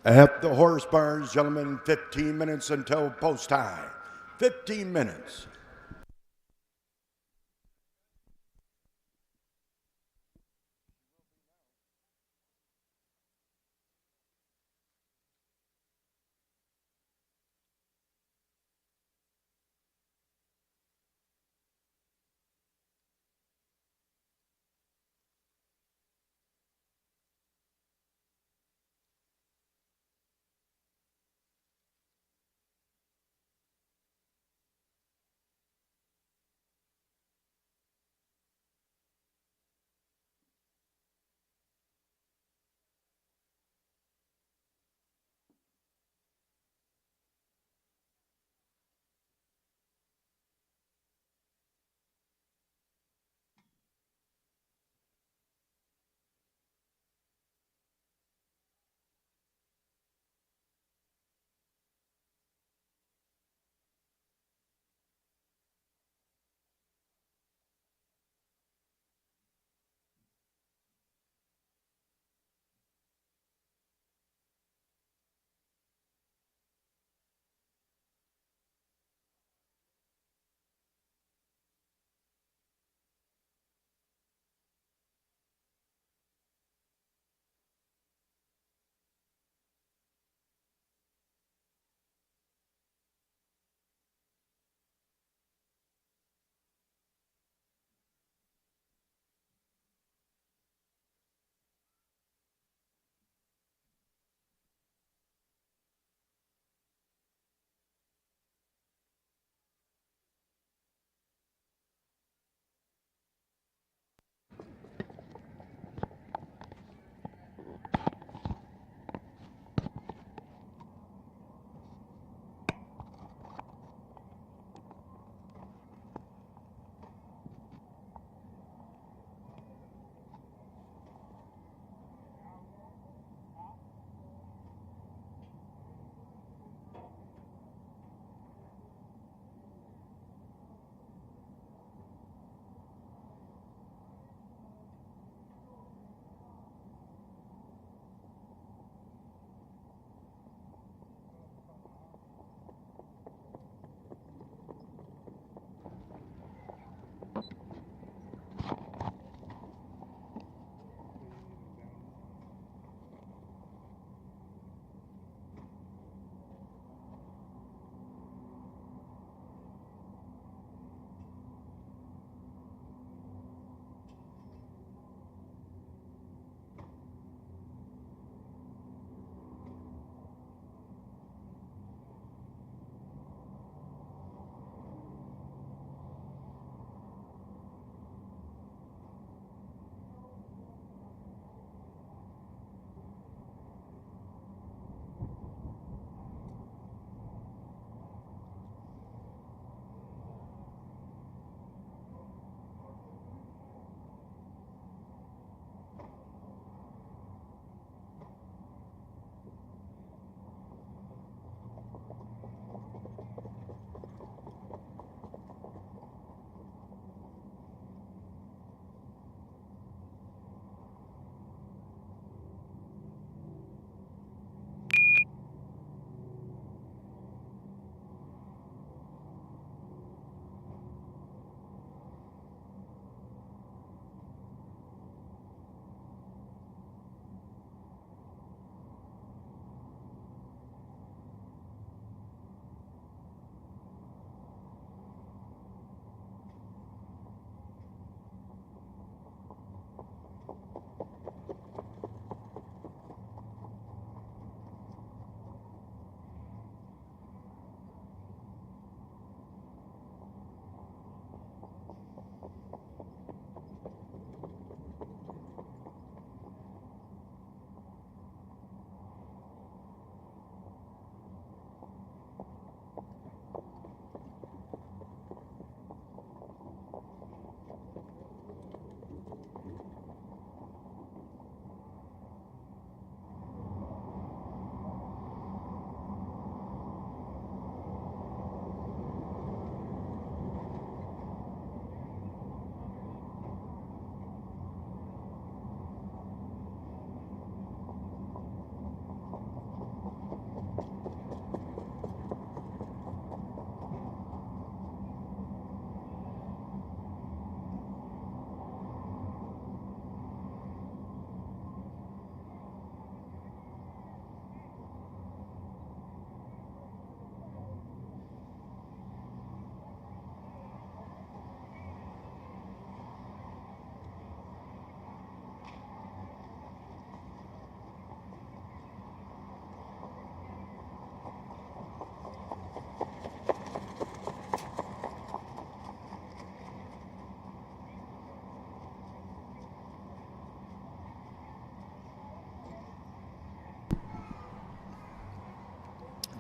At the horse bars, gentlemen, 15 minutes until post time. 15 minutes.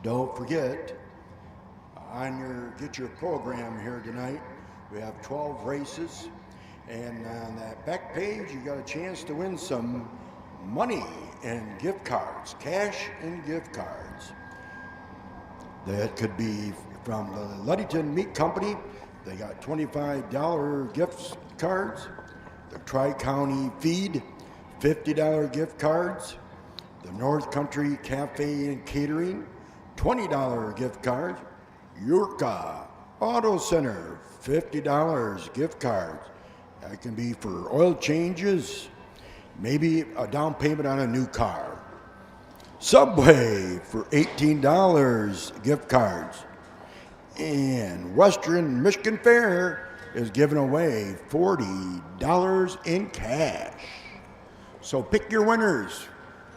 Don't forget, get your program here tonight. We have 12 races, and on that back page, you got a chance to win some money and gift cards, cash and gift cards. That could be from the Ludington Meat Company. They got $25 gift cards. The Tri-County Feed, $50 gift cards. The North Country Cafe and Catering, $20 gift card. Yurka Auto Center, $50 gift cards. That can be for oil changes, maybe a down payment on a new car. Subway for $18 gift cards. And Western Michigan Fair is giving away $40 in cash. So pick your winners.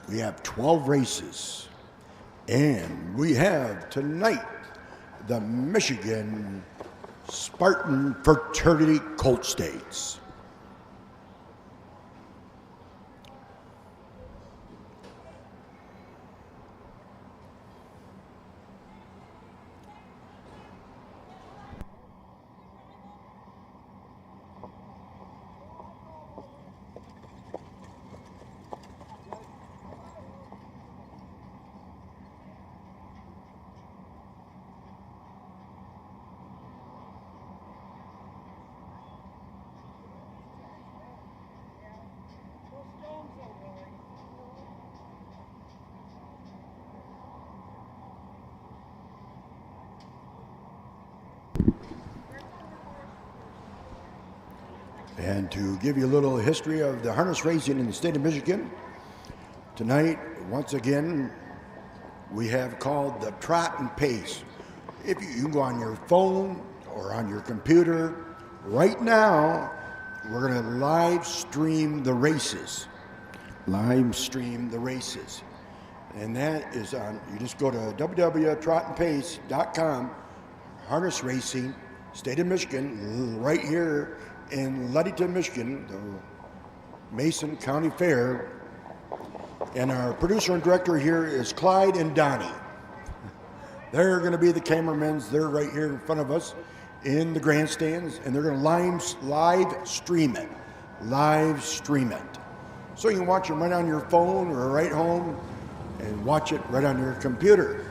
We have 12 races. And we have tonight the Michigan Spartan Fraternity Colt Stakes. And to give you a little history of the harness racing in the state of Michigan, tonight, once again, we have called the Trot and Pace. If you can go on your phone or on your computer, right now, we're going to live stream the races. Live stream the races. And that is on, you just go to www.trotandpace.com, harness racing, state of Michigan, right here in Ludington, Michigan, the Mason County Fair. And our producer and director here is Clyde and Donnie. They're going to be the cameramen. They're right here in front of us in the grandstands, and they're going to live stream it. Live stream it. So you can watch them right on your phone or right home and watch it right on your computer.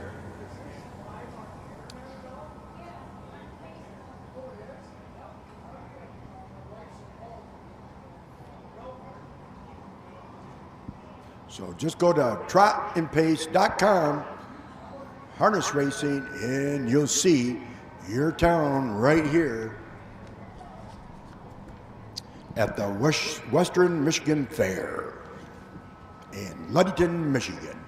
So just go to trotandpace.com, harness racing, and you'll see your town right here at the Western Michigan Fair in Ludington, Michigan.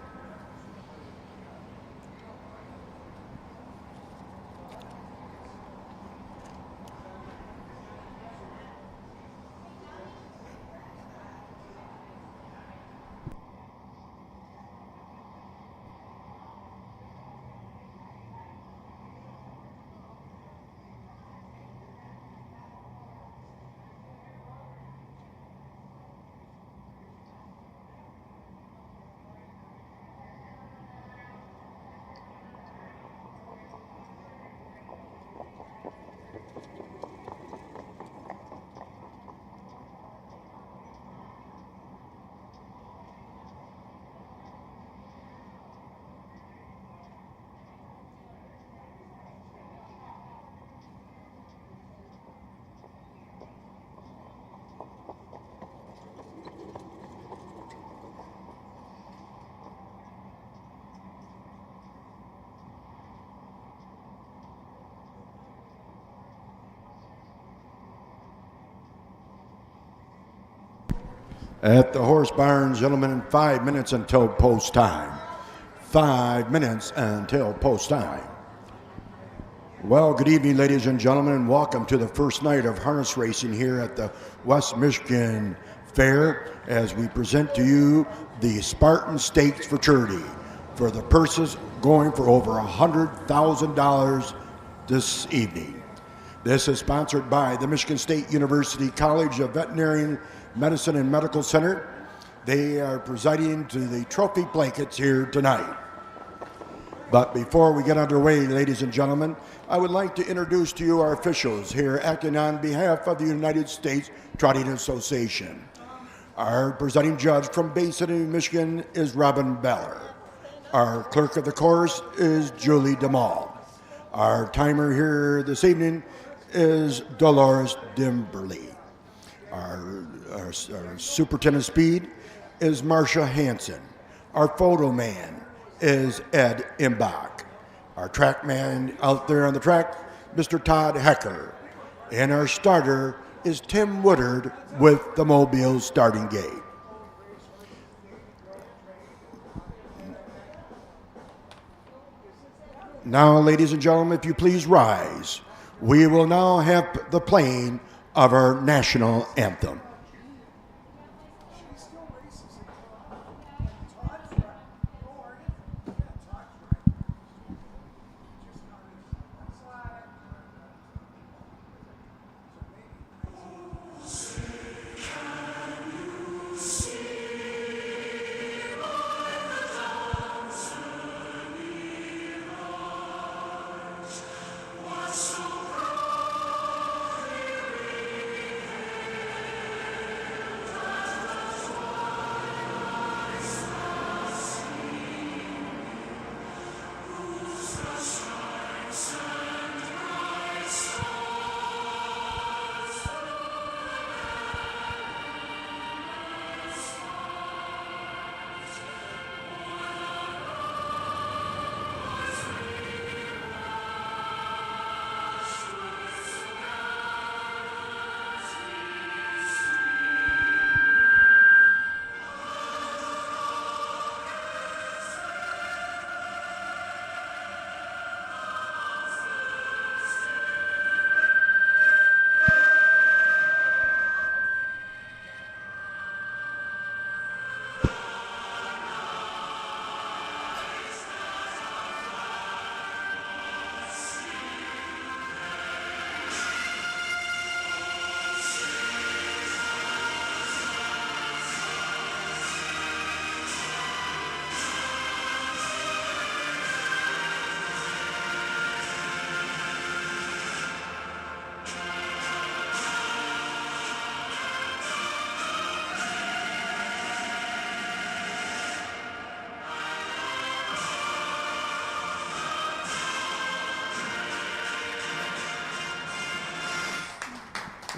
At the horse barn, gentlemen, 5 minutes until post time. 5 minutes until post time. Well, good evening, ladies and gentlemen, and welcome to the first night of harness racing here at the West Michigan Fair as we present to you the Spartan Stakes Fraternity for the purses going for over $100,000 this evening. This is sponsored by the Michigan State University College of Veterinary Medicine and Medical Center. They are presiding to the trophy blankets here tonight. But before we get underway, ladies and gentlemen, I would like to introduce to you our officials here acting on behalf of the United States Trotting Association. Our presenting judge from Bay City, Michigan is Robin Beller. Our clerk of the course is Julie DeMall. Our timer here this evening is Dolores Dimberly. Our superintendent speed is Marcia Hansen. Our photo man is Ed Imbach. Our track man out there on the track, Mr. Todd Hecker. And our starter is Tim Woodard with the Mobile starting gate. Now, ladies and gentlemen, if you please rise, we will now have the playing of our national anthem.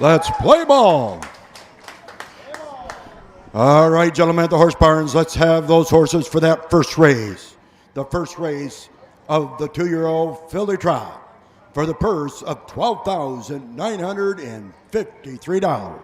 Let's play ball. All right, gentlemen at the horse barns, let's have those horses for that first race. The first race of the 2-year-old filly trot for the purse of $12,953.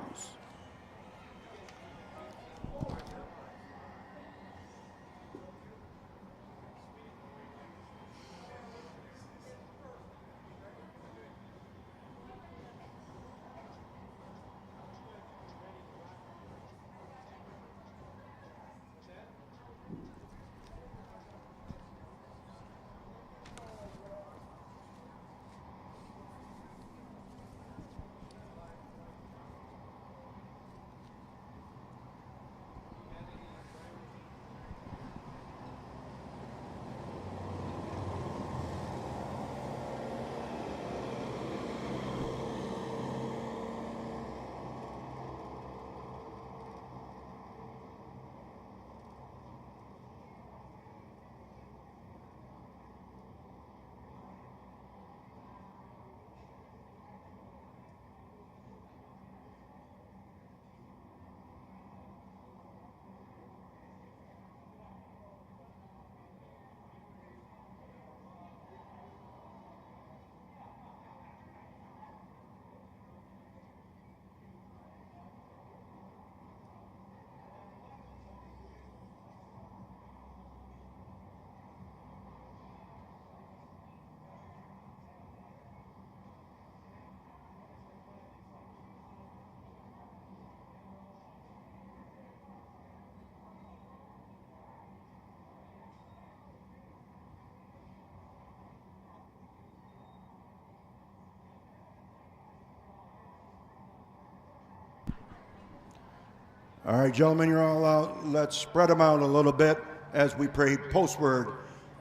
All right, gentlemen, you're all out. Let's spread them out a little bit as we pray postword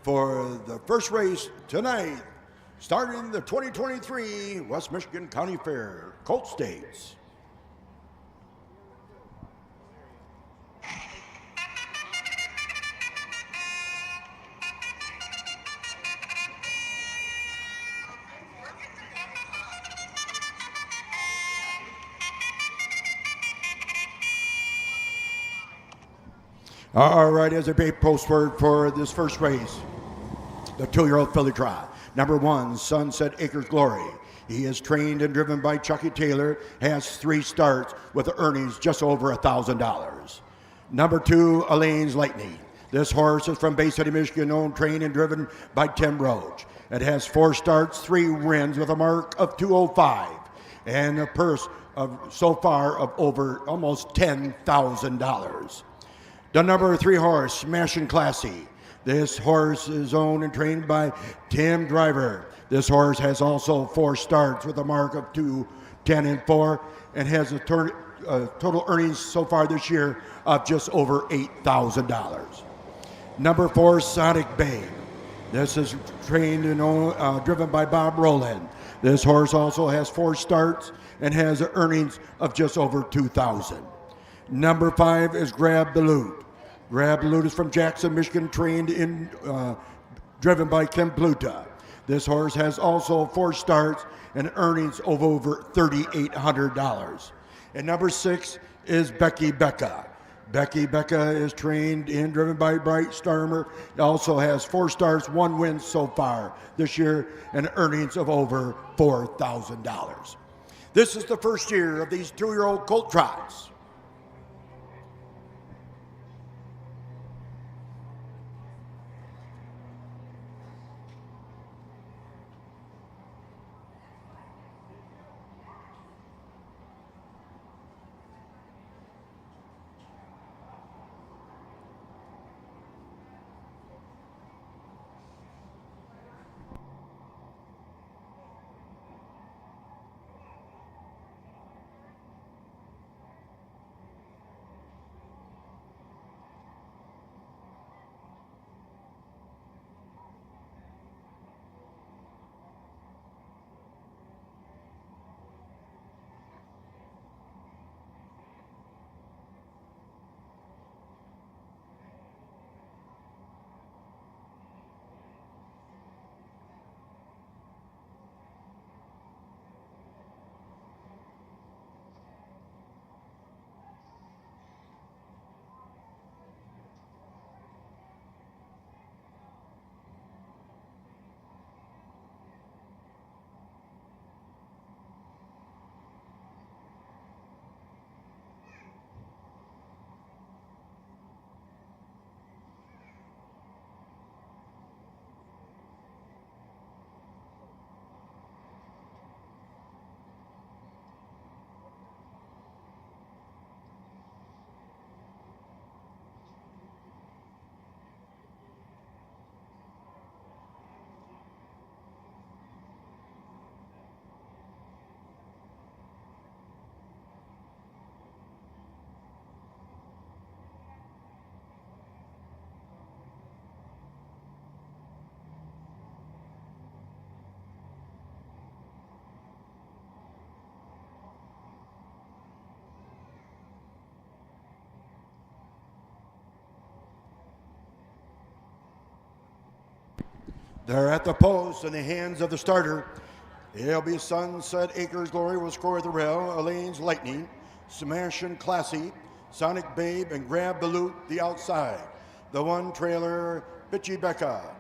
for the first race tonight, starting the 2023 West Michigan County Fair, Colt Stakes. All right, as a big post word for this first race, the 2-year-old filly trot. Number 1, Sunset Acres Glory. He is trained and driven by Chucky Taylor, has 3 starts with earnings just over $1,000. Number 2, Elaine's Lightning. This horse is from Bay City, Michigan, owned, trained, and driven by Tim Roach. It has 4 starts, 3 wins with a mark of 205 and a purse of so far of over almost $10,000. The number 3 horse, Smashin' Classy. This horse is owned and trained by Tim Driver. This horse has also 4 starts with a mark of 2, 10, and 4, and has a total earnings so far this year of just over $8,000. Number 4, Sonic Babe. This is trained and driven by Bob Rowland. This horse also has 4 starts and has earnings of just over $2,000. Number 5 is Grab the Loot. Grab the Loot is from Jackson, Michigan, trained in, driven by Kim Pluta. This horse has also 4 starts and earnings of over $3,800. And number 6 is Becky Becca. Becky Becca is trained and driven by Bright Starmer. It also has 4 starts, 1 win so far this year, and earnings of over $4,000. This is the first year of these 2-year-old colt trots. They're at the post in the hands of the starter. It'll be Sunset Acres Glory will score the rail, Elaine's Lightning, Smashin' Classy, Sonic Babe, and Grab the Loot the outside. The 1 trailer, Becky Becca.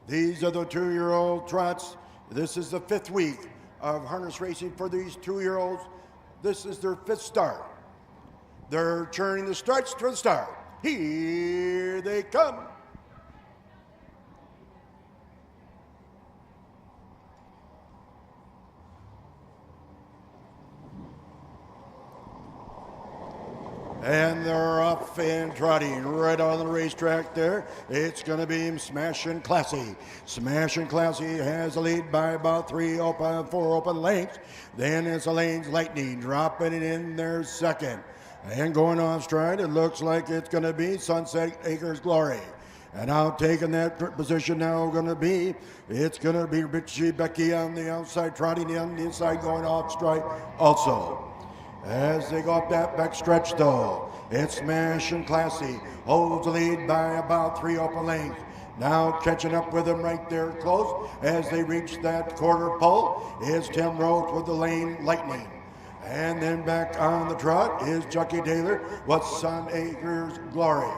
These are the 2-year-old trots. This is the 5th week of harness racing for these 2-year-olds. This is their 5th start. They're churning the starts to the start. Here they come. And they're off and trotting right on the racetrack there. It's going to be Smashin' Classy. Smashin' Classy has a lead by about 4 open lengths. Then it's Elaine's Lightning dropping it in there second. And going off stride, it looks like it's going to be Sunset Acres Glory. And now taking that position now it's going to be Richie Becky on the outside, trotting on the inside, going off strike also. As they go up that back stretch though, it's Smashing Classy, holds the lead by about 3 open lengths. Now catching up with them right there close as they reach that quarter pole is Tim Roach with the Lane Lightning. And then back on the trot is Chucky Taylor with Sun Acres Glory.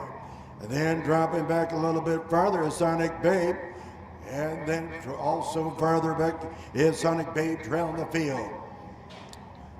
And then dropping back a little bit farther is Sonic Babe. And then also farther back is Sonic Babe trailing the field.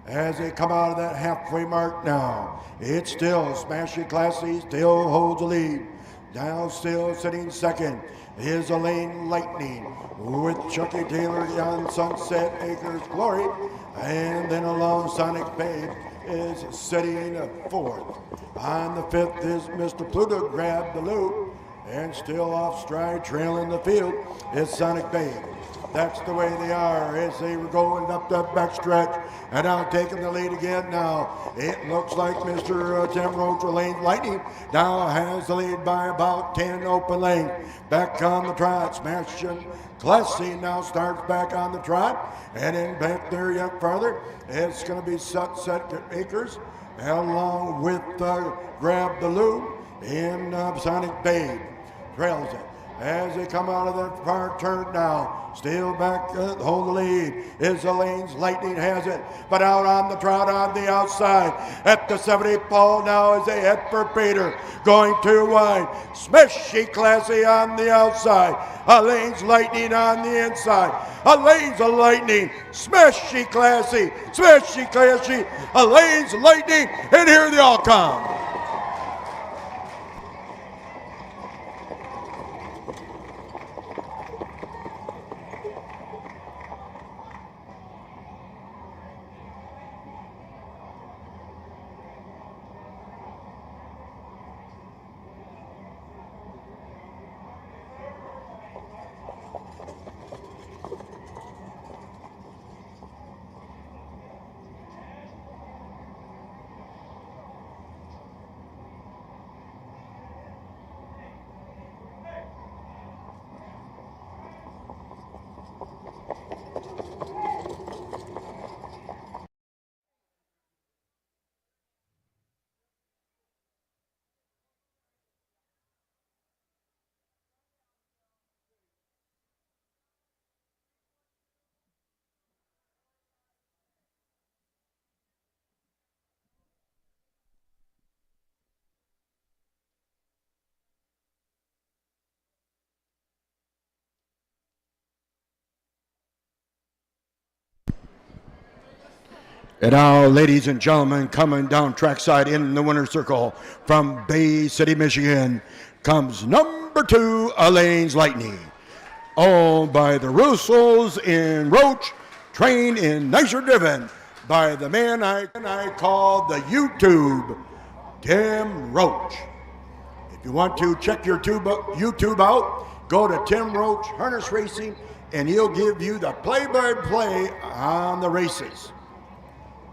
As they come out of that halfway mark now, it's still Smashing Classy, still holds the lead. Now still sitting second is Elaine Lightning with Chucky Taylor on Sunset Acres Glory. And then along Sonic Babe is sitting fourth. On the fifth is Mr. Pluto, Grab the Loop. And still off stride, trailing the field is Sonic Babe. That's the way they are as they were going up that backstretch and now taking the lead again now. It looks like Mr. Tim Roach Lane Lightning now has the lead by about 10 open lengths. Back on the trot, Smashing Classy now starts back on the trot, and then back there yet farther, it's going to be Sunset Acres along with Grab the Loop in Sonic Babe. Trails it as they come out of that far turn now. Still back, hold the lead is Elaine's Lightning has it, but out on the trot on the outside at the 70 pole now as they head for Peter, going too wide. Smashing Classy on the outside, Elaine's Lightning on the inside. Elaine's Lightning, Smashing Classy, Elaine's Lightning, and here they all come. And now, ladies and gentlemen, coming down trackside in the winner's circle from Bay City, Michigan, comes number 2, Elaine's Lightning. Owned by the Russos in Roach, trained in Nicer Driven by the man I call the YouTube, Tim Roach. If you want to check your YouTube out, go to Tim Roach Harness Racing, and he'll give you the play-by-play on the races.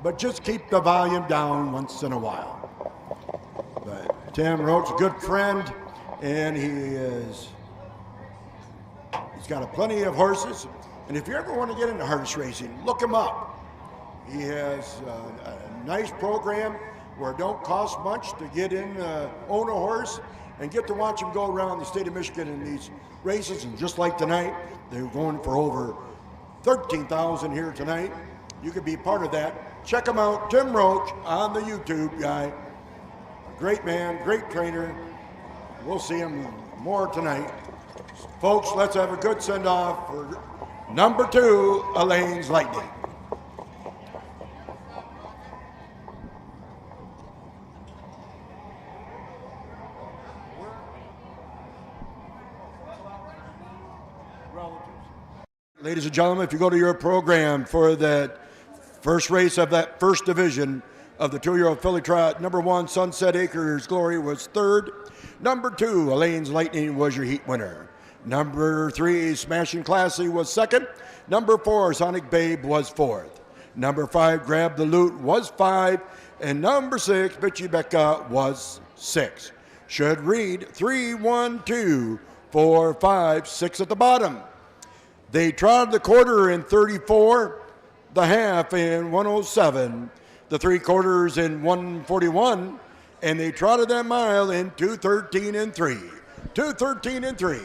But just keep the volume down once in a while. But Tim Roach, a good friend, and he's got plenty of horses. And if you ever want to get into harness racing, look him up. He has a nice program where it don't cost much to get in, own a horse, and get to watch him go around the state of Michigan in these races. And just like tonight, they're going for over 13,000 here tonight. You could be part of that. Check him out, Tim Roach, on the YouTube guy. Great man, great trainer. We'll see him more tonight. Folks, let's have a good send-off for number 2, Elaine's Lightning. Ladies and gentlemen, if you go to your program for that first race of that first division of the 2-year-old filly trot, number 1, Sunset Acres Glory was third. Number 2, Elaine's Lightning was your heat winner. Number 3, Smashing Classy was second. Number 4, Sonic Babe was fourth. Number 5, Grab the Loot was 5. And number 6, Bitchy Becca was 6. should read 3, 1, 2, 4, 5, 6 at the bottom. They trotted the quarter in 34, the half in 107, the 3/4 in 141, and they trotted that mile in 2:13 and 3. 2:13 and 3.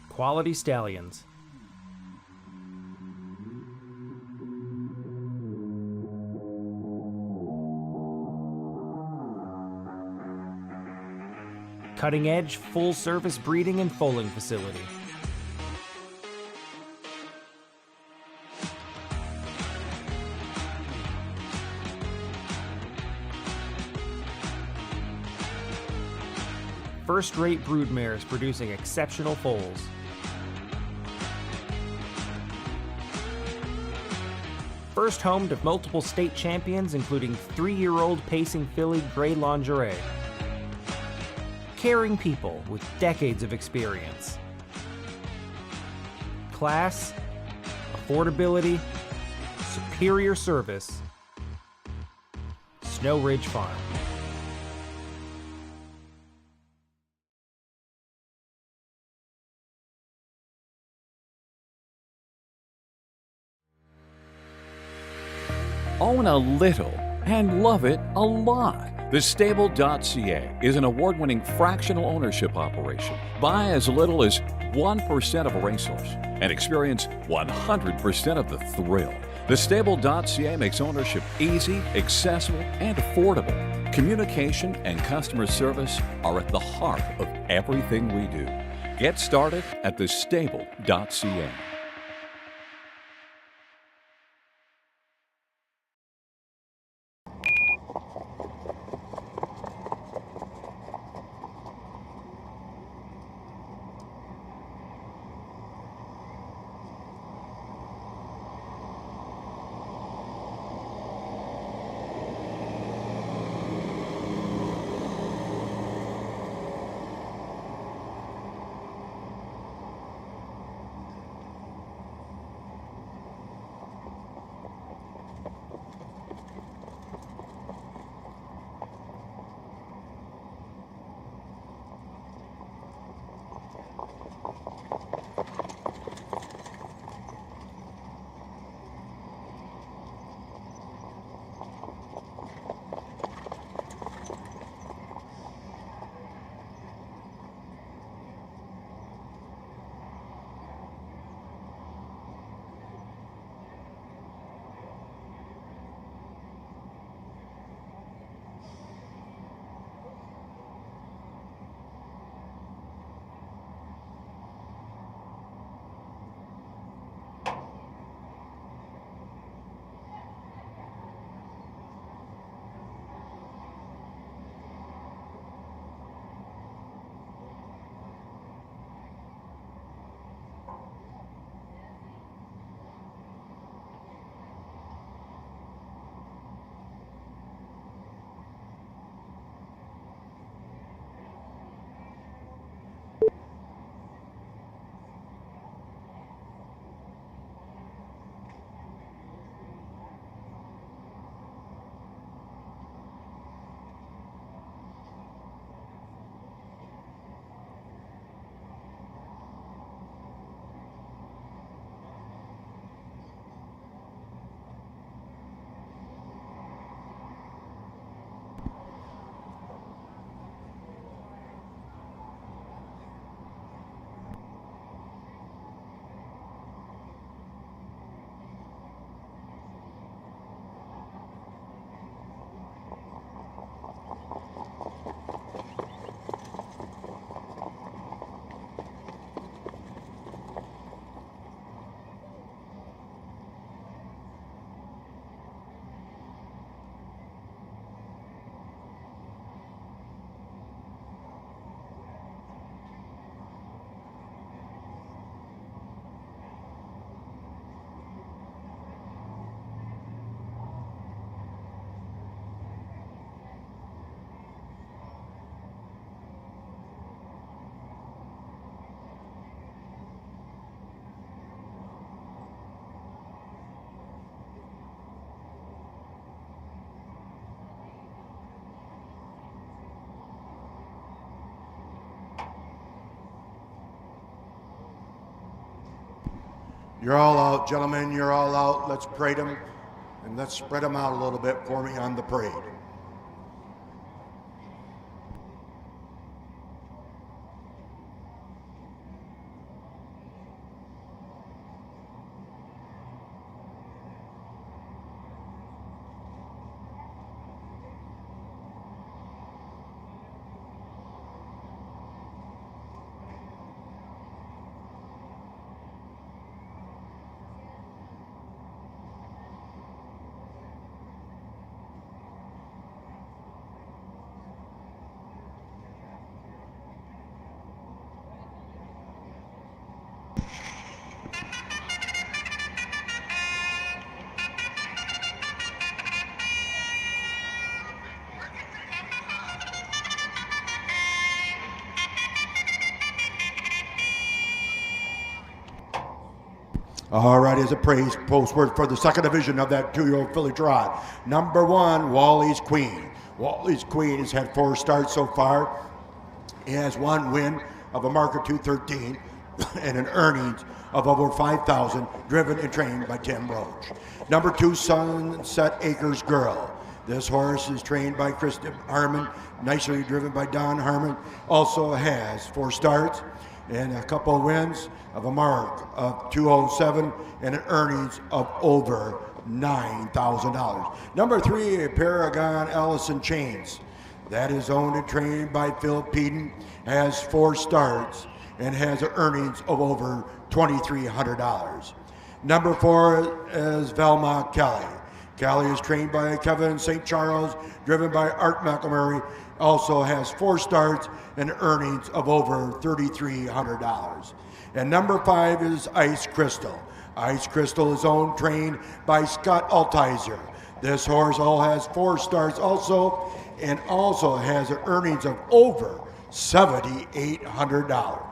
Quality Stallions. Cutting-edge, full-service breeding and foaling facility. First-rate broodmares producing exceptional foals. First home to multiple state champions, including 3-year-old pacing filly Grey Lingerie. Caring people with decades of experience. Class, affordability, superior service. Snow Ridge Farm. Own a little and love it a lot. TheStable.ca is an award-winning fractional ownership operation. Buy as little as 1% of a racehorse and experience 100% of the thrill. TheStable.ca makes ownership easy, accessible, and affordable. Communication and customer service are at the heart of everything we do. Get started at TheStable.ca. You're all out, gentlemen. You're all out. Let's parade them, and let's spread them out a little bit for me on the parade. All right, as a praise postword for the second division of that 2-year-old filly trot. Number 1, Wally's Queen. Wally's Queen has had 4 starts so far. He has 1 win of a mark of 213 and an earnings of over 5,000, driven and trained by Tim Roach. Number 2, Sunset Acres Girl. This horse is trained by Kristen Harmon, nicely driven by Don Harmon. Also has 4 starts and a couple of wins of a mark of 207 and an earnings of over $9,000. Number 3, Paragon Allison Chains. That is owned and trained by Phil Peden, has 4 starts and has earnings of over $2,300. Number 4 is Velma Kelly. Kelly is trained by Kevin St. Charles, driven by Art McElmurray, also has 4 starts and earnings of over $3,300. And number 5 is Ice Crystal. Ice Crystal is owned, trained by Scott Altizer. This horse all has 4 starts also, and also has earnings of over $7,800.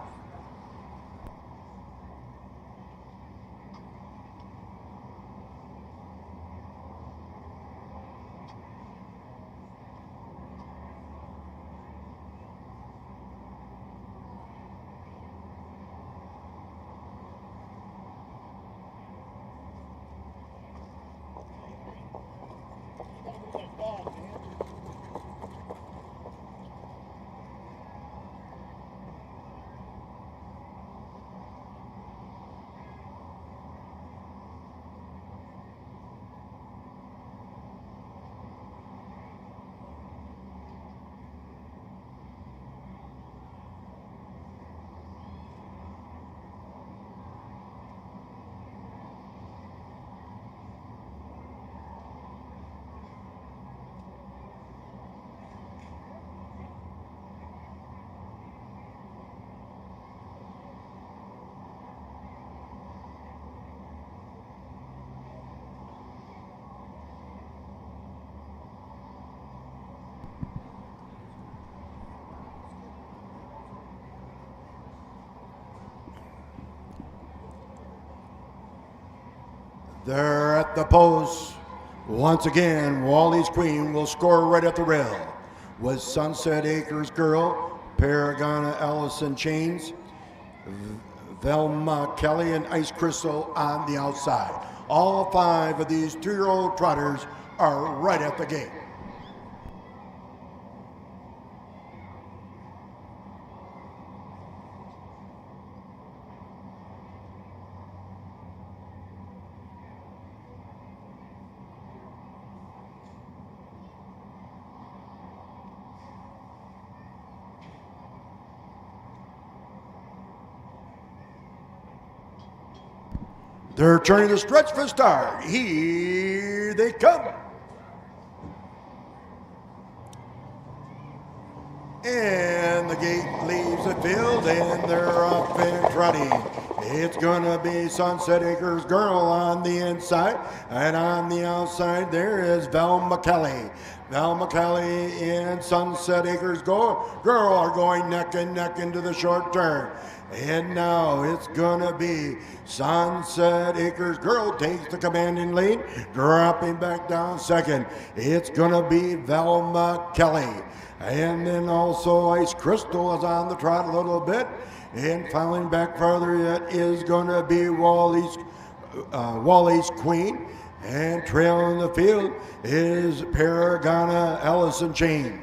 They're at the post. Once again, Wally's Queen will score right at the rail with Sunset Acres Girl, Paragona Allison Chains, Velma Kelly, and Ice Crystal on the outside. All 5 of these 2-year-old trotters are right at the gate. They're turning the stretch for start. Here they come. And the gate leaves the field and they're up and trotting. It's gonna be Sunset Acres Girl on the inside, and on the outside there is Velma Kelly. Velma Kelly and Sunset Acres Girl are going neck and neck into the short turn. And now it's gonna be Sunset Acres Girl takes the commanding lead, dropping back down second. It's gonna be Velma Kelly. And then also Ice Crystal is on the trot a little bit. And filing back farther yet is going to be Wally's Queen. And trailing the field is Paragana Allison Chain.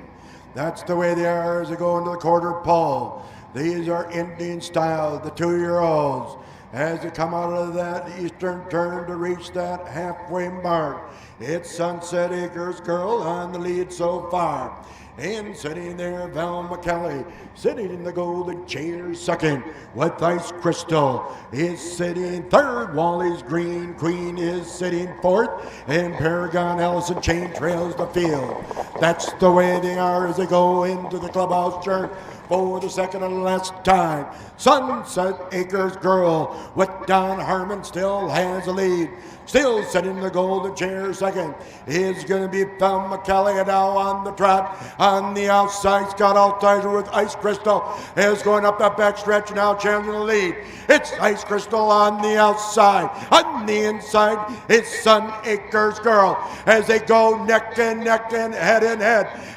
That's the way they are as they go into the quarter pole. These are Indian style, the 2-year-olds, as they come out of that eastern turn to reach that halfway mark. It's Sunset Acres Girl on the lead so far. And sitting there, Val McKelly, sitting in the golden chair second with Ice Crystal is sitting third. Wally's Green Queen is sitting fourth, and Paragon Allison Chain trails the field. That's the way they are as they go into the clubhouse turn for the second and last time. Sunset Acres Girl with Don Harmon still has the lead. Still sitting in the golden chair second is going to be Val McKelly now on the trot. On the outside, Scott Altizer with Ice Crystal is going up that back stretch now, challenging the lead. It's Ice Crystal on the outside. On the inside, it's Sun Acres Girl as they go neck and neck and head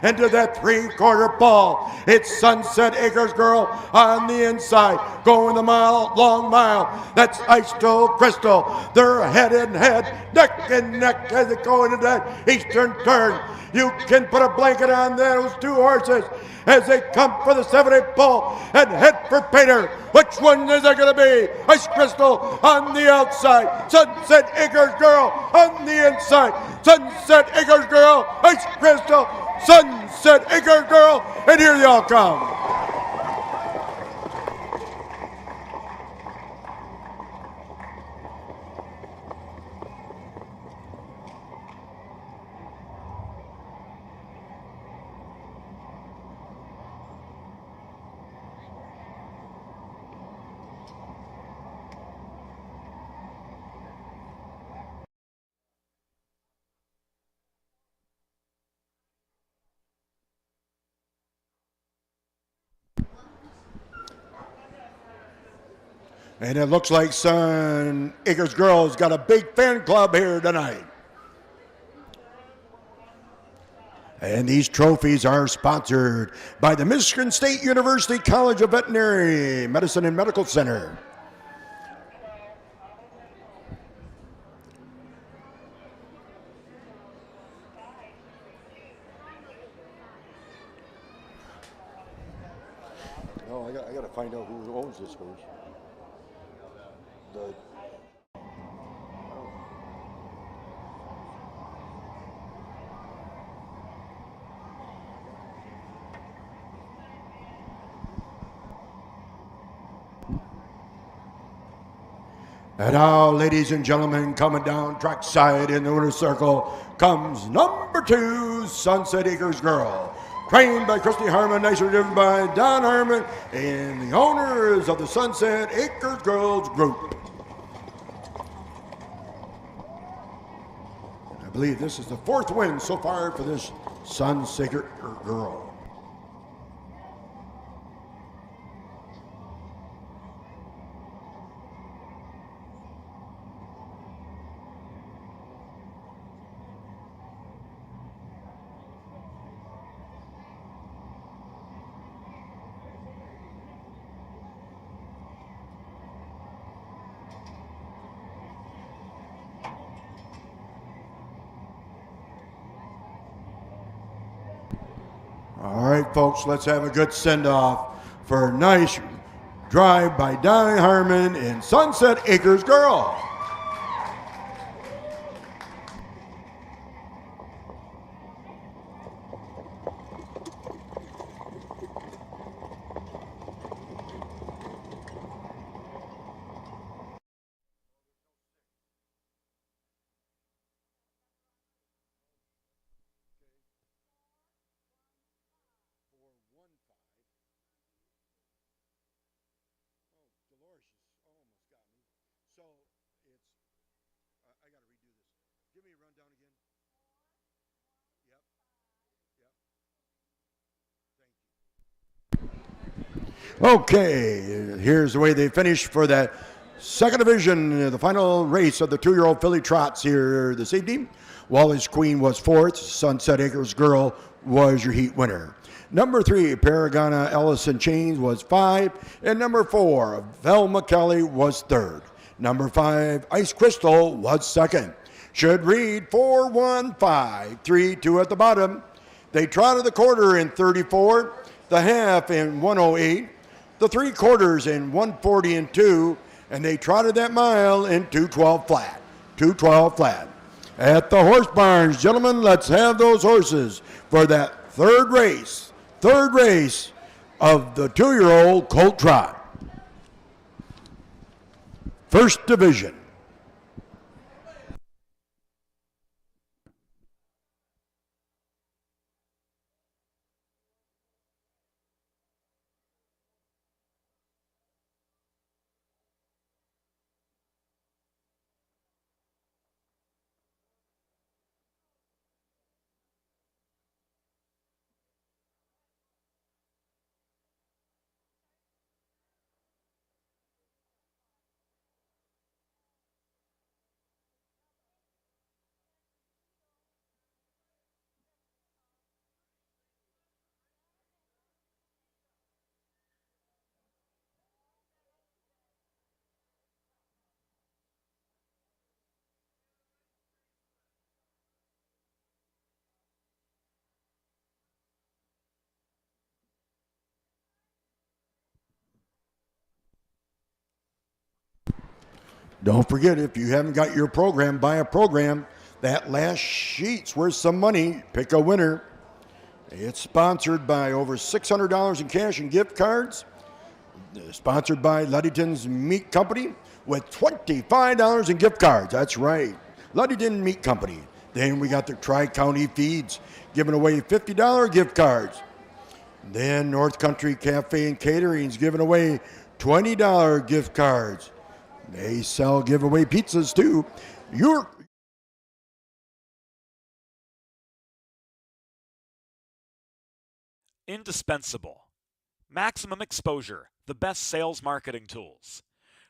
into that 3/4 ball. It's Sunset Acres Girl on the inside, going the long mile. That's Ice Crystal. They're head and head, neck and neck as they go into that eastern turn. You can put a blanket on those two horses as they come for the 7/8 pole and head for Painter. Which one is it going to be? Ice Crystal on the outside, Sunset Acres Girl on the inside. Sunset Acres Girl, Ice Crystal, Sunset Acres Girl, and here they all come. And it looks like Sun Acres Girls got a big fan club here tonight. And these trophies are sponsored by the Michigan State University College of Veterinary Medicine and Medical Center. No, I got to find out who owns this horse. And now, ladies and gentlemen, coming down trackside in the winner's circle comes number 2, Sunset Acres Girl. Trained by Christy Harmon, nicely driven by Don Harmon, and the owners of the Sunset Acres Girls Group. And I believe this is the 4th win so far for this Sunset Acres Girl. All right, folks, let's have a good send-off for a nice drive by Don Harmon and Sunset Acres Girl. Okay, here's the way they finished for that second division, the final race of the 2-year-old filly trots here this evening. Wally's Queen was 4th. Sunset Acres Girl was your heat winner. Number 3, Paragona Ellison Chains was 5. And number 4, Velma Kelly was 3rd. Number 5, Ice Crystal was 2nd. Should read 4-1-5-3-2 at the bottom. They trotted the quarter in 34, the half in 108, the 3/4 in 140 and 2, and they trotted that mile in 212 flat. 212 flat. At the horse barns, gentlemen, let's have those horses for that third race of the 2-year-old Colt Trot. First division. Don't forget, if you haven't got your program, buy a program. That last sheet's worth some money. Pick a winner. It's sponsored by over $600 in cash and gift cards. Sponsored by Ludington's Meat Company with $25 in gift cards. That's right, Ludington Meat Company. Then we got the Tri-County Feeds giving away $50 gift cards. Then North Country Cafe and Catering's giving away $20 gift cards. They sell giveaway pizzas too. Indispensable. Maximum exposure, the best sales marketing tools.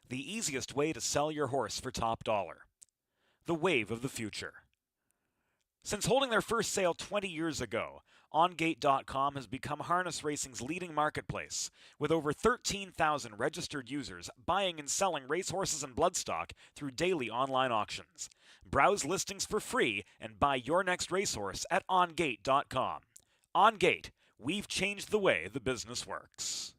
The easiest way to sell your horse for top dollar. The wave of the future. Since holding their first sale 20 years ago, OnGate.com has become harness racing's leading marketplace, with over 13,000 registered users buying and selling racehorses and bloodstock through daily online auctions. Browse listings for free and buy your next racehorse at OnGate.com. OnGate, we've changed the way the business works.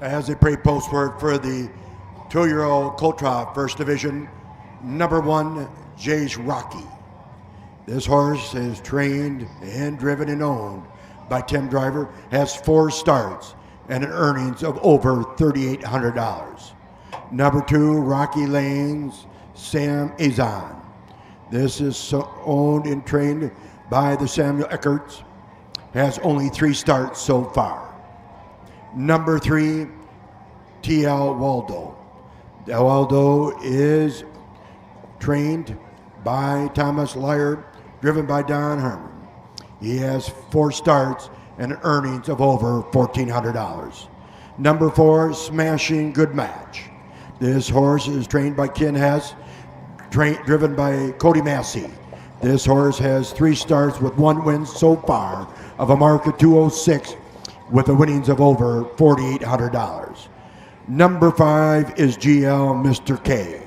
As they play post work for the 2-year-old Colt Trot First Division, number 1, Jay's Rocky. This horse is trained and driven and owned by Tim Driver, has 4 starts and an earnings of over $3,800. Number 2, Rocky Lane's Sam Azan. This is owned and trained by the Samuel Eckerts, has only 3 starts so far. Number 3, T.L. Waldo. Waldo is trained by Thomas Lyer, driven by Don Herman. He has 4 starts and earnings of over $1,400. Number 4, Smashing Good Match. This horse is trained by Ken Hess, driven by Cody Massey. This horse has 3 starts with 1 win so far of a mark of 206 with the winnings of over $4,800. Number 5 is GL Mr. K.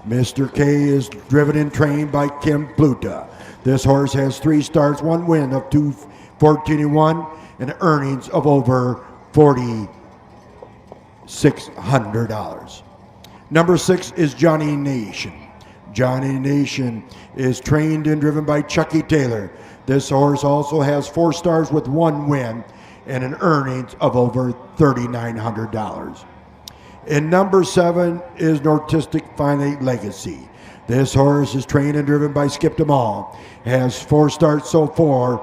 Mr. K is driven and trained by Kim Pluta. This horse has 3 starts, 1 win of 214-1 and earnings of over $4,600. Number 6 is Johnny Nation. Johnny Nation is trained and driven by Chucky Taylor. This horse also has 4 stars with 1 win and an earnings of over $3,900. And number 7 is Nortistic Finite Legacy. This horse is trained and driven by Skip DeMall. Has 4 starts so far,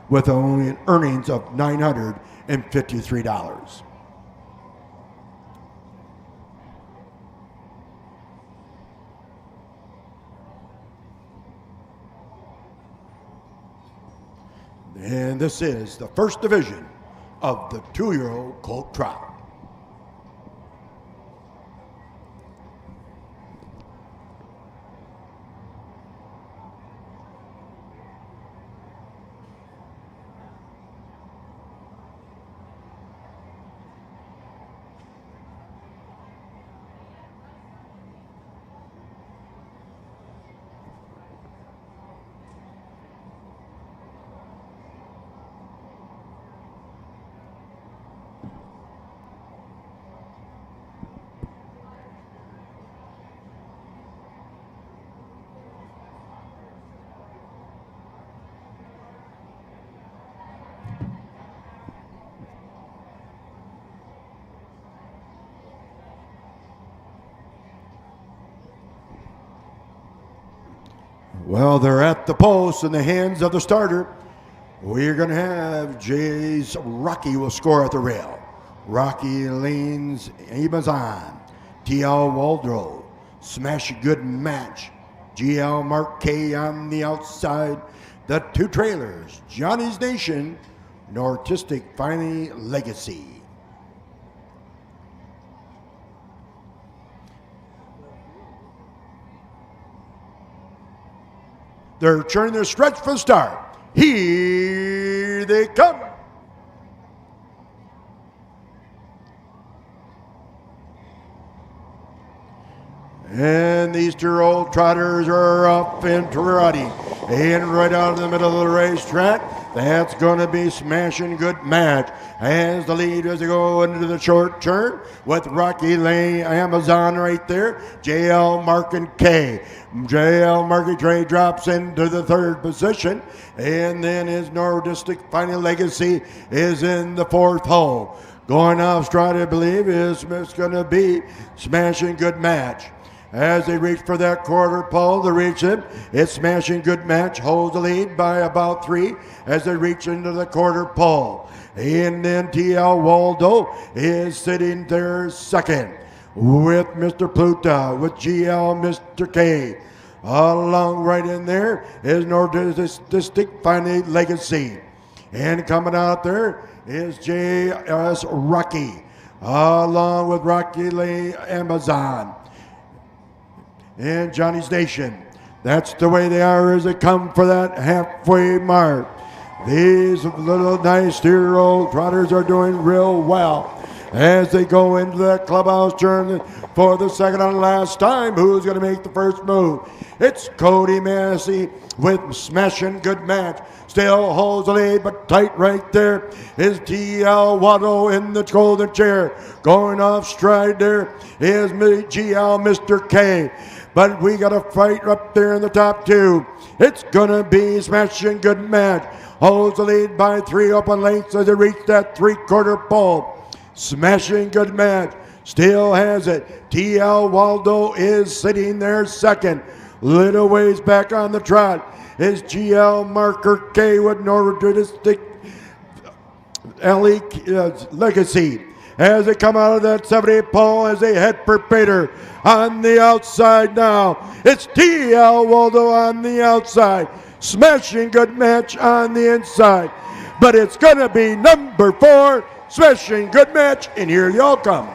with only an earnings of $953. And this is the first division of the 2-year-old Colt Trot. Well, they're at the post in the hands of the starter. We're going to have Jay's Rocky will score at the rail. Rocky Lane's Amazon. T.L. Waldro. Smash Good Match. G.L. Mark K on the outside. The 2 trailers. Johnny's Nation. Nortistic Finite Legacy. They're turning their stretch for the start. Here they come. And these 2-year-old trotters are up and trotting. And right out in the middle of the racetrack, that's going to be Smashing Good Match. As the lead as they go into the short turn with Rocky Lane Amazon right there. JL Mark and K. JL Marky Trey drops into the 3rd position. And then his Nortistic Final Legacy is in the 4th hole. Going off stride, I believe, is going to be Smashing Good Match. As they reach for that quarter pole, they reach it. It's Smashing Good Match, holds the lead by about 3 as they reach into the quarter pole. And then T.L. Waldo is sitting there second with Mr. Pluta, with G.L. Mr. K. Along right in there is Nortistic Finite Legacy. And coming out there is J.S. Rocky, along with Rocky Lane Amazon. And Johnny's Nation. That's the way they are as they come for that halfway mark. These little nice 2-year-old trotters are doing real well as they go into that clubhouse turn for the second and last time. Who's going to make the first move? It's Cody Massey with Smashing Good Match. Still holds the lead, but tight right there is TL Waddle in the golden chair. Going off stride there is GL Mr. K. But we got a fight up there in the top two. It's going to be Smashing Good Match. Holds the lead by 3 open lengths as they reach that 3/4 pole. Smashing Good Match still has it. TL Waldo is sitting there second. Little ways back on the trot is GL Marker K with Nordic LE Legacy. As they come out of that 70 pole as they head for Pater on the outside now. It's TL Waldo on the outside. Smashing Good Match on the inside. But it's going to be number 4, Smashing Good Match, and here y'all come.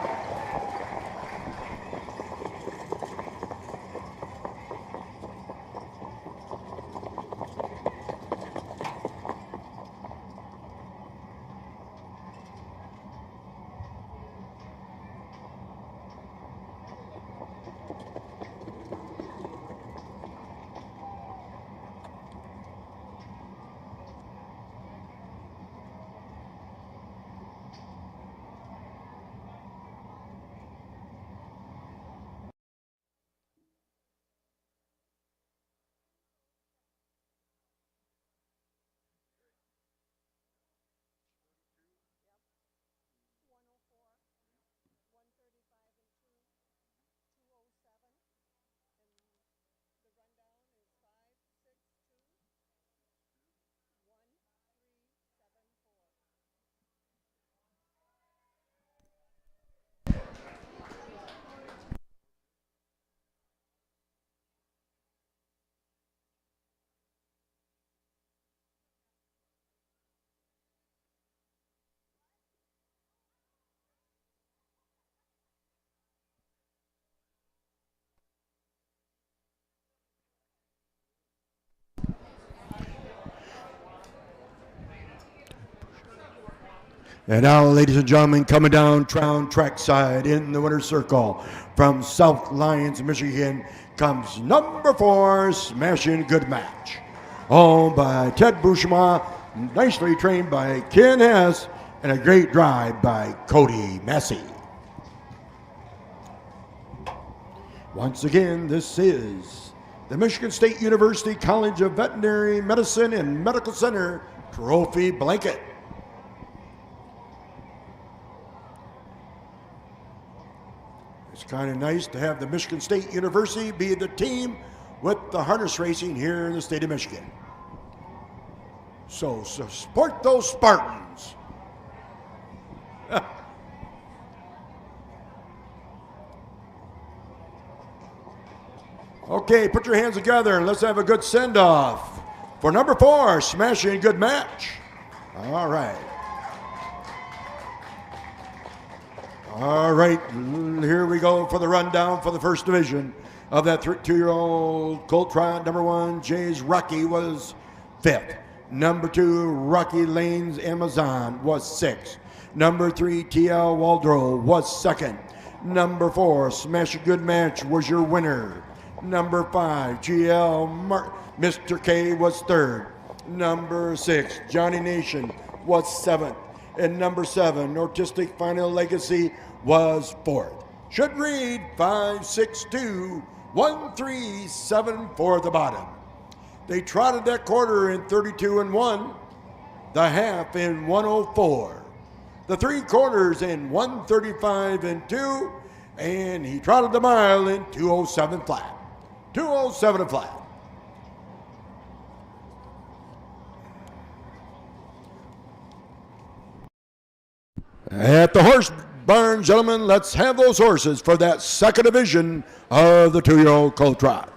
And now, ladies and gentlemen, coming down trackside in the winner's circle from South Lyons, Michigan, comes number 4, Smashing Good Match. Owned by Ted Bouchema, nicely trained by Ken Hess, and a great drive by Cody Massey. Once again, this is the Michigan State University College of Veterinary Medicine and Medical Center Trophy Blanket. It's kind of nice to have the Michigan State University be the team with the harness racing here in the state of Michigan. So support those Spartans. Okay, put your hands together and let's have a good send-off for number 4, Smashing Good Match. All right. All right, here we go for the rundown for the first division of that 2-year-old Colt Trot. Number 1, Jay's Rocky was 5th. Number 2, Rocky Lane's Amazon was 6th. Number 3, TL Waldro was 2nd. Number 4, Smash a Good Match was your winner. Number 5, Mr. K was 3rd. Number 6, Johnny Nation was 7th. And number 7, Nortistic Final Legacy was 4th. Should read 5-6-2-1-3-7 the bottom. They trotted that quarter in 32-1, the half in 104, the 3/4 in 135-2, and he trotted the mile in 207 flat. 207 flat. At the horse barn, gentlemen, let's have those horses for that second division of the 2-year-old Colt Trot.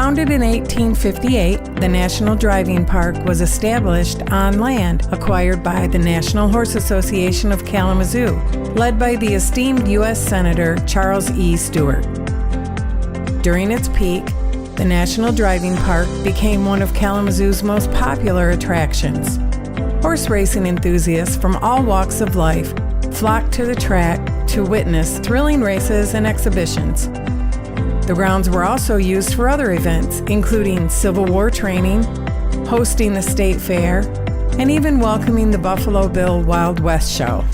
Founded in 1858, the National Driving Park was established on land acquired by the National Horse Association of Kalamazoo, led by the esteemed U.S. Senator Charles E. Stewart. During its peak, the National Driving Park became one of Kalamazoo's most popular attractions. Horse racing enthusiasts from all walks of life flocked to the track to witness thrilling races and exhibitions. The grounds were also used for other events, including Civil War training, hosting the state fair, and even welcoming the Buffalo Bill Wild West show.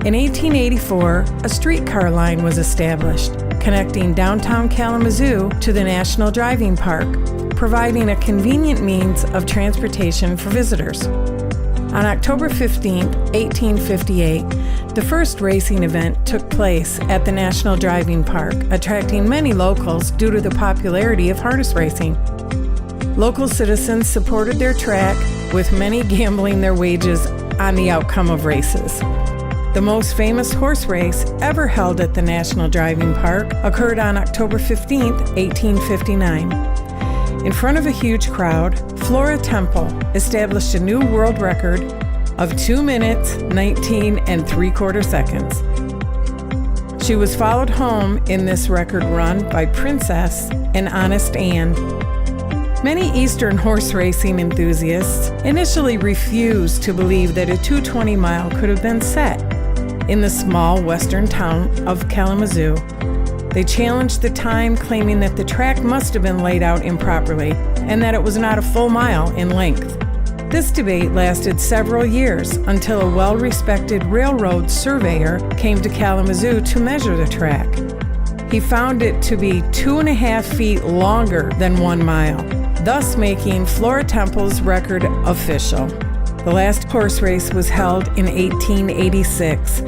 In 1884, a streetcar line was established, connecting downtown Kalamazoo to the National Driving Park, providing a convenient means of transportation for visitors. On October 15, 1858, the first racing event took place at the National Driving Park, attracting many locals due to the popularity of harness racing. Local citizens supported their track, with many gambling their wages on the outcome of races. The most famous horse race ever held at the National Driving Park occurred on October 15, 1859. In front of a huge crowd, Flora Temple established a new world record of 2 minutes, 19 3/4 seconds. She was followed home in this record run by Princess and Honest Anne. Many Eastern horse racing enthusiasts initially refused to believe that a 220 mile could have been set in the small western town of Kalamazoo. They challenged the time, claiming that the track must have been laid out improperly and that it was not a full mile in length. This debate lasted several years until a well-respected railroad surveyor came to Kalamazoo to measure the track. He found it to be 2.5 feet longer than 1 mile, thus making Flora Temple's record official. The last horse race was held in 1886.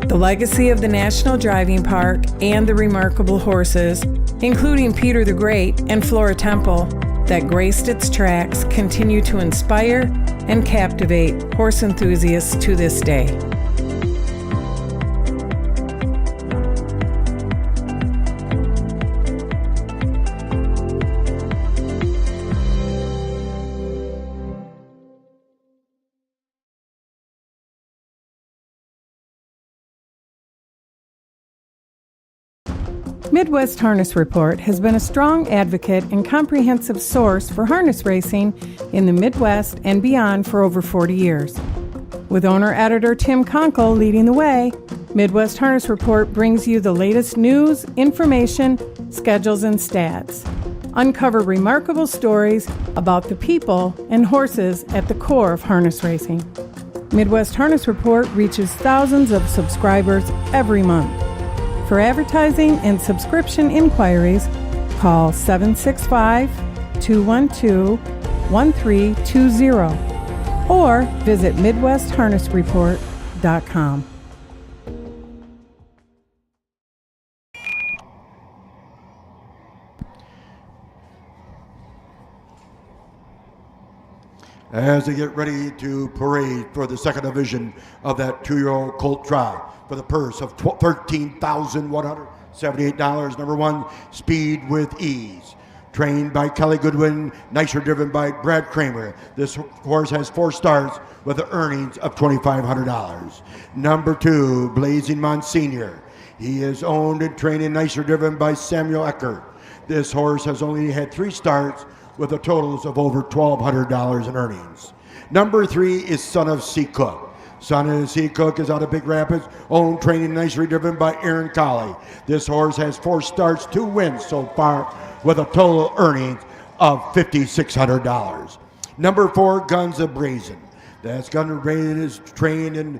The legacy of the National Driving Park and the remarkable horses, including Peter the Great and Flora Temple, that graced its tracks continue to inspire and captivate horse enthusiasts to this day. Midwest Harness Report has been a strong advocate and comprehensive source for harness racing in the Midwest and beyond for over 40 years. With owner-editor Tim Conkle leading the way, Midwest Harness Report brings you the latest news, information, schedules, and stats. Uncover remarkable stories about the people and horses at the core of harness racing. Midwest Harness Report reaches thousands of subscribers every month. For advertising and subscription inquiries, call 765-212-1320 or visit MidwestHarnessReport.com. As they get ready to parade for the second division of that 2-year-old colt trial for the purse of $13,178. Number 1, Speed with Ease. Trained by Kelly Goodwin, nicer driven by Brad Kramer. This horse has 4 starts with the earnings of $2,500. Number 2, Blazing Monsignor. He is owned and trained and nicer driven by Samuel Eckert. This horse has only had 3 starts with the totals of over $1,200 in earnings. Number 3 is Son of C. Cook. Son of C. Cook is out of Big Rapids, owned, trained, and nicely driven by Aaron Colley. This horse has 4 starts, 2 wins so far, with a total earnings of $5,600. Number 4, Guns of Brazen. That's Guns of Brazen is trained and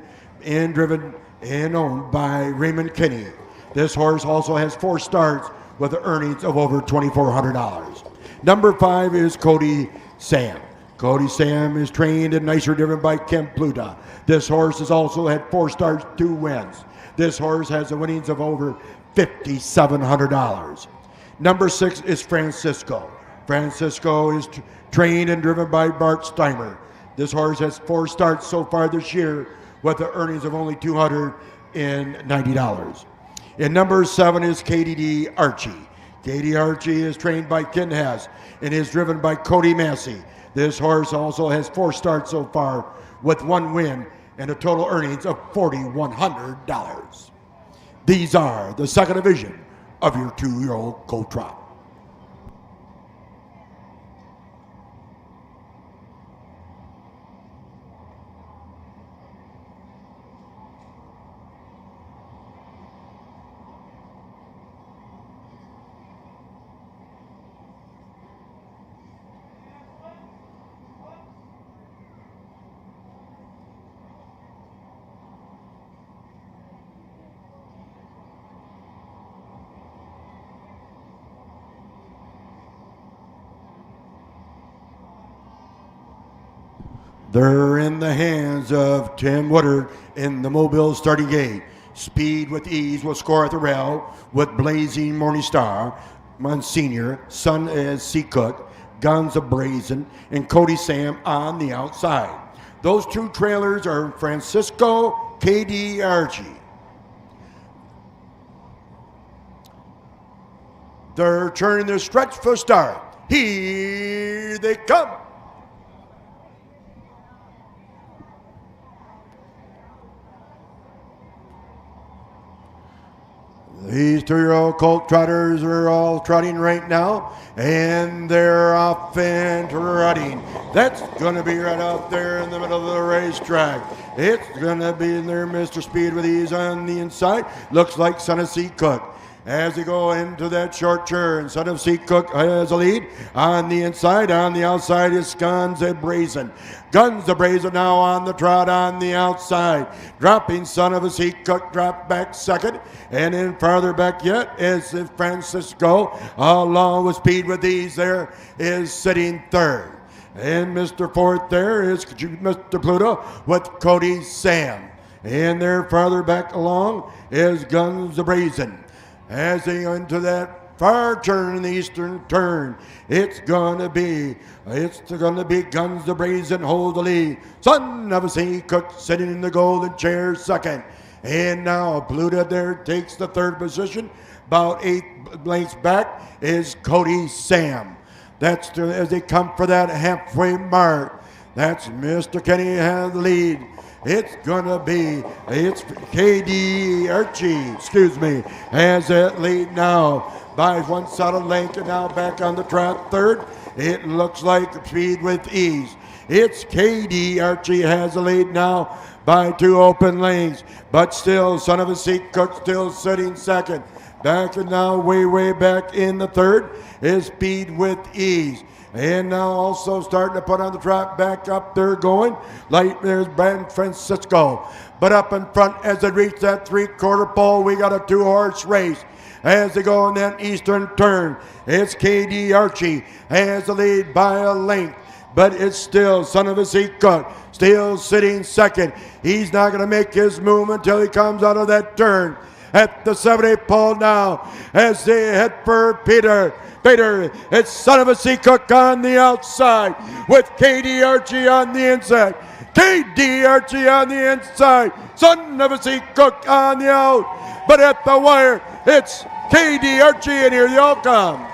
driven and owned by Raymond Kinney. This horse also has 4 starts with the earnings of over $2,400. Number 5 is Cody Sam. Cody Sam is trained and nicer driven by Ken Pluta. This horse has also had 4 starts, 2 wins. This horse has a winnings of over $5,700. Number 6 is Francisco. Francisco is trained and driven by Bart Steimer. This horse has 4 starts so far this year with the earnings of only $290. And number 7 is KDD Archie. Katie Archie is trained by Ken Hess and is driven by Cody Massey. This horse also has 4 starts so far with 1 win and a total earnings of $4,100. These are the second division of your 2-year-old colt trot. They're in the hands of Tim Woodard in the Mobile starting gate. Speed with Ease will score at the rail with Blazing Morning Star, Monsignor, Son as C. Cook, Guns of Brazen, and Cody Sam on the outside. Those 2 trailers are Francisco K.D. Archie. They're turning their stretch for start. Here they come. These 2-year-old colt trotters are all trotting right now, and they're off and trotting. That's going to be right out there in the middle of the racetrack. It's going to be in there, Mr. Speed with Ease on the inside. Looks like Son of C. Cook. As they go into that short turn, Son of C. Cook has a lead on the inside. On the outside is Guns of Brazen. Guns of Brazen now on the trot on the outside. Dropping Son of a C. Cook, drop back second. And then farther back yet is Francisco, along with Speed with Ease there, is sitting third. And Mr. Fourth there is Mr. Pluto with Cody Sam. And there farther back along is Guns of Brazen. As they go into that far turn in the eastern turn, it's gonna be Guns of Brazen hold the lead. Son of a C. Cook sitting in the golden chair second. And now Pluto there takes the third position. About 8 lengths back is Cody Sam. That's as they come for that halfway mark. That's Mr. Kenny has the lead. It's K.D. Archie, has that lead now by 1 solid length, and now back on the trot third. It looks like Speed with Ease. It's K.D. Archie has the lead now by 2 open lanes, but still Son of a C. Cook still sitting second. Back and now way back in the third is Speed with Ease. And now also starting to put on the trot back up there going. Light there's Brand Francisco. But up in front as they reach that 3/4 pole, we got a 2-horse race. As they go in that eastern turn, it's K.D. Archie has the lead by a length. But it's still Son of a C. Cook, still sitting second. He's not going to make his move until he comes out of that turn. At the 7/8 pole now, as they head for Peter, it's Son of a C. Cook on the outside with K.D. Archie on the inside. K.D. Archie on the inside. Son of a C. Cook on the out. But at the wire, it's K.D. Archie, and here they all come.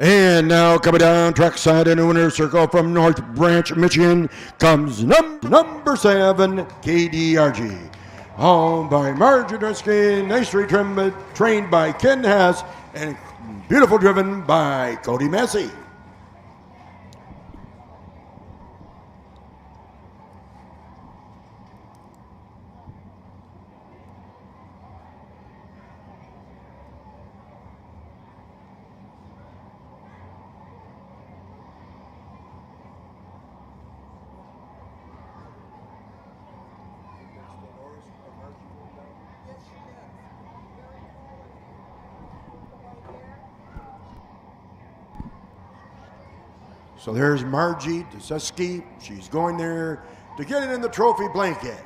And now coming down trackside in the winner's circle from North Branch, Michigan, comes number 7, KDRG. Owned by Margie Drisky, nicely trained by Ken Hess, and beautiful driven by Cody Massey. So there's Margie Dusesky. She's going there to get it in the trophy blanket.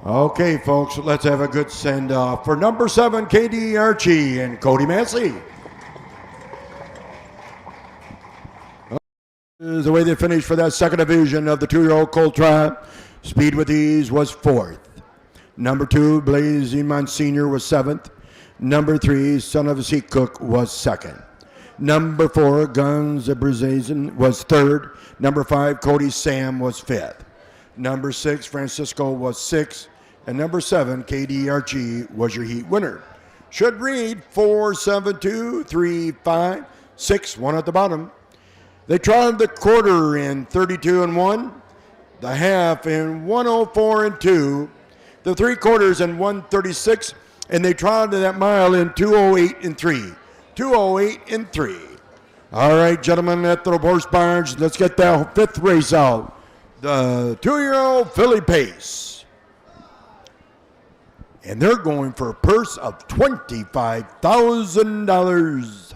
Okay, folks, let's have a good send-off for number 7, KD Archie and Cody Massey. The way they finished for that second division of the 2-year-old Colt Tribe. Speed with Ease was 4th. Number 2, Blazing Monsignor was 7th. Number 3, Son of a Sea Cook was 2nd. Number 4, Guns of Brazilian was 3rd. Number 5, Cody Sam was 5th. Number 6, Francisco was 6th. And number 7, KDRG, was your heat winner. Should read 4, 7, 2, 3, 5, 6, 1 at the bottom. They trotted the quarter in 32 and 1, the half in 104 and 2, the 3/4 in 136, and they trotted that mile in 208 and 3. 208 and 3. All right, gentlemen, at the horse barns, let's get that 5th race out. The 2-year-old Philly Pace. And they're going for a purse of $25,000.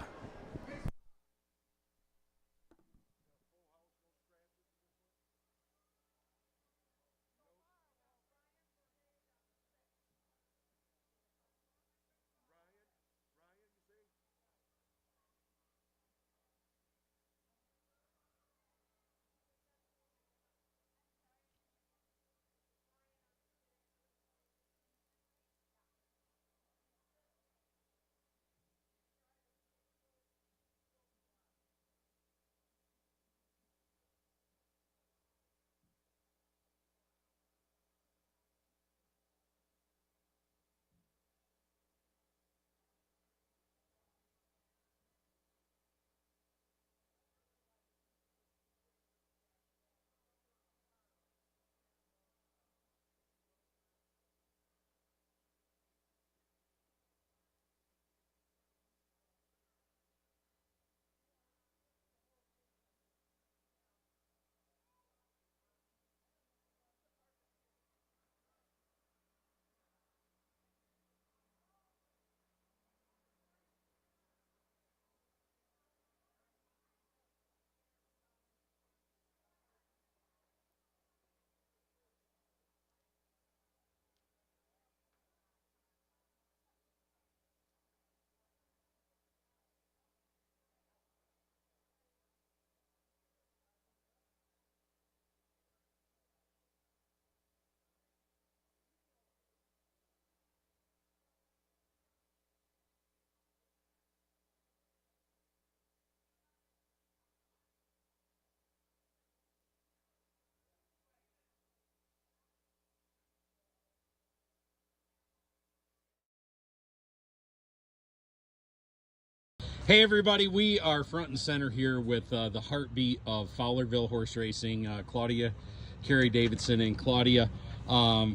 Hey everybody, we are front and center here with the heartbeat of Fowlerville Horse Racing, Claudia, Carrie Davidson, and Claudia.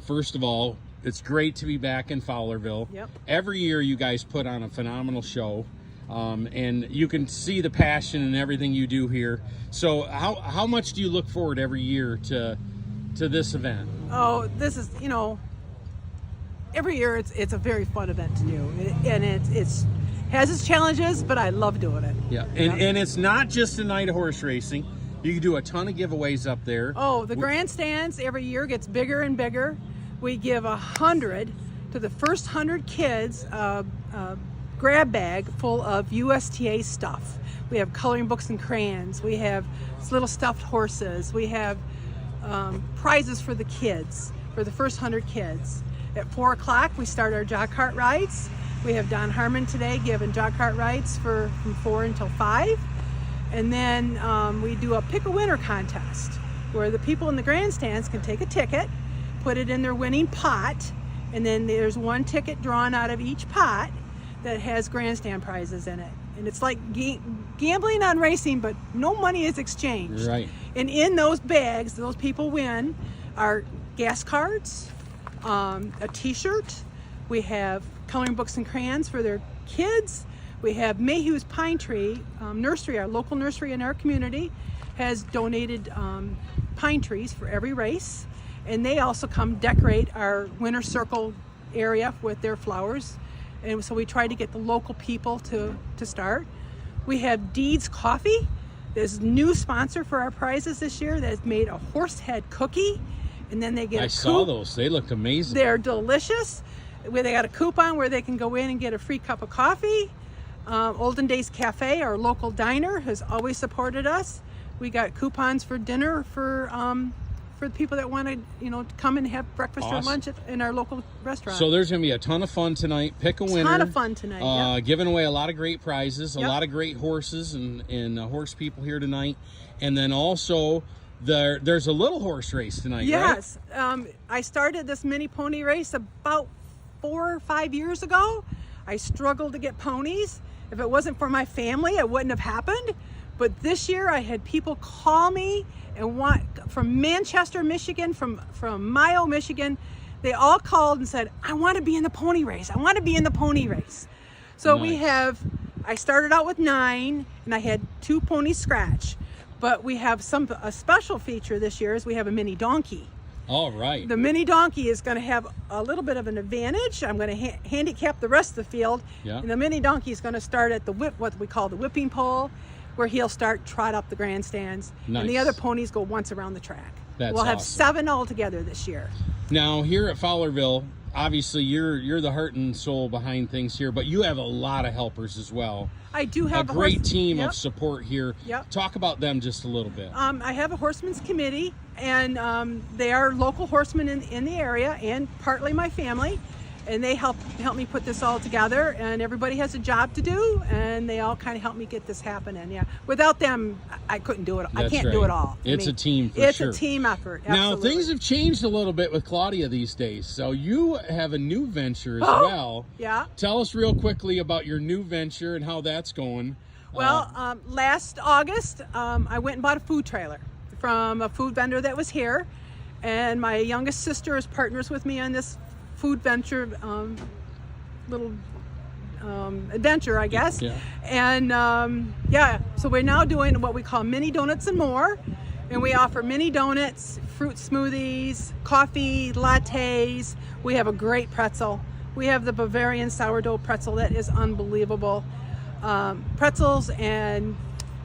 First of all, it's great to be back in Fowlerville. Yep. Every year you guys put on a phenomenal show, and you can see the passion and everything you do here. So how much do you look forward every year to to this event? Oh, this is, every year it's a very fun event to do, and it's has its challenges, but I love doing it. Yeah, and it's not just a night of horse racing. You can do a ton of giveaways up there. Oh, the grandstands every year gets bigger and bigger. We give 100 to the first 100 kids a grab bag full of USTA stuff. We have coloring books and crayons. We have little stuffed horses. We have prizes for the kids, for the first 100 kids. At 4 o'clock, we start our jog cart rides. We have Don Harmon today giving jog cart rides from 4 until 5. And then we do a pick a winner contest where the people in the grandstands can take a ticket, put it in their winning pot, and then there's one ticket drawn out of each pot that has grandstand prizes in it. And it's like gambling on racing, but no money is exchanged. Right. And in those bags, those people win are gas cards, a t-shirt. We have coloring books and crayons for their kids. We have Mayhew's Pine Tree Nursery, our local nursery in our community, has donated pine trees for every race. And they also come decorate our winter circle area with their flowers. And so we try to get the local people to start. We have Deeds Coffee, this new sponsor for our prizes this year, that's made a horse head cookie. And then they get I saw those. They looked amazing. They're delicious. Where they got a coupon where they can go in and get a free cup of coffee. Olden Days Cafe, our local diner, has always supported us. We got coupons for dinner for the people that want to, come and have breakfast or lunch in our local restaurant. So there's going to be a ton of fun tonight. Pick a winner. A ton of fun tonight. Giving away a lot of great prizes, a Yep. lot of great horses and horse people here tonight. And then also there's a little horse race tonight, Yes. right? I started this mini pony race about 4 or 5 years ago. I struggled to get ponies. If it wasn't for my family, it wouldn't have happened. But this year I had people call me and from Manchester, Michigan, from Mayo, Michigan. They all called and said, I want to be in the pony race. I want to be in the pony race. So Nice. I started out with 9 and I had 2 ponies scratch. But we have a special feature this year is we have a mini donkey. All right. The mini donkey is going to have a little bit of an advantage. I'm going to handicap the rest of the field. Yeah. And the mini donkey is going to start at what we call the whipping pole, where he'll start trot up the grandstands. Nice. And the other ponies go once around the track. That's we'll have awesome. 7 altogether this year. Now here at Fowlerville, obviously you're the heart and soul behind things here, but you have a lot of helpers as well. I do have a great team Yep. of support here. Yep. Talk about them just a little bit. I have a horsemen's committee, and they are local horsemen in the area and partly my family. And they help me put this all together, and everybody has a job to do, and they all kind of help me get this happening. Yeah, without them, I couldn't do it. I That's can't right. do it all. It's a team for it's sure. a team effort. Now Absolutely. things have changed a little bit with Claudia these days. So you have a new venture as Oh, well. yeah. Tell us real quickly about your new venture and how that's going. Well, last August, I went and bought a food trailer from a food vendor that was here, and my youngest sister is partners with me on this food venture, little adventure, I guess. Yeah. And so we're now doing what we call mini donuts and more, and we offer mini donuts, fruit smoothies, coffee, lattes. We have a great pretzel. We have the Bavarian sourdough pretzel that is unbelievable. Pretzels and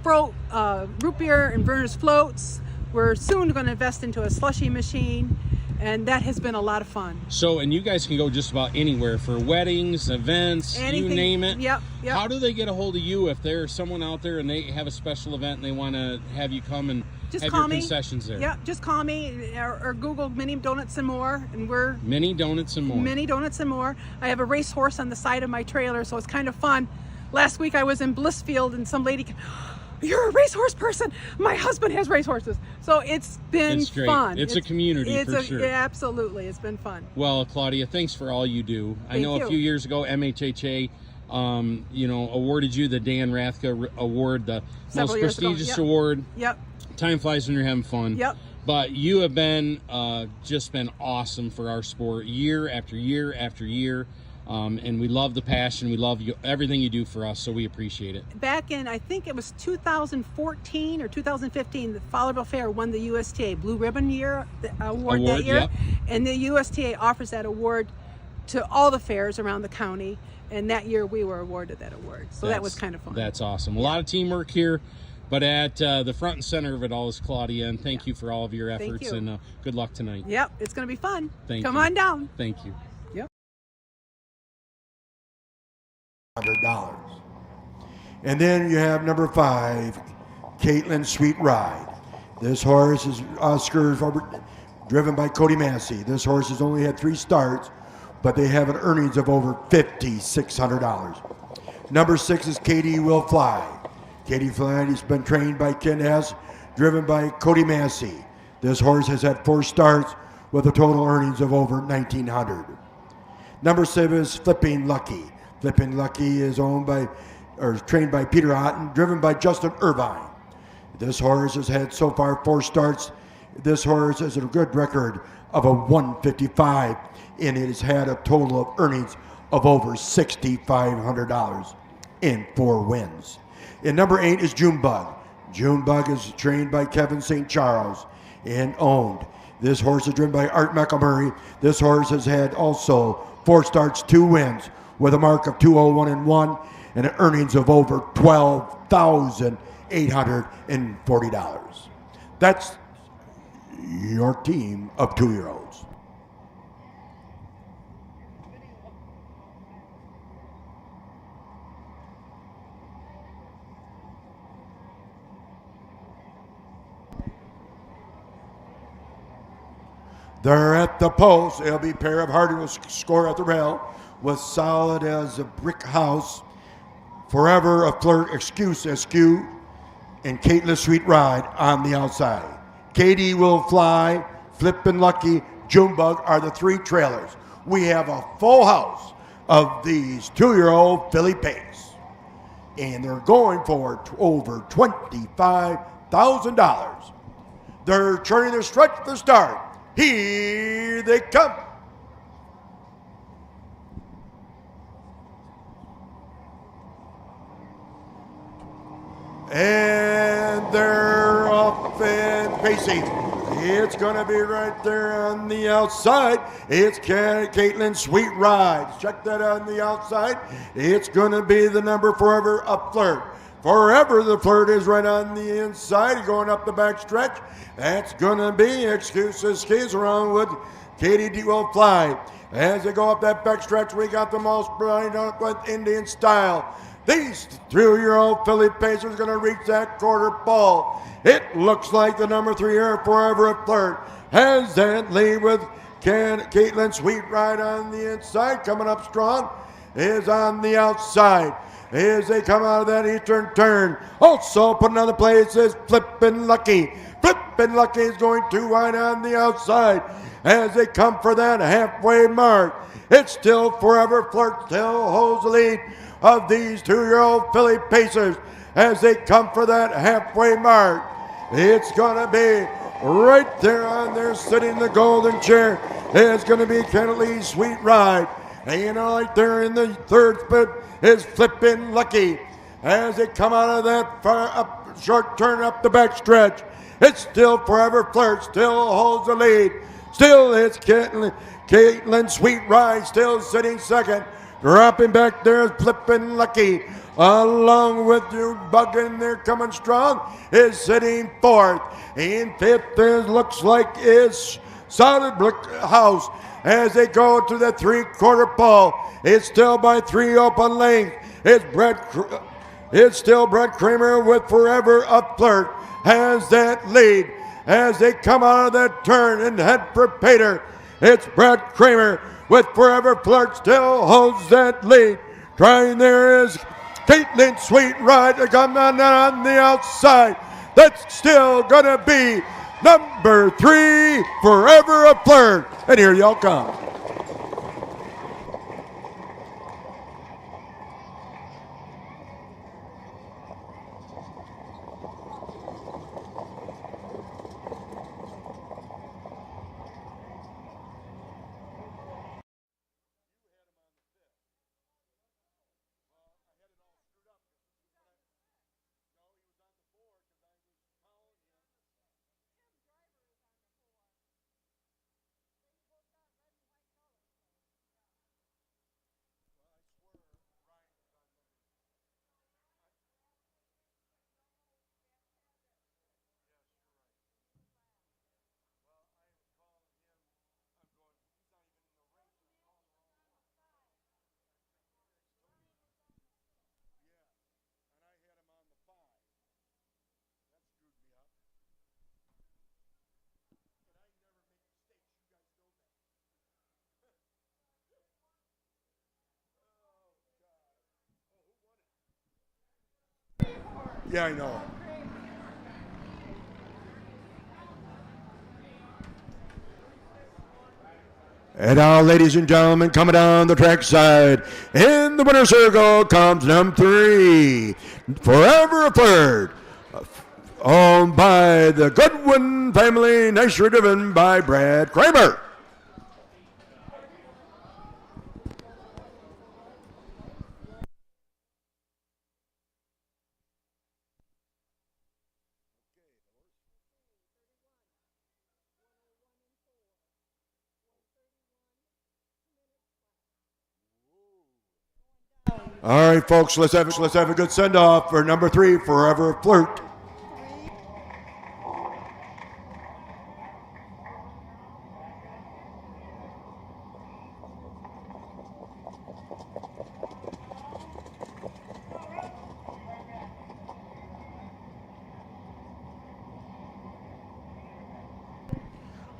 root beer and Verner's floats. We're soon going to invest into a slushy machine, and that has been a lot of fun. So, and you guys can go just about anywhere for weddings, events, Anything, you name it. Yep. How do they get a hold of you if there's someone out there and they have a special event and they want to have you come and Just have call your me. concessions there? Yeah, just call me or Google Mini Donuts and More, and we're Mini donuts and more. Mini Donuts and More. I have a racehorse on the side of my trailer, so it's kind of fun. Last week I was in Blissfield, and some lady, you're a racehorse person. My husband has racehorses. So it's been It's great. fun. It's a community for sure. Yeah, absolutely. It's been fun. Well, Claudia, thanks for all you do. I Thank know you. a few years ago, MHHA, awarded you the Dan Rathke Award, the Several most years ago, prestigious yep. award. Yep. Time flies when you're having fun. Yep. But you have been just been awesome for our sport year after year after year. And we love the passion. We love everything you do for us, so we appreciate it. Back in, I think it was 2014 or 2015, the Fowlerville Fair won the USTA Blue Ribbon Year award that year. Yep. And the USTA offers that award to all the fairs around the county. And that year we were awarded that award. So that was kind of fun. That's awesome. A lot of teamwork here, but at the front and center of it all is Claudia, and thank you for all of your efforts, and good luck tonight. Yep, it's going to be fun. Come on down. Thank you. $100. And then you have number 5, Caitlin Sweet Ride. This horse is driven by Cody Massey. This horse has only had 3 starts, but they have an earnings of over $5,600. Number 6 is Katie Will Fly. Katie Fly has been trained by Ken Hess, driven by Cody Massey. This horse has had 4 starts with a total earnings of over $1,900. Number 7 is Flipping Lucky. Flipping Lucky is trained by Peter Otten, driven by Justin Irvine. This horse has had so far 4 starts. This horse has a good record of a 155, and it has had a total of earnings of over $6,500 in 4 wins. And number 8 is Junebug. Junebug is trained by Kevin St. Charles and owned. This horse is driven by Art McElmurray. This horse has had also 4 starts, 2 wins, with a mark of 201-1 and an earnings of over $12,840. That's your team of 2-year-olds. They're at the post. It'll be pair of Hardy will score at the rail with Solid as a Brick House, Forever a Flirt, Excuse Askew, and Caitlin Sweet Ride on the outside. Katie Will Fly, Flippin' Lucky, Junebug are the 3 trailers. We have a full house of these 2-year-old filly pace, and they're going for over $25,000. They're turning their stretch to the start. Here they come. And they're off and pacing. It's going to be right there on the outside. It's Caitlin Sweet Ride. Check that on the outside. It's going to be the number Forever a Flirt. Forever the Flirt is right on the inside, going up the back stretch. That's going to be Excuses Skis around with Katie D. Will Fly. As they go up that back stretch, we got the most bright up with Indian Style. These 2-year-old filly pacers going to reach that quarter pole. It looks like the number 3 here, Forever a Flirt, has that lead with Caitlin Sweet Ride on the inside. Coming up strong is on the outside. As they come out of that eastern turn, also putting on the place is Flippin' Lucky. Flippin' Lucky is going too wide on the outside as they come for that halfway mark. It's still Forever Flirt, still holds the lead of these 2-year-old filly pacers as they come for that halfway mark. It's going to be right there on there sitting in the golden chair. It's going to be Kennedy Sweet Ride. And right there in the third split is Flippin' Lucky. As they come out of that far up short turn up the back stretch, it's still Forever Flirt, still holds the lead. Still it's Caitlin Sweet Ride, still sitting second. Dropping back there is Flippin' Lucky, along with Junebug in there coming strong, is sitting 4th. In 5th looks like is Solid Brick House. As they go to the 3/4 pole, it's still by 3 open lengths. It's still Brett Kramer with Forever a Flirt has that lead. As they come out of that turn and head for Pater, it's Brett Kramer with Forever Flirt still holds that lead. Trying there is Caitlin Sweet Ride to come on the outside. That's still gonna be number 3, Forever a Flirt. And here y'all come. Yeah, I know. And now, ladies and gentlemen, coming down the track side, in the winner's circle comes number 3, Forever a Flirt, owned by the Goodwin family, nicely driven by Brad Kramer. All right, folks, let's have a good send off for number 3, Forever a Flirt.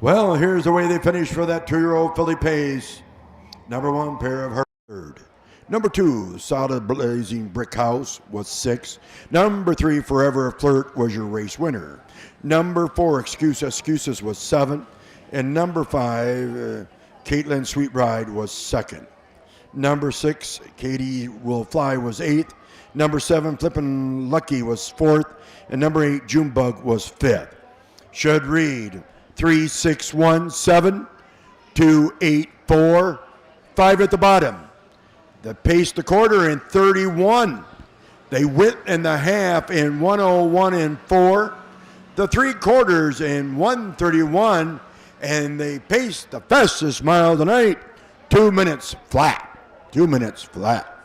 Well, here's the way they finished for that 2-year-old filly Pace. Number 1, Pair of Herd. Number 2, Solid Blazing Brick House was 6. Number 3, Forever a Flirt was your race winner. Number 4, Excuses was 7. And number 5, Caitlin Sweet Ride was 2nd. Number 6, Katie Will Fly was 8th. Number 7, Flippin' Lucky was 4th. And number 8, Junebug was 5th. Should read 3, 6, 1, 7, 2, 8, 4, 5 at the bottom. They paced the quarter in 31. They went in the half in 101 and 4. The 3 quarters in 131. And they paced the fastest mile of the night, 2 minutes flat. 2 minutes flat.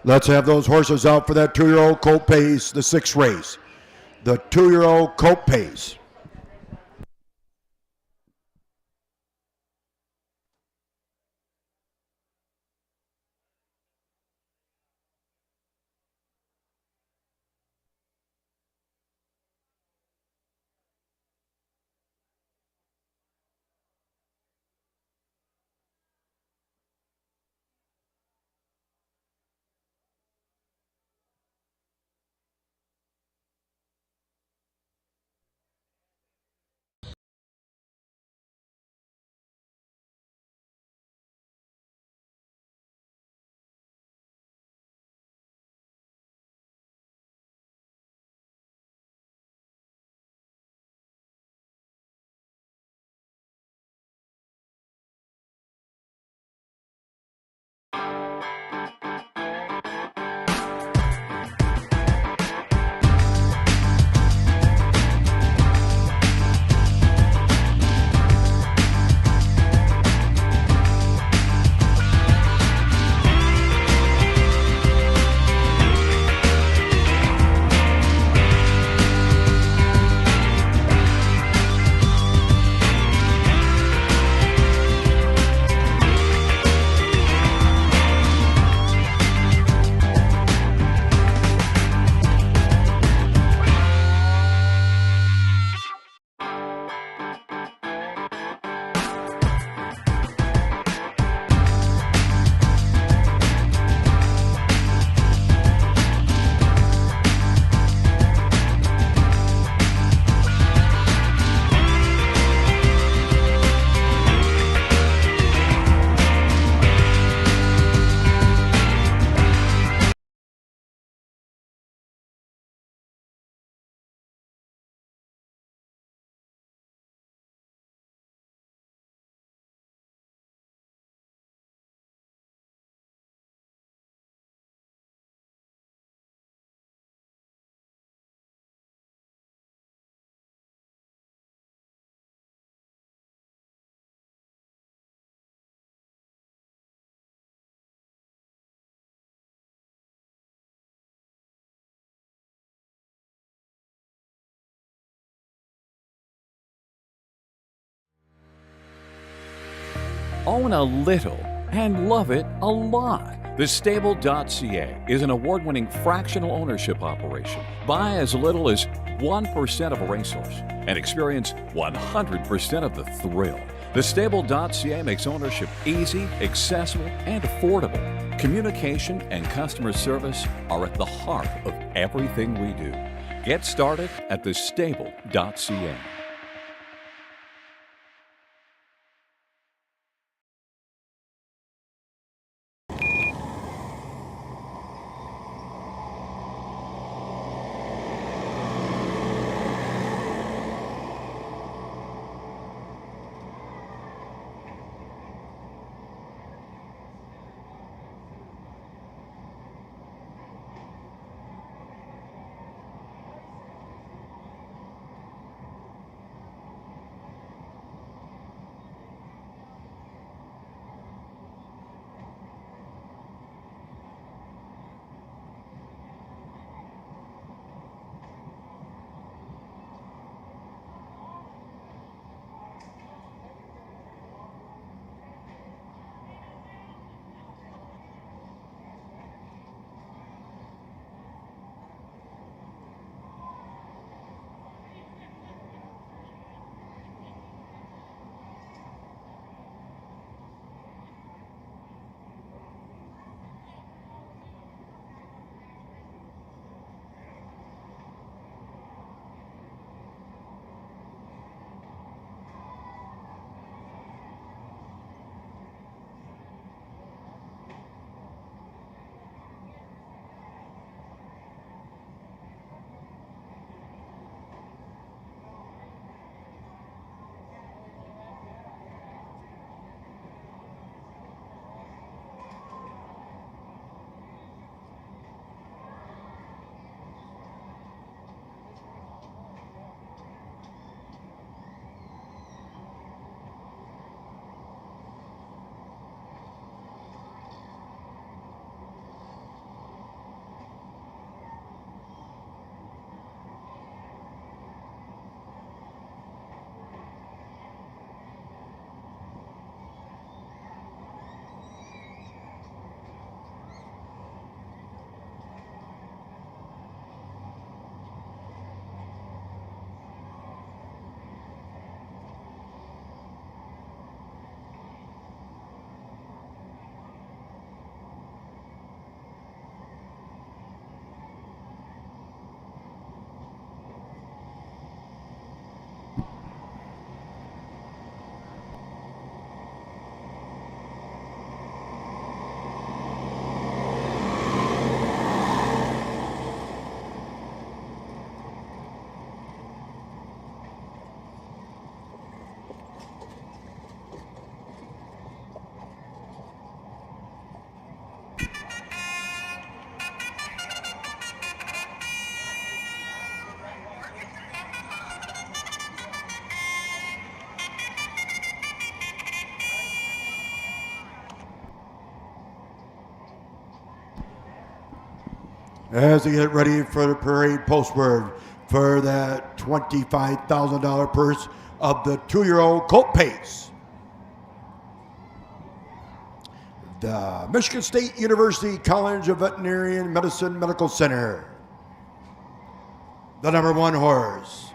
Let's have those horses out for that 2-year-old Colt Pace, the 6th race. The 2-year-old Colt Pace. own a little and love it a lot. TheStable.ca is an award-winning fractional ownership operation. Buy as little as 1% of a racehorse and experience 100% of the thrill. TheStable.ca makes ownership easy, accessible, and affordable. Communication and customer service are at the heart of everything we do. Get started at TheStable.ca. As they get ready for the parade postward for that $25,000 purse of the 2-year-old Colt Pace. The Michigan State University College of Veterinary Medicine Medical Center. The number 1 horse,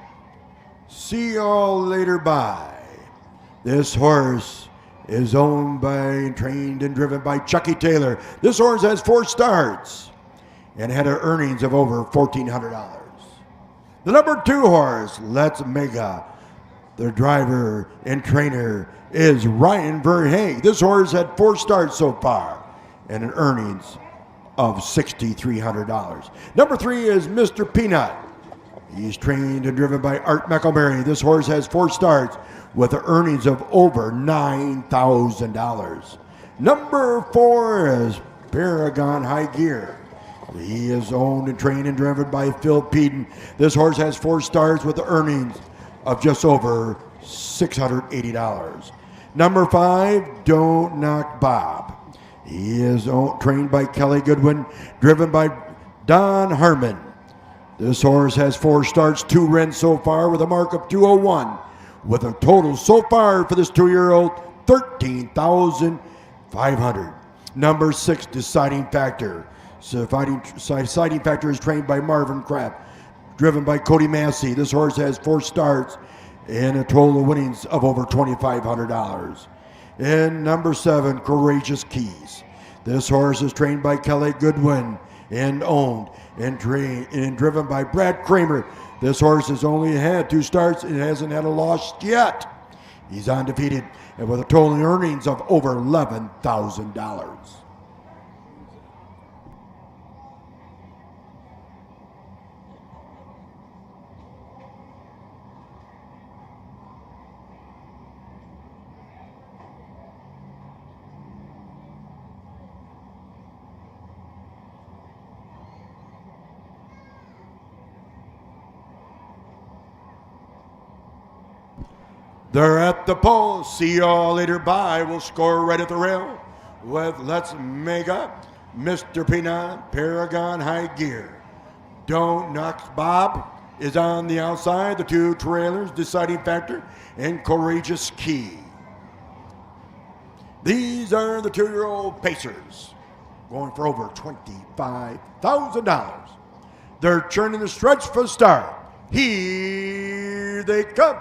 See You Later Bye. This horse is owned by and trained and driven by Chucky Taylor. This horse has 4 starts and had an earnings of over $1,400. The number 2 horse, Let's Mega. The driver and trainer is Ryan Verhaeg. This horse had 4 starts so far and an earnings of $6,300. Number 3 is Mr. Peanut. He's trained and driven by Art McElmary. This horse has 4 starts with the earnings of over $9,000. Number 4 is Paragon High Gear. He is owned and trained and driven by Phil Peden. This horse has 4 starts with the earnings of just over $680. Number 5, Don't Knock Bob. He is trained by Kelly Goodwin, driven by Don Harmon. This horse has 4 starts, 2 runs so far with a mark of 201, with a total so far for this 2-year-old $13,500. Number 6, Deciding Factor. Deciding Factor is trained by Marvin Kraft, driven by Cody Massey. This horse has 4 starts and a total of winnings of over $2,500. And number 7, Courageous Keys. This horse is trained by Kelly Goodwin and owned and driven by Brad Kramer. This horse has only had 2 starts and hasn't had a loss yet. He's undefeated and with a total earnings of over $11,000. They're at the pole. See y'all later. Bye. We'll score right at the rail with Let's Mega, Mr. Peanut, Paragon High Gear. Don't Knox Bob is on the outside. The 2 trailers, Deciding Factor and Courageous Key. These are the 2-year-old Pacers going for over $25,000. They're churning the stretch for the start. Here they come.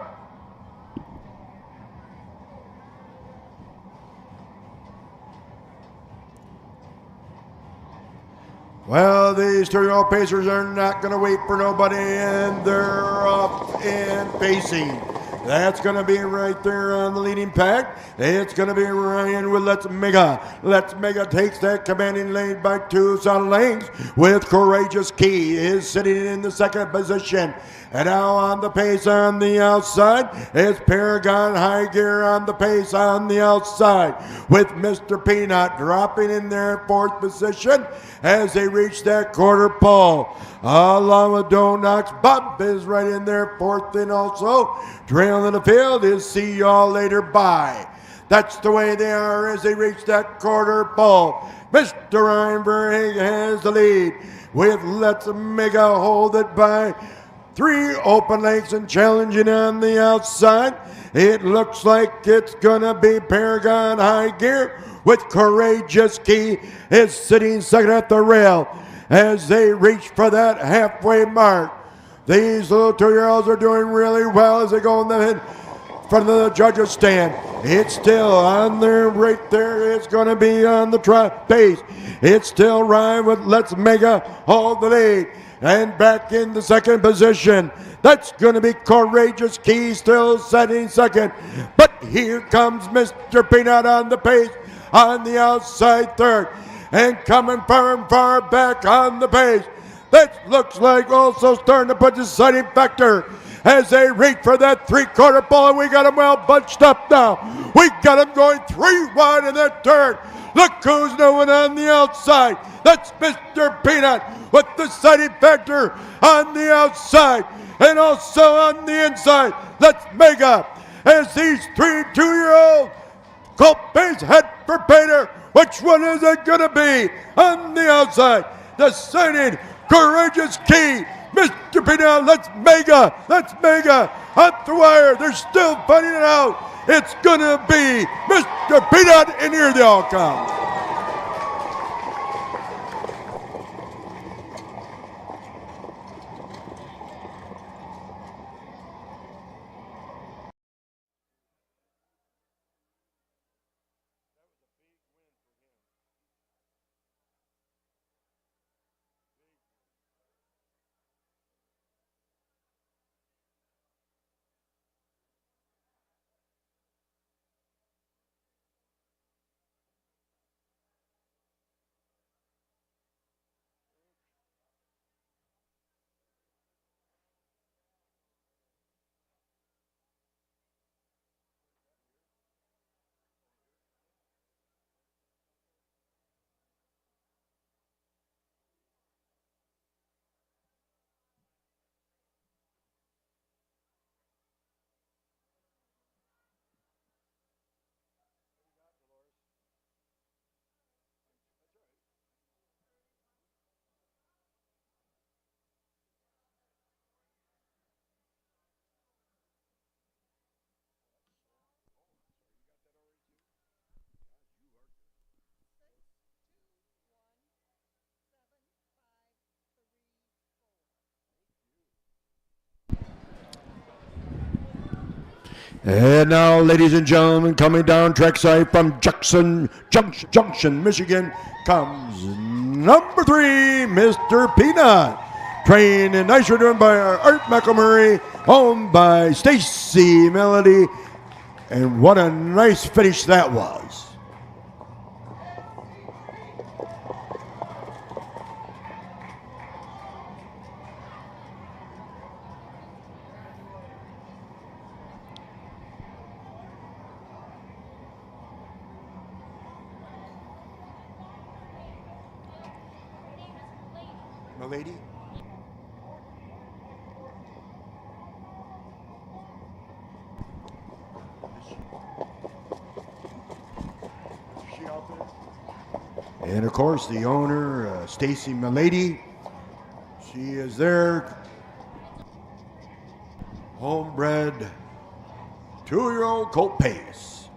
Well, these 2-year-old Pacers are not going to wait for nobody, and they're up and facing. That's going to be right there on the leading pack. It's going to be Ryan with Let's Mega. Let's Mega takes that commanding lead by 2 solid lengths with Courageous Key is sitting in the 2nd position. And now on the pace on the outside is Paragon High Gear on the pace on the outside with Mr. Peanut dropping in their 4th position as they reach that quarter pole. Along with Don't Knox, Bob is right in there 4th, and also trailing in the field is See Y'all Later Bye. That's the way they are as they reach that quarter pole. Mr. Reinberg has the lead with Let's Mega hold it by 3 open lengths and challenging on the outside. It looks like it's gonna be Paragon High Gear with Courageous Key is sitting 2nd at the rail as they reach for that halfway mark. These little 2-year-olds are doing really well as they go in the front of the judges stand. It's still on there, right there. It's going to be on the base. It's still Ryan with Let's Mega hold the lead. And back in the 2nd position. That's going to be Courageous Key still setting 2nd. But here comes Mr. Peanut on the pace on the outside 3rd. And coming far back on the pace. That looks like also starting to put Deciding Factor as they reach for that 3/4 ball, and we got them well bunched up now. We got them going 3 wide in that turn. Look who's doing on the outside. That's Mr. Peanut with Deciding Factor on the outside, and also on the inside. Let's Mega as these 3 2-year-old Colt Base head for Painter. Which one is it going to be on the outside? Deciding Courageous Key. Mr. Peanut, Let's Mega at the wire. They're still fighting it out. It's going to be Mr. Peanut, and here they all come. And now, ladies and gentlemen, coming down trackside from Junction, Michigan, comes number 3, Mr. Peanut. Trained and nice driven by Art McElmurray, owned by Stacy Melody. And what a nice finish that was. My lady? And of course, the owner, Stacy Milady, she is there. Homebred 2-year-old colt pace.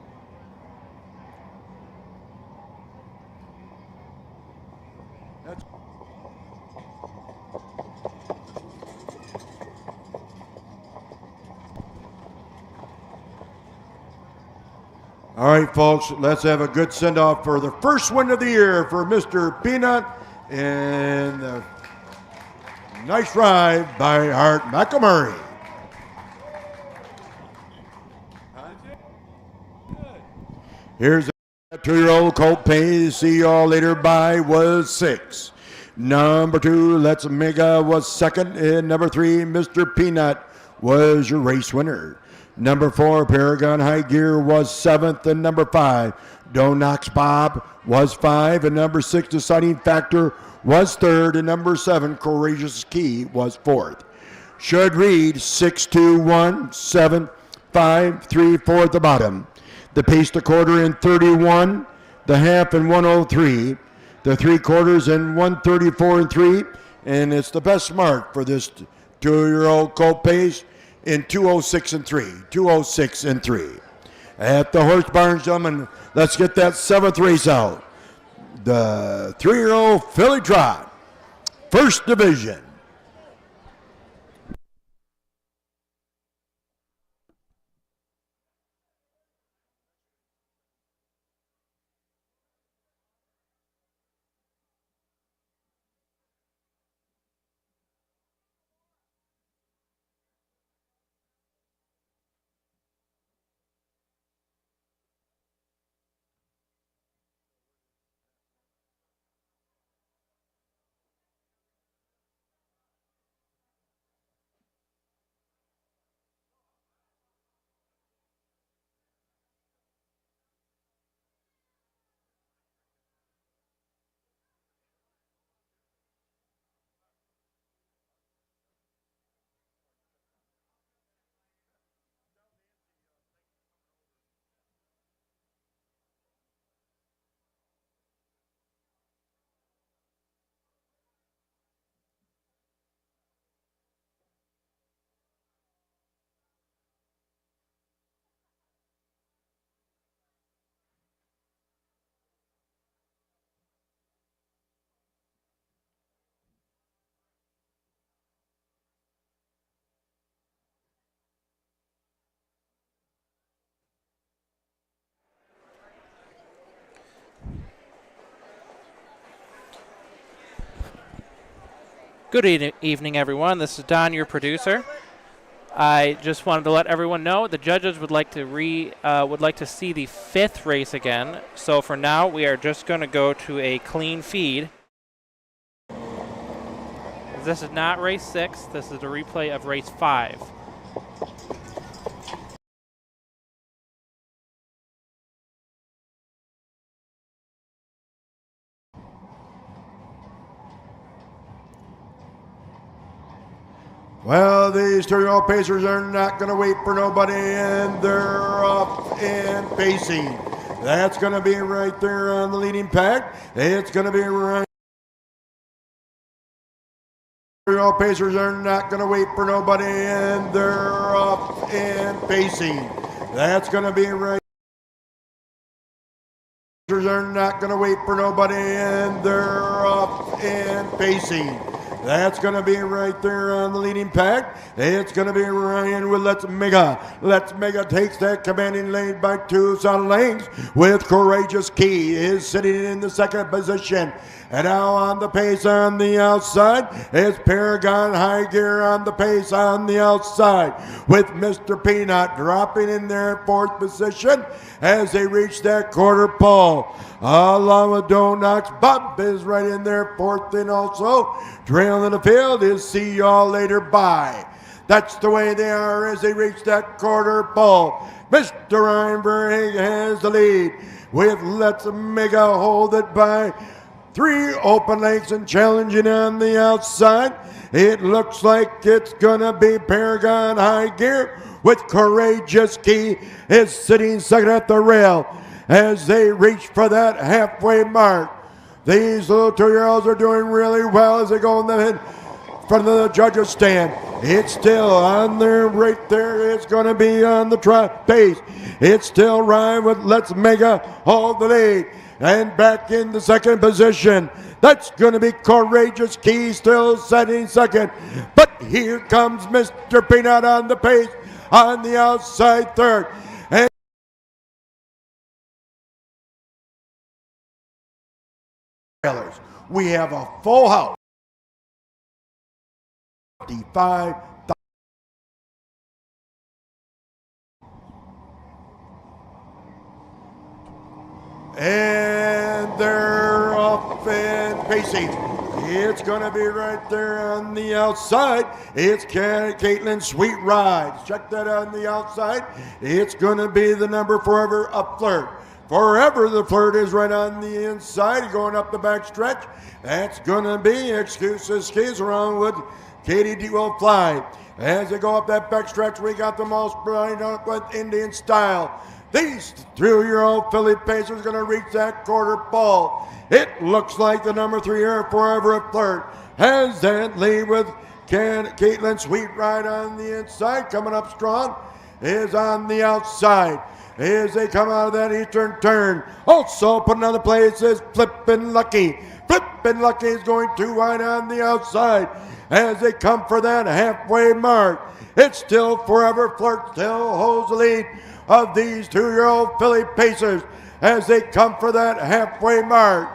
That's all right, folks, let's have a good send-off for the first win of the year for Mr. Peanut, and a nice ride by Art McElmurray. Here's a 2-year-old colt pace. See y'all later by was 6. Number 2, Let's Mega was 2nd, and number 3, Mr. Peanut was your race winner. Number 4, Paragon High Gear was 7th, and number 5, Don't Knox Bob was 5, and number 6, Deciding Factor was 3rd, and number 7, Courageous Key was 4th. Should read 6, 2, 1, 7, 5, 3, 4 at the bottom. The pace to quarter in 31, the half in 103, the 3/4 in 134 and 3, and it's the best mark for this 2-year-old colt pace in 206 and 3. 206 and 3. At the horse barns, gentlemen, let's get that 7th race out. The 3-year-old filly trot, first division. Good evening, everyone. This is Don, your producer. I just wanted to let everyone know the judges would like to see the 5th race again. So for now, we are just going to go to a clean feed. This is not race 6. This is a replay of race 5. Well, these 2-year-old pacers are not going to wait for nobody, and they're up and pacing. That's going to be right there on the leading pack. It's going to be right. 2-year-old pacers are not going to wait for nobody, and they're up and pacing. That's going to be right. Pacers are not going to wait for nobody, and they're up and pacing. That's going to be right there on the leading pack. It's going to be Ryan with Let's Mega. Let's Mega takes that commanding lead by 2 solid lengths, with Courageous Key is sitting in the second position. And now on the pace on the outside is Paragon High Gear on the pace on the outside, with Mr. Peanut dropping in their fourth position as they reach that quarter pole. Along with Donox, Bob is right in there fourth, and also trailing the field is See Y'all Later Bye. That's the way they are as they reach that quarter pole. Mr. Reinberg has the lead with Let's Mega hold it by 3 open lengths and challenging on the outside. It looks like it's gonna be Paragon High Gear with Courageous Key is sitting second at the rail as they reach for that halfway mark. These little 2-year-olds are doing really well as they go in the front of the judges' stand. It's still on there, right there. It's going to be on the pace. It's still Ryan with Let's Mega hold the lead. And back in the second position, that's going to be Courageous Key still setting second. But here comes Mr. Peanut on the pace on the outside third. And we have a full house. 55. And they're off and pacing. It's going to be right there on the outside. It's Caitlin Sweet Rides. Check that on the outside. It's going to be the number Forever Up Flirt. Forever the Flirt is right on the inside, going up the back stretch. That's going to be Excuses Skis along with Katie D. Will Fly. As they go up that back stretch, we got the most bright up with Indian Style. These 2-year-old Philly Pacers going to reach that quarter pole. It looks like the number 3 here, Forever a Flirt, has that lead with Caitlin Sweet Ride on the inside. Coming up strong is on the outside as they come out of that eastern turn. Also putting on the place is Flippin' Lucky. Flippin' Lucky is going too wide on the outside as they come for that halfway mark. It's still Forever Flirt, still holds the lead of these 2-year-old Philly Pacers as they come for that halfway mark.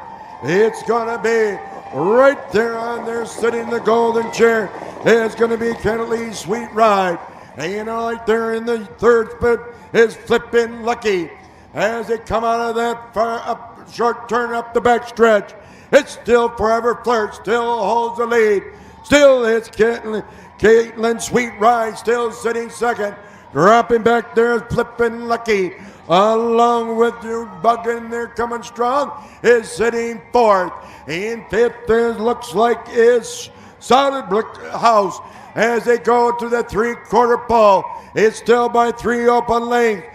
It's going to be right there on there sitting in the golden chair. It's going to be Kennedy Sweet Ride. And right there in the third split is Flippin' Lucky as they come out of that far up short turn up the back stretch. It's still Forever Flirt, still holds the lead. Still it's Caitlin Sweet Ride still sitting second. Dropping back there is Flippin' Lucky. Along with you Buggin' there coming strong is sitting fourth. In fifth looks like is Solid Brick House as they go to the 3/4 pole. It's still by 3 open lengths.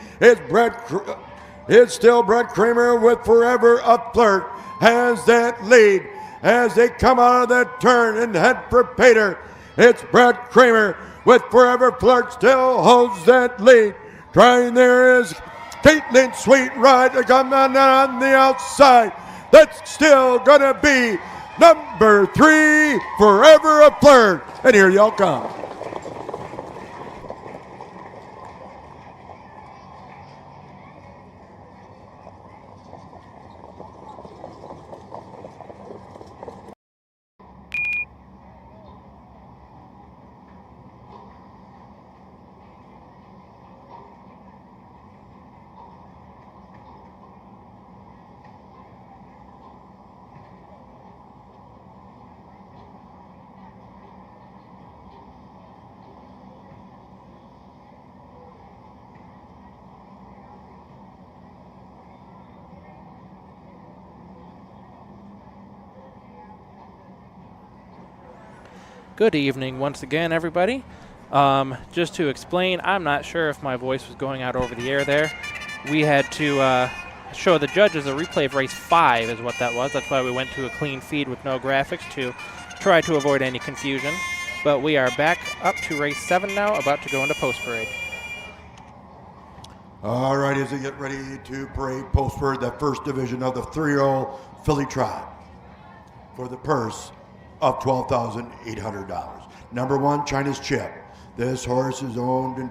It's still Brett Kramer with Forever Up Flirt has that lead as they come out of that turn and head for Pater. It's Brett Kramer with Forever Flirt still holds that lead. Trying there is Caitlin Sweet Ride to come on the outside. That's still gonna be number 3, Forever a Flirt. And here y'all come. Good evening once again, everybody. Just to explain, I'm not sure if my voice was going out over the air there. We had to show the judges a replay of race 5 is what that was. That's why we went to a clean feed with no graphics to try to avoid any confusion. But we are back up to race 7 now, about to go into post parade. All right, as they get ready to parade post parade, the first division of the 3-year-old Philly tribe for the purse of $12,800. Number 1, China's Chip. This horse is owned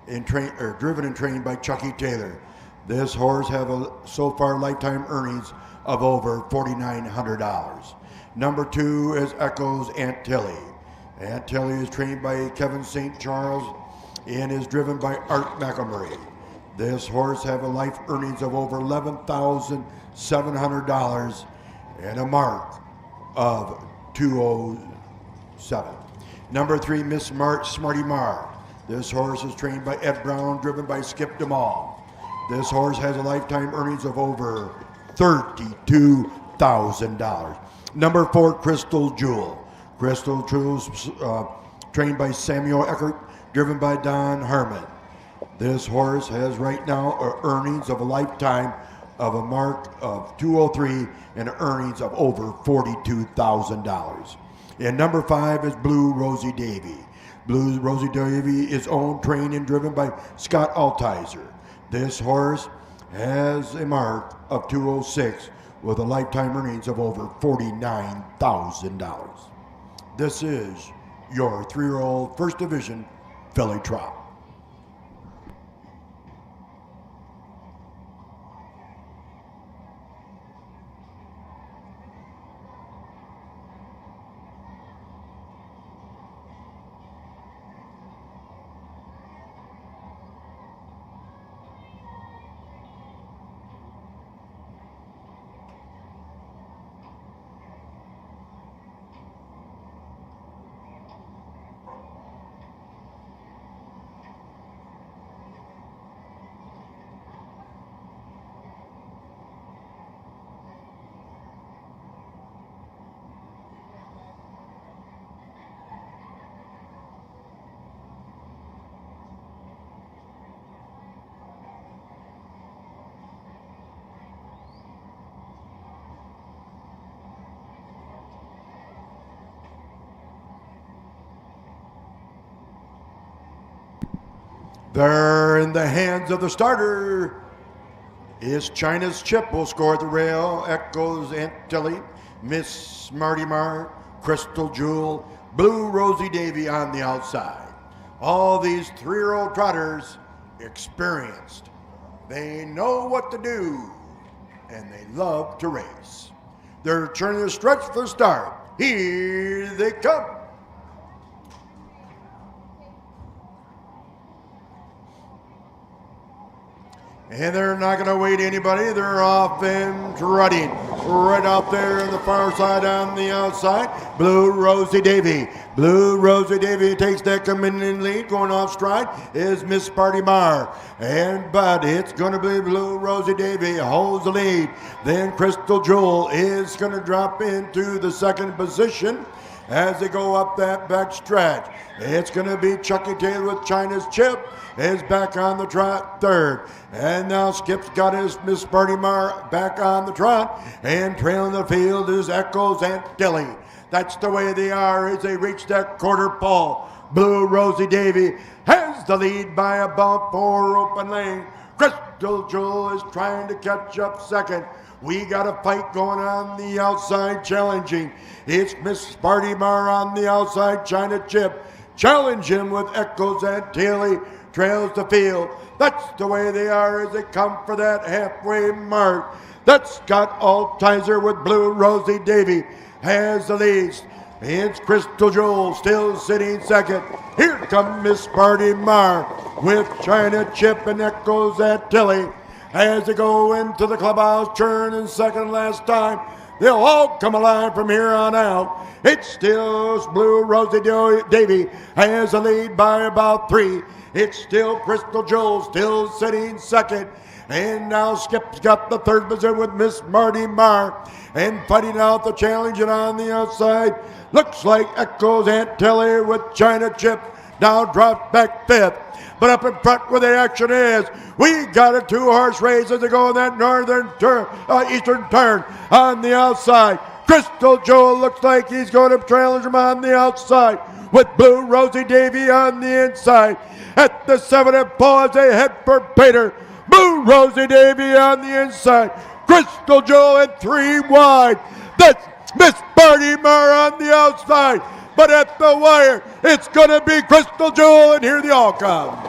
and driven and trained by Chucky Taylor. This horse have so far lifetime earnings of over $4,900. Number 2 is Echoes Aunt Tilly. Aunt Tilly is trained by Kevin St. Charles and is driven by Art McElmurray. This horse have a life earnings of over $11,700 and a mark of 207. Number 3, Miss Smarty Mar. This horse is trained by Ed Brown, driven by Skip DeMall. This horse has a lifetime earnings of over $32,000. Number 4, Crystal Jewel. Crystal Jewel's trained by Samuel Eckert, driven by Don Harmon. This horse has right now earnings of a lifetime of a mark of 203 and earnings of over $42,000. And number 5 is Blue Rosie Davy. Blue Rosie Davy is owned, trained, and driven by Scott Altizer. This horse has a mark of 206 with a lifetime earnings of over $49,000. This is your 3-year-old First Division filly trot. There in the hands of the starter is China's Chip, will score at the rail. Echoes Aunt Tilly, Miss Smarty Mar, Crystal Jewel, Blue Rosie Davy on the outside. All these 3-year-old trotters experienced. They know what to do, and they love to race. They're turning the stretch for the start. Here they come. And they're not going to wait anybody. They're off and trotting. Right out there on the far side on the outside, Blue Rosie Davy. Blue Rosie Davy takes that coming lead. Going off stride is Miss Smarty Mar. But it's going to be Blue Rosie Davy holds the lead. Then Crystal Jewel is going to drop into the second position as they go up that back stretch. It's going to be Chucky Taylor with China's Chip is back on the trot third. And now Skip's got his Miss Smarty Mar back on the trot. And trailing the field is Echoes Aunt Tilly. That's the way they are as they reach that quarter pole. Blue Rosie Davy has the lead by about 4 open lane. Crystal Jewel is trying to catch up second. We got a fight going on the outside challenging. It's Miss Smarty Mar on the outside, China Chip. Challenge him with Echoes Aunt Tilly. Trails the field. That's the way they are as they come for that halfway mark. That's Scott Altizer with Blue Rosie Davy has the lead. It's Crystal Jewel still sitting second. Here comes Miss Smarty Mar with China Chip and Echoes Aunt Tilly as they go into the clubhouse turn and second last time. They'll all come alive from here on out. It's still Blue Rosie Davy has the lead by about 3. It's still Crystal Jewel still sitting second. And now Skip's got the third position with Miss Smarty Mar. And fighting out the challenge and on the outside. Looks like Echoes Aunt Tilly with China Chip now dropped back fifth. But up in front where the action is, we got a 2-horse race as they go in that eastern turn on the outside. Crystal Jewel looks like he's going to challenge him on the outside with Blue Rosie Davy on the inside. At the 7th pole as they head for Pater. Blue Rosie Davy on the inside. Crystal Jewel at 3 wide. That's Miss Barty Marr on the outside. But at the wire, it's going to be Crystal Jewel, and here they all come.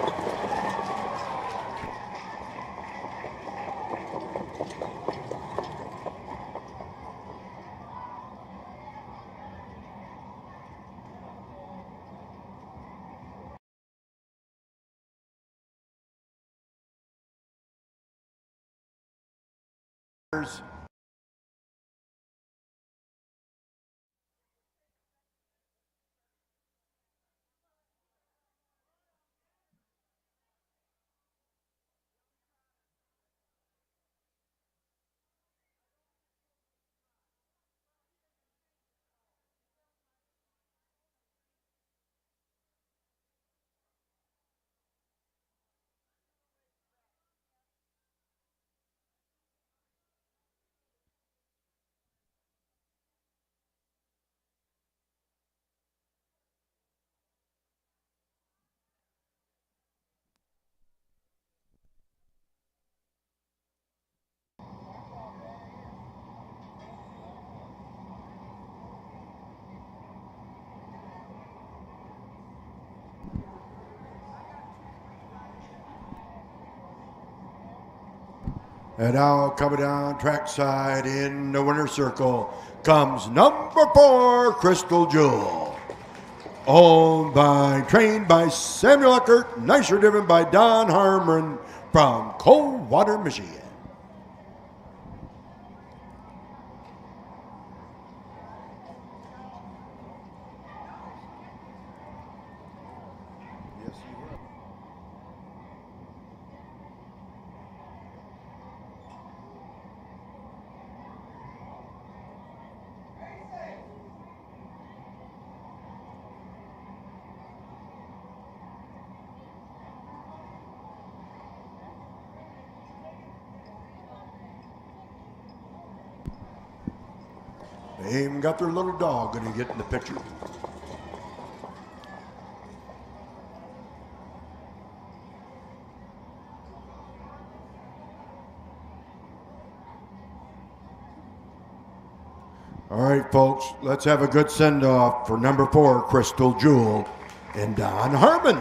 And now coming down trackside in the winner's circle comes number 4, Crystal Jewel. Trained by Samuel Eckert, nicer driven by Don Harmon from Coldwater, Michigan. They even got their little dog going to get in the picture. All right, folks, let's have a good send-off for number 4, Crystal Jewel and Don Harmon.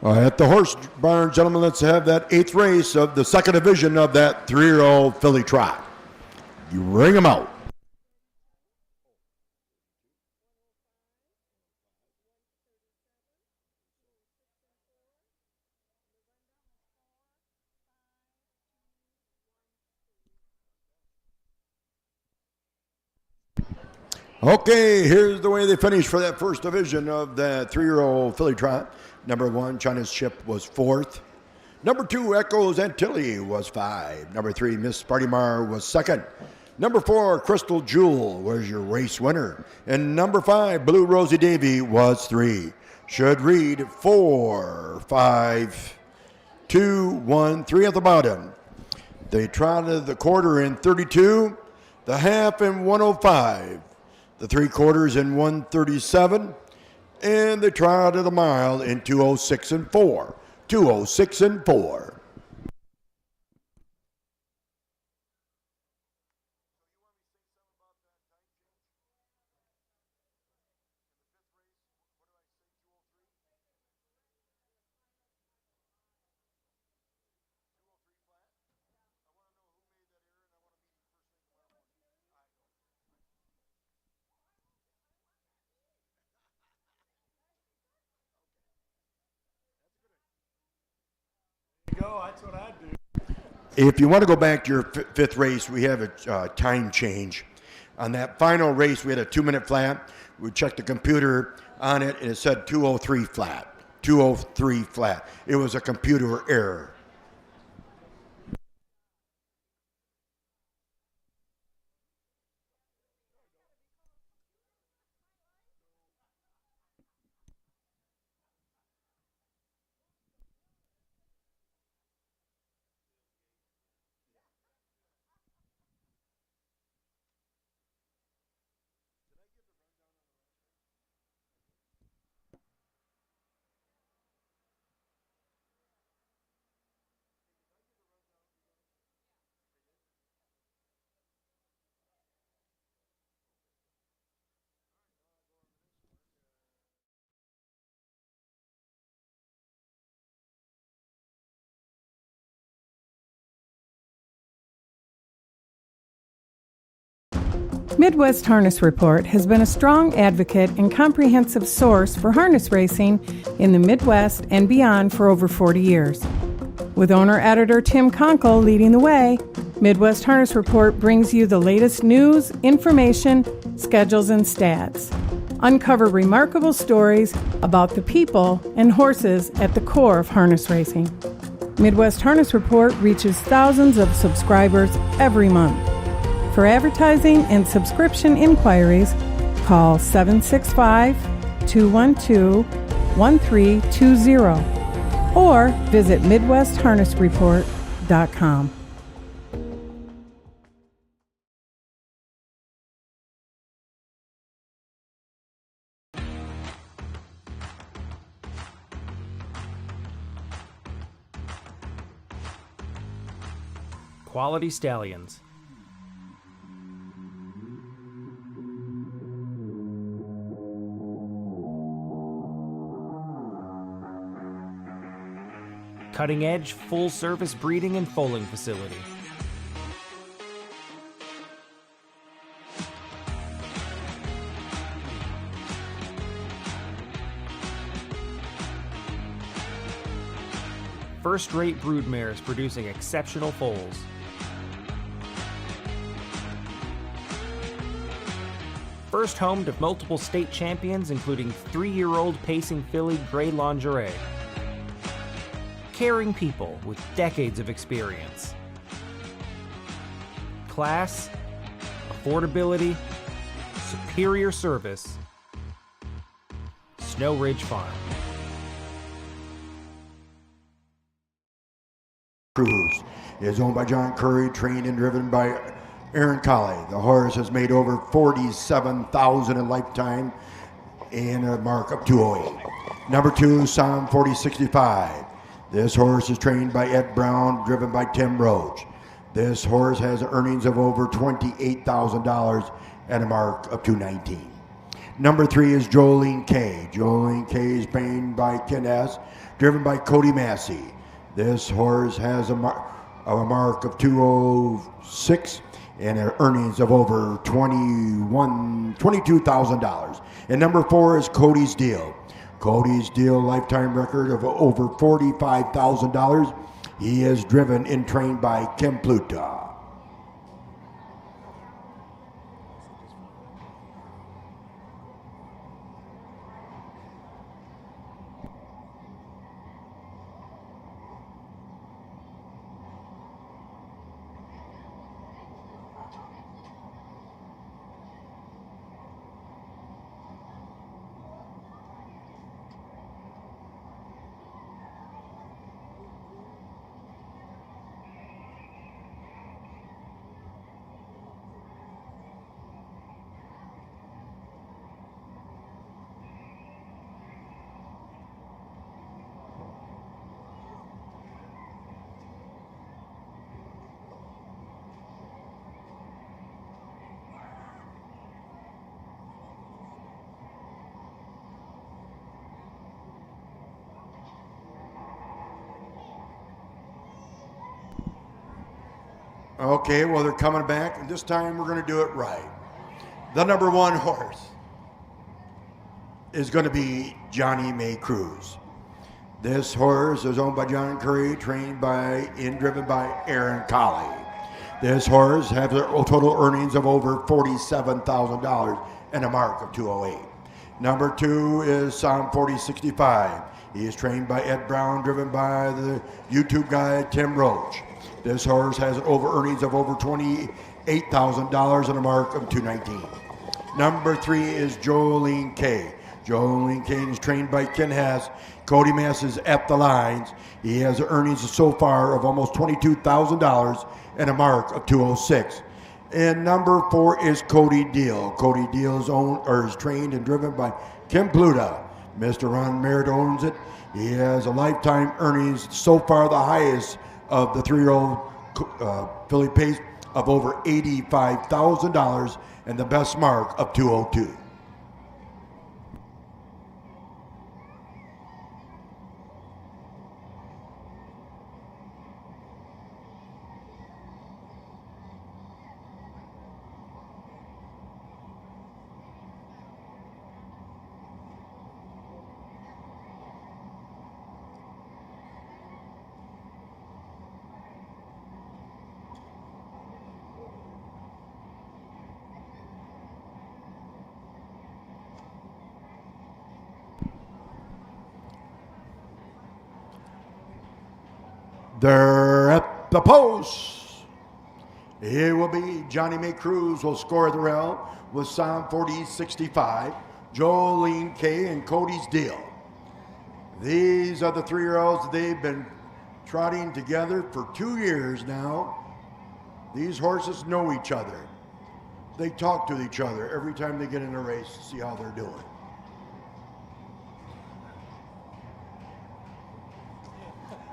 At the horse barn, gentlemen, let's have that 8th race of the 2nd division of that 3-year-old filly trot. You ring them out. Okay, here's the way they finished for that 1st division of that 3-year-old filly trot. Number 1, China's Chip, was 4th. Number 2, Echoes Antilles, was 5. Number 3, Miss Barty Marr, was 2nd. Number 4, Crystal Jewel was your race winner. And number 5, Blue Rosie Davy, was 3. Should read 4, 5, 2, 1, 3 at the bottom. They trotted the quarter in 32, the half in 105, the 3/4 in 137, and they trotted the mile in 206 and 4. 206 and 4. If you want to go back to your 5th race, we have a time change. On that final race, we had a 2-minute flat. We checked the computer on it, and it said 2:03 flat. 203 flat. It was a computer error. Midwest Harness Report has been a strong advocate and comprehensive source for harness racing in the Midwest and beyond for over 40 years. With owner-editor Tim Conkle leading the way, Midwest Harness Report brings you the latest news, information, schedules, and stats. Uncover remarkable stories about the people and horses at the core of harness racing. Midwest Harness Report reaches thousands of subscribers every month. For advertising and subscription inquiries, call 765-212-1320 or visit MidwestHarnessReport.com. Quality Stallions. Cutting-edge, full-service breeding and foaling facility. First-rate broodmares producing exceptional foals. First home to multiple state champions, including 3-year-old pacing filly Gray Lingerie. Caring people with decades of experience. Class, affordability, superior service. Snow Ridge Farm. Cruz is owned by John Curry, trained and driven by Aaron Colley. The horse has made over 47,000 in lifetime and a mark of 208. Number 2, Psalm 4065. This horse is trained by Ed Brown, driven by Tim Roach. This horse has earnings of over $28,000 and a mark of 219. Number 3 is Jolene K. Jolene K is trained by Ken S., driven by Cody Massey. This horse has a mark of 206 and earnings of over $22,000. And number 4 is Cody's Deal. Cody's Deal lifetime record of over $45,000. He is driven and trained by Kim Pluta. Okay, well, they're coming back, and this time we're going to do it right. The number 1 horse is going to be Johnny May Cruz. This horse is owned by John Curry, trained by and driven by Aaron Colley. This horse has a total earnings of over $47,000 and a mark of 208. Number 2 is Psalm 4065. He is trained by Ed Brown, driven by the YouTube guy Tim Roach. This horse has an over earnings of over $28,000 and a mark of 219. Number 3 is Jolene K. Jolene K is trained by Ken Hess. Cody Mass is at the lines. He has earnings so far of almost $22,000 and a mark of 206. And number 4 is Cody Deal. Cody Deal is trained and driven by Kim Pluta. Mr. Ron Merritt owns it. He has a lifetime earnings so far the highest of the 3-year-old filly pace of over $85,000 and the best mark of 202. They're at the post. It will be Johnny May Cruz will score the rail with Psalm 4065, Jolene K, and Cody's Deal. These are the 3-year-olds. They've been trotting together for 2 years now. These horses know each other. They talk to each other every time they get in a race to see how they're doing.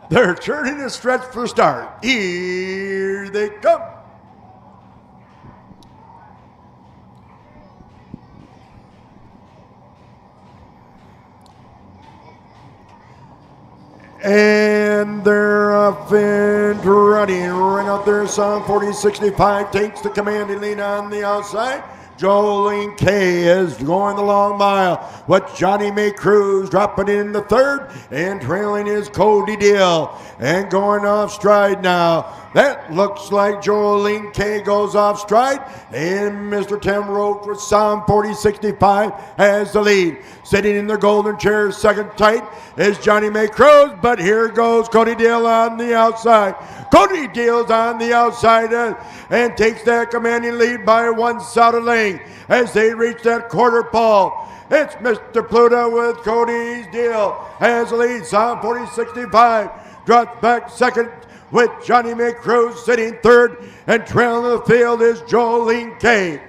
They're turning the stretch for the start. Here they come. And they're off and running right out there. Psalm 4065 takes the commanding lead on the outside. Jolene K is going the long mile with Johnny May Cruz dropping in the third and trailing is Cody Deal and going off stride now. That looks like Jolene K goes off stride and Mr. Tim Roach with Psalm 4065 has the lead. Sitting in the golden chair second tight is Johnny May Cruz, but here goes Cody Deal on the outside. Cody Deal's on the outside and takes that commanding lead by 1 solid length as they reach that quarter pole. It's Mr. Pluta with Cody's Deal has the lead. Psalm 4065 drops back second with Johnny May Cruz sitting third, and trailing the field is Jolene K.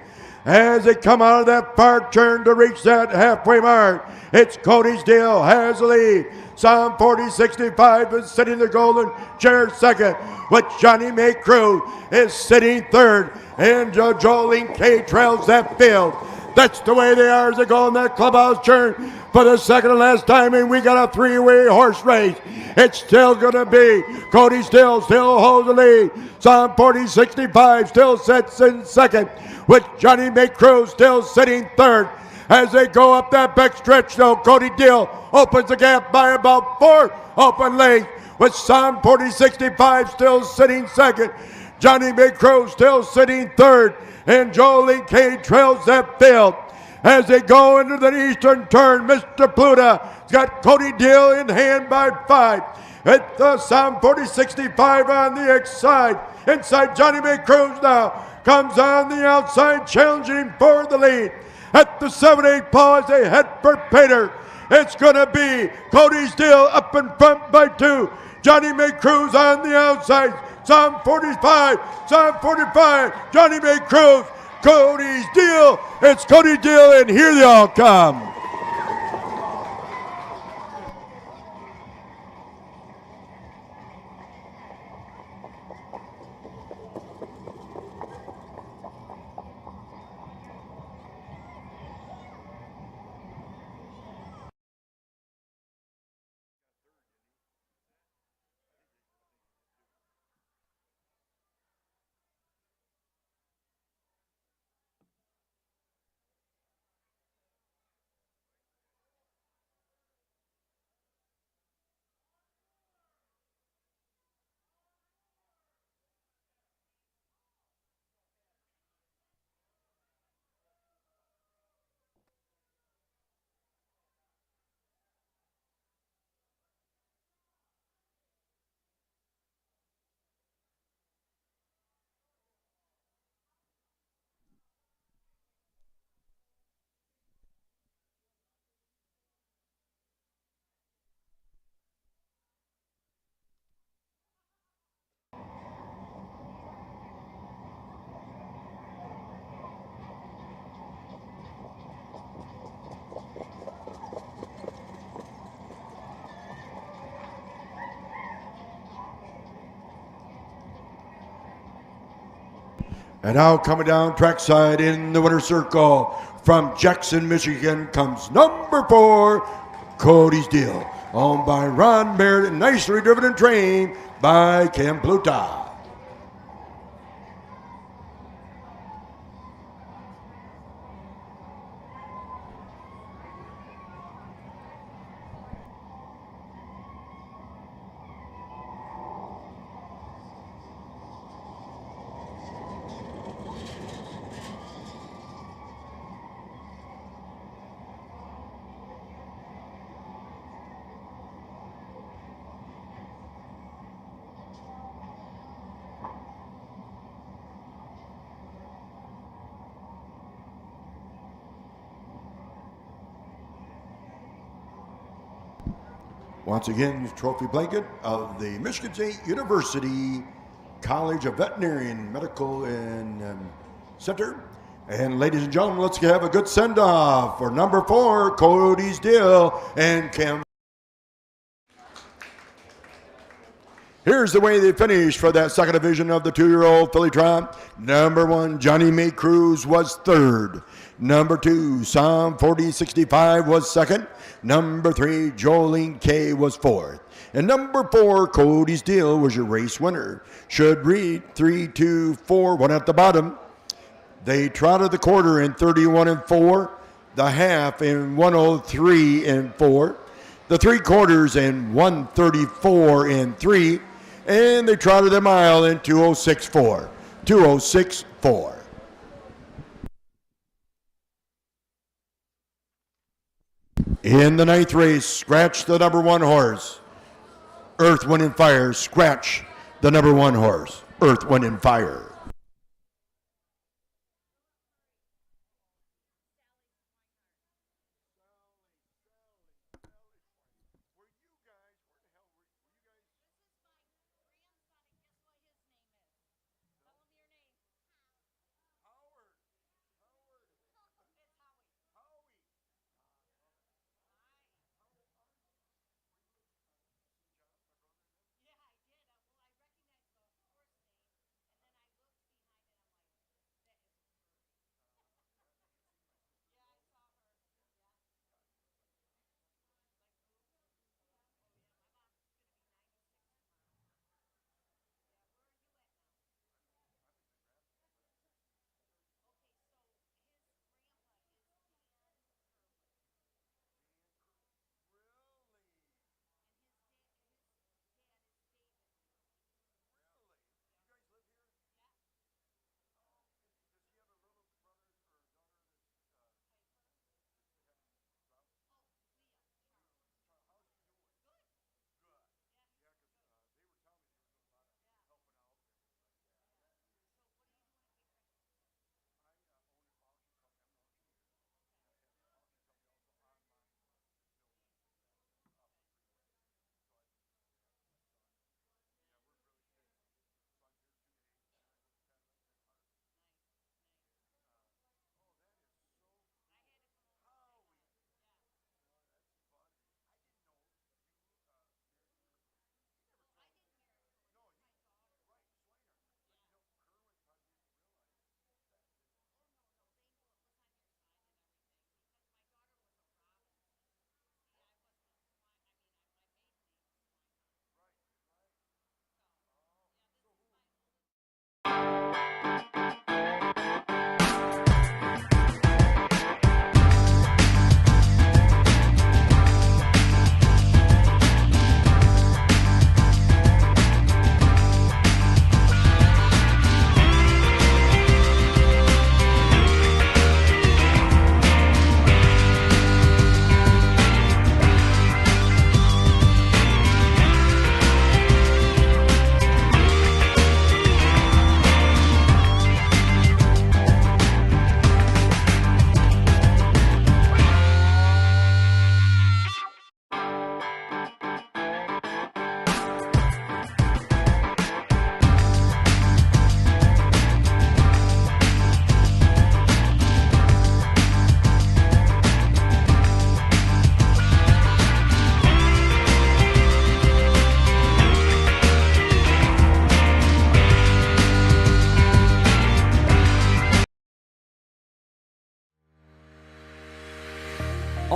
As they come out of that far turn to reach that halfway mark, it's Cody's Deal has the lead. Psalm 4065 is sitting in the golden chair second, with Johnny May Cruz is sitting third, and Jolene K trails that field. That's the way they are as they go in that clubhouse turn for the second and last time, and we got a 3-way horse race. It's still going to be Cody still holds the lead. Psalm 4065 still sits in second, with Johnny May Cruz still sitting third. As they go up that back stretch, though, Cody Deal opens the gap by about 4 open lengths, with Psalm 4065 still sitting second. Johnny May Cruz still sitting third, and Jolene K trails that field. As they go into the eastern turn, Mr. Pluta got Cody Deal in hand by 5. At the Psalm 4065 on the outside. Inside Johnny May Cruz now comes on the outside, challenging for the lead. At the 7-8 pole as they head for Pater, it's going to be Cody's Deal up in front by 2. Johnny May Cruz on the outside. Psalm 45, Johnny May Cruz, Cody's Deal. It's Cody Deal, and here they all come. And now coming down trackside in the winner's circle from Jackson, Michigan comes number 4, Cody's Deal, owned by Ron Baird and nicely driven and trained by Ken Pluta. Once again, the trophy blanket of the Michigan State University College of Veterinary and Medical and Center. And ladies and gentlemen, let's have a good send-off for number 4, Cody's Deal and Cam. Here's the way they finished for that second division of the 2-year-old filly trot. Number 1, Johnny May Cruz was third. Number 2, Psalm 4065 was second. Number 3, Jolene K was fourth. And number 4, Cody's Deal was your race winner. Should read 3, 2, 4, 1 at the bottom. They trotted the quarter in 31 and 4, the half in 103 and 4, the 3/4 in 134 and 3, and they trotted the mile in 206.4. 206.4. In the 9th race, scratch the number 1 horse. Earth, Wind, and Fire. Scratch the number 1 horse. Earth, Wind, and Fire.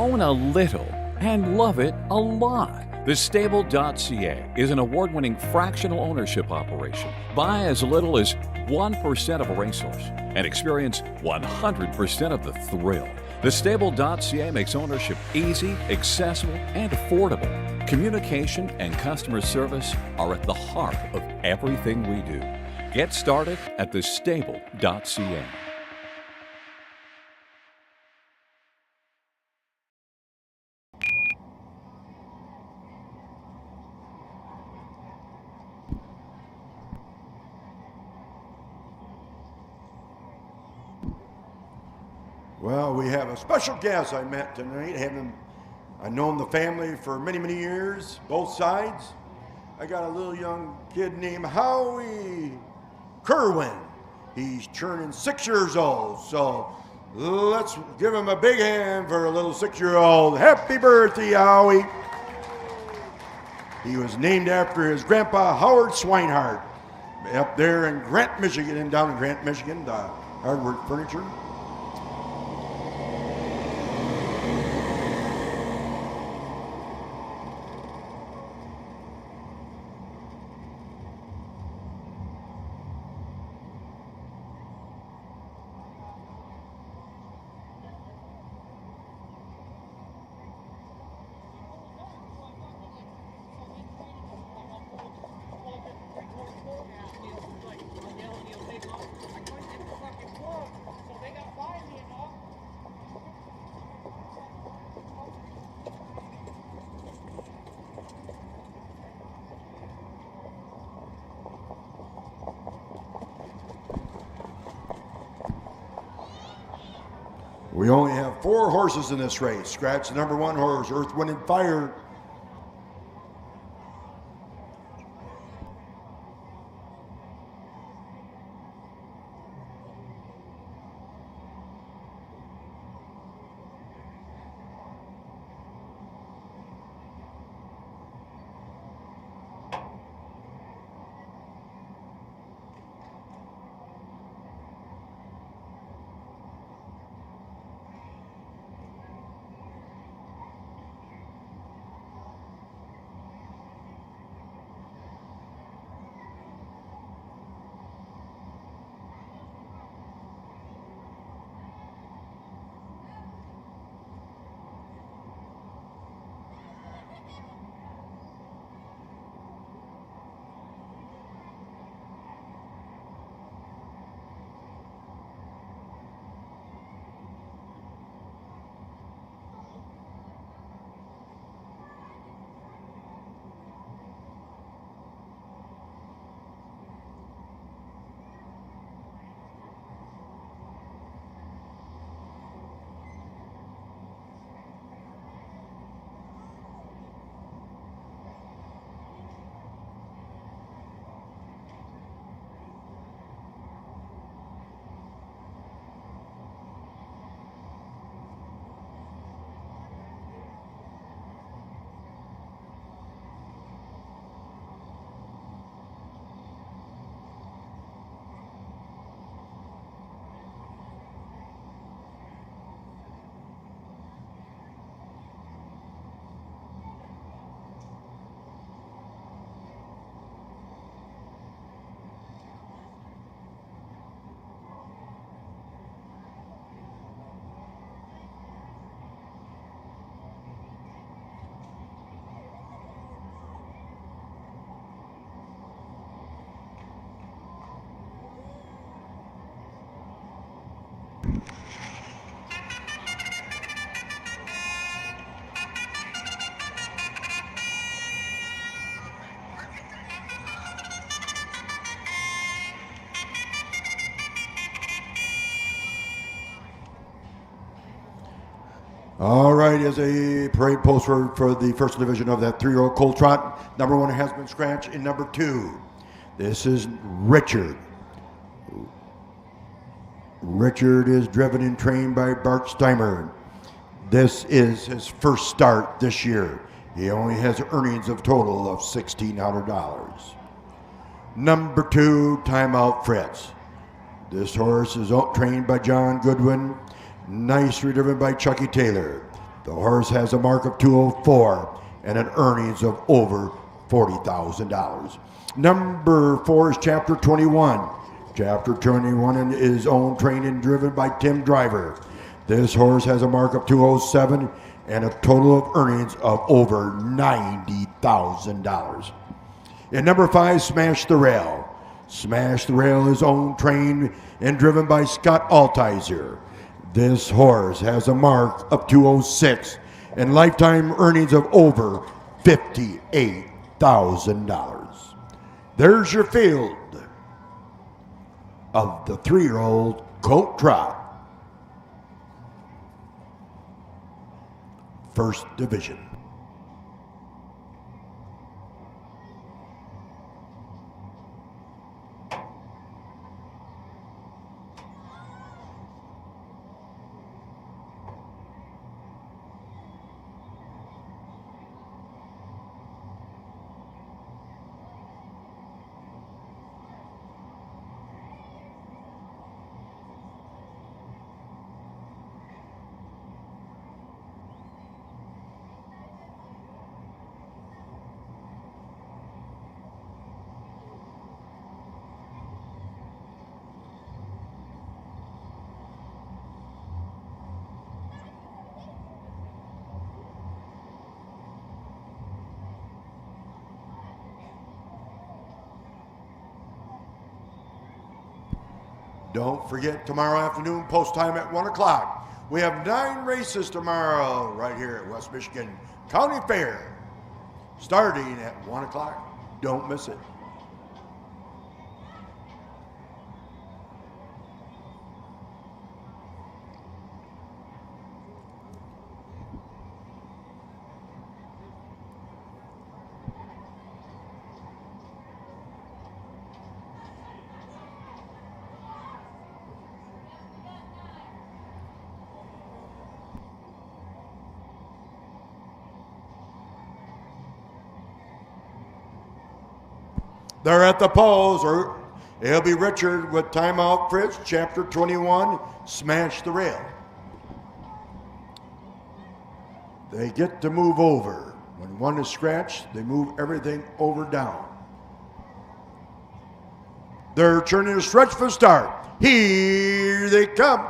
Own a little and love it a lot. TheStable.ca is an award-winning fractional ownership operation. Buy as little as 1% of a racehorse and experience 100% of the thrill. TheStable.ca makes ownership easy, accessible, and affordable. Communication and customer service are at the heart of everything we do. Get started at TheStable.ca. Well, we have a special guest I met tonight. I've known the family for many, many years, both sides. I got a little young kid named Howie Kerwin. He's turning 6 years old, so let's give him a big hand for a little 6-year-old. Happy birthday, Howie. He was named after his grandpa, Howard Swinehart, up there in Grant, Michigan, and down in Grant, Michigan, the hardwood furniture. We only have 4 horses in this race. Scratch the number 1 horse, Earth, Wind, and Fire. All right, as a parade poster for the first division of that 3-year-old colt trot, number 1 has been scratched in number 2. This is Richard. Richard is driven and trained by Bart Steimer. This is his first start this year. He only has earnings of total of $1,600. Number 2, Timeout Fritz. This horse is trained by John Goodwin, nicely driven by Chucky Taylor. The horse has a mark of 204 and an earnings of over $40,000. Number 4 is Chapter 21. Chapter 21 is owned, trained, and driven by Tim Driver. This horse has a mark of 207 and a total of earnings of over $90,000. In number 5, Smash the Rail. Smash the Rail is owned, trained, and driven by Scott Altizer. This horse has a mark of 206 and lifetime earnings of over $58,000. There's your field of the 3-year-old Colt Trot. First Division. Don't forget, tomorrow afternoon, post time at 1 o'clock. We have 9 races tomorrow right here at West Michigan County Fair, starting at 1 o'clock. Don't miss it. They're at the polls, or it'll be Richard with Timeout Fritz, Chapter 21, Smash the Rail. They get to move over. When one is scratched, they move everything over down. They're turning to stretch for start. Here they come.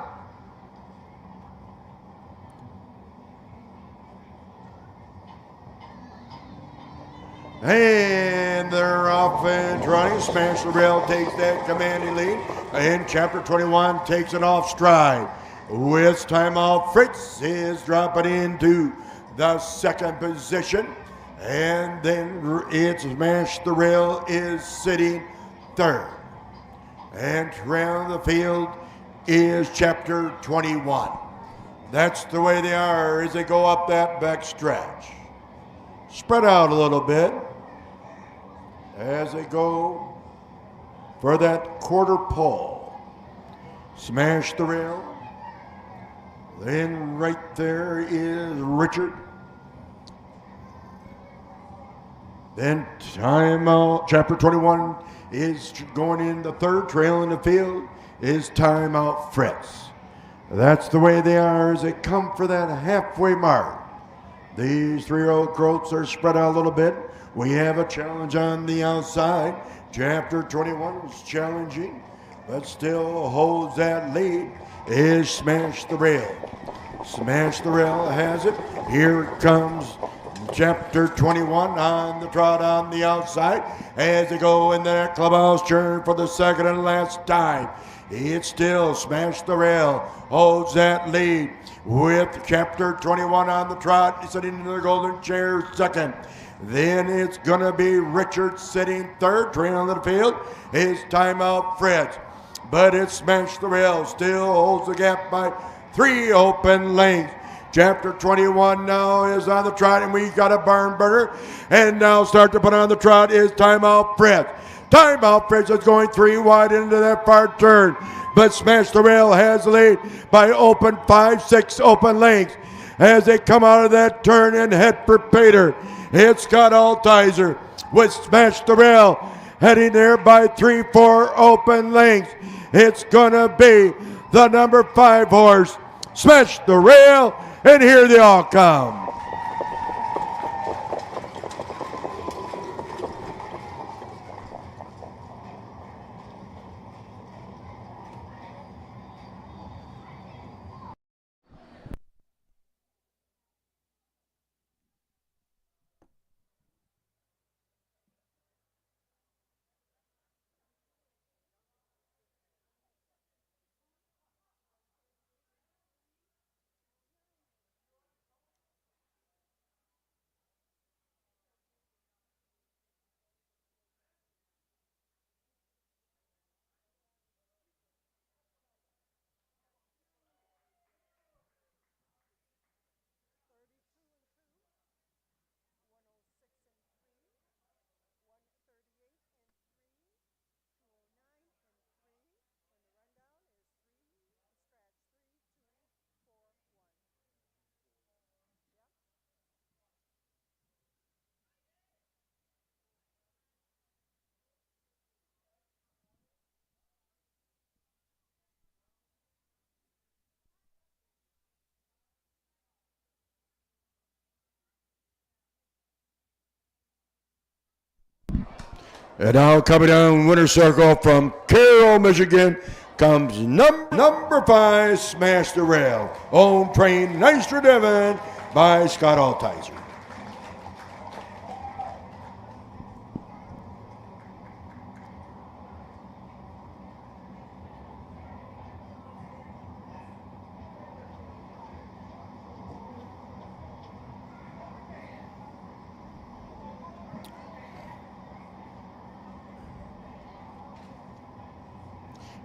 And they're off and running. Smash the Rail takes that commanding lead. And Chapter 21 takes it off stride. With Timeout Fritz is dropping into the second position. And then it's Smash the Rail is sitting third. And around the field is Chapter 21. That's the way they are as they go up that back stretch. Spread out a little bit as they go for that quarter pole. Smash the Rail. Then right there is Richard. Then Timeout, Chapter 21 is going in the third. Trail in the field is Timeout Fritz. That's the way they are as they come for that halfway mark. These 3-year-old colts are spread out a little bit. We have a challenge on the outside. Chapter 21 is challenging, but still holds that lead, is Smash the Rail. Smash the Rail has it. Here comes Chapter 21 on the trot on the outside as they go in their clubhouse turn for the second and last time. It's still Smash the Rail holds that lead with Chapter 21 on the trot, sitting in the golden chair second. Then it's going to be Richard sitting third. Trailing the field is Timeout Fritz. But it's Smash the Rail still holds the gap by 3 open lengths. Chapter 21 now is on the trot, and we got a barn burner. And now start to put on the trot is Timeout Fritz. Timeout Fritz is going 3 wide into that far turn. But Smash the Rail has the lead by 5-6 open lengths as they come out of that turn and head for Pater. It's Scott Altizer with Smash the Rail heading there by 3-4 open lengths. It's going to be the number 5 horse, Smash the Rail, and here they all come. And now coming down winner circle from Carroll, Michigan, comes number 5, Smash the Rail, owned, trained, nice driven by Scott Altizer.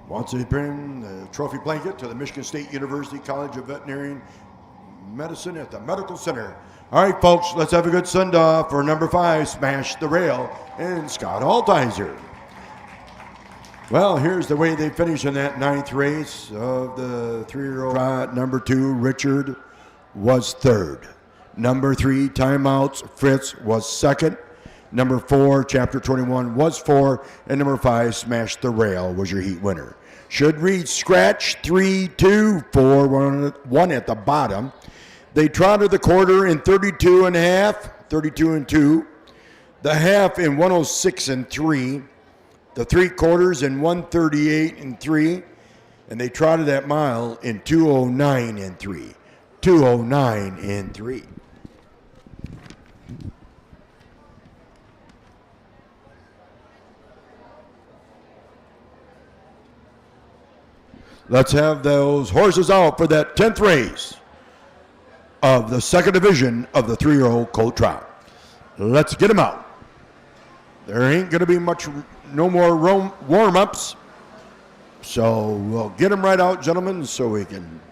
Once they bring the trophy blanket to the Michigan State University College of Veterinary Medicine at the Medical Center. All right, folks, let's have a good send-off for number 5, Smash the Rail, and Scott Altizer. Well, here's the way they finish in that 9th race of the 3-year-old. Number 2, Richard, was 3rd. Number 3, Timeouts, Fritz, was 2nd. Number 4, Chapter 21, was 4. And number 5, Smash the Rail, was your heat winner. Should read scratch 3, 2, 4, 1 at the bottom. They trotted the quarter in 32 and a half, 32 and 2. The half in 106 and 3. The 3/4 in 138 and 3. And they trotted that mile in 209 and 3. 209 and 3. Let's have those horses out for that 10th race of the 2nd division of the 3-year-old colt trot. Let's get them out. There ain't going to be no more warm-ups. So we'll get them right out, gentlemen, so we can.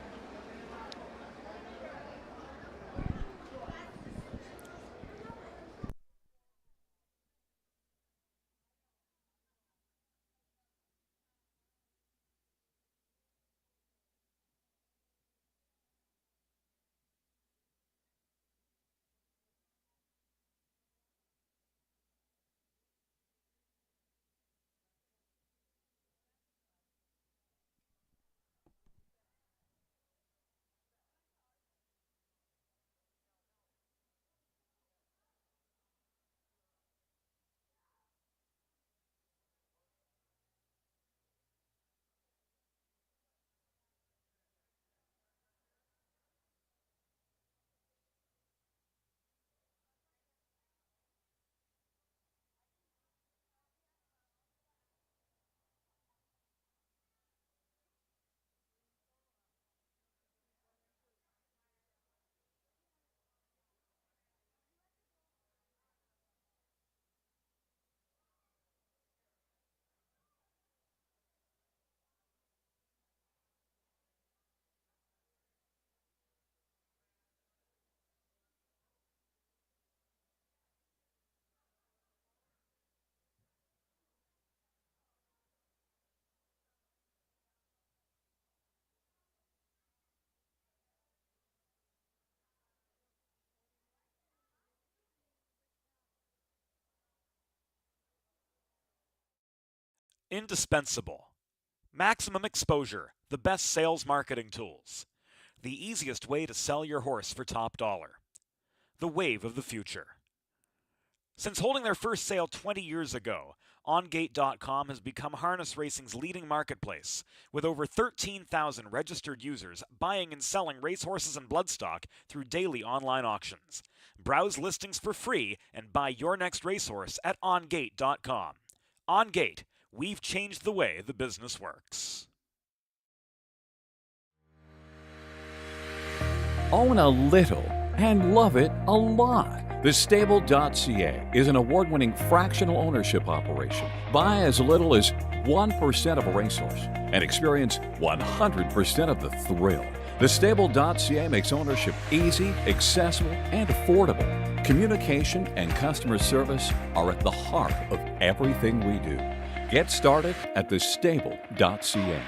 Indispensable. Maximum exposure, the best sales marketing tools. the easiest way to sell your horse for top dollar. The wave of the future. Since holding their first sale 20 years ago, OnGate.com has become harness racing's leading marketplace, with over 13,000 registered users buying and selling racehorses and bloodstock through daily online auctions. Browse listings for free and buy your next racehorse at OnGate.com. OnGate, we've changed the way the business works. Own a little and love it a lot. TheStable.ca is an award-winning fractional ownership operation. Buy as little as 1% of a racehorse and experience 100% of the thrill. TheStable.ca makes ownership easy, accessible, and affordable. Communication and customer service are at the heart of everything we do. Get started at TheStable.ca.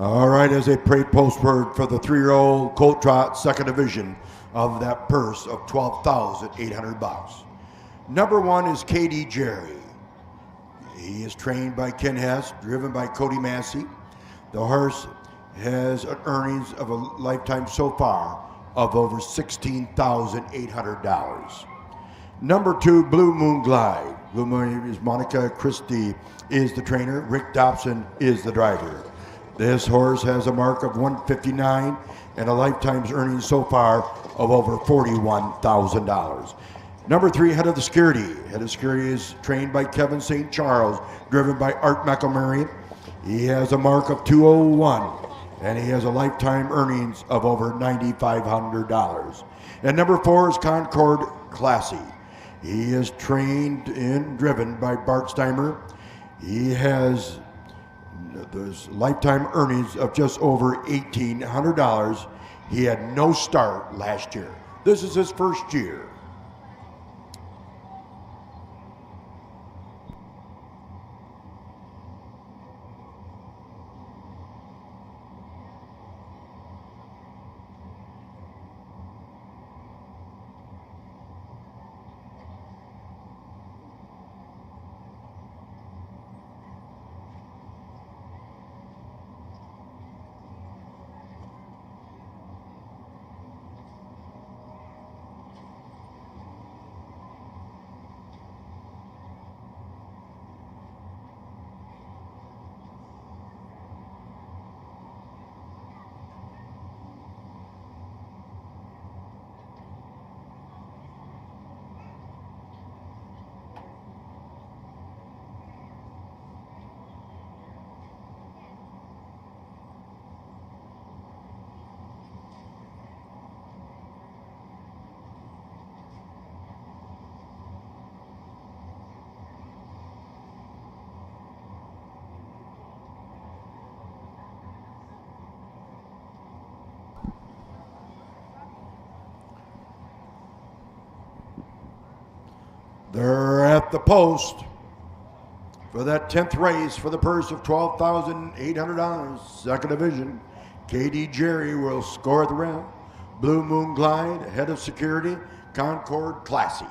All right, as a parade post word for the 3-year-old Colt Trot second division of that purse of $12,800. Number 1 is KD Jerry. He is trained by Ken Hess, driven by Cody Massey. The horse has an earnings of a lifetime so far of over $16,800. Number 2, Blue Moon Glide. Blue Moon is Monica Christie is the trainer. Rick Dobson is the driver. This horse has a mark of 159 and a lifetime's earnings so far of over $41,000. Number 3, Head of the Security. Head of Security is trained by Kevin St. Charles, driven by Art McElmurray. He has a mark of 201 and he has a lifetime earnings of over $9,500. And number 4 is Concord Classy. He is trained and driven by Bart Steimer. He has those lifetime earnings of just over $1,800. He had no start last year. This is his first year. up the post for that 10th race for the purse of $12,800. Second division, KD Jerry will score the round. Blue Moon Glide, head of security, Concord Classy.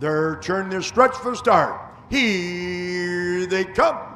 They're turning their stretch for the start. Here they come.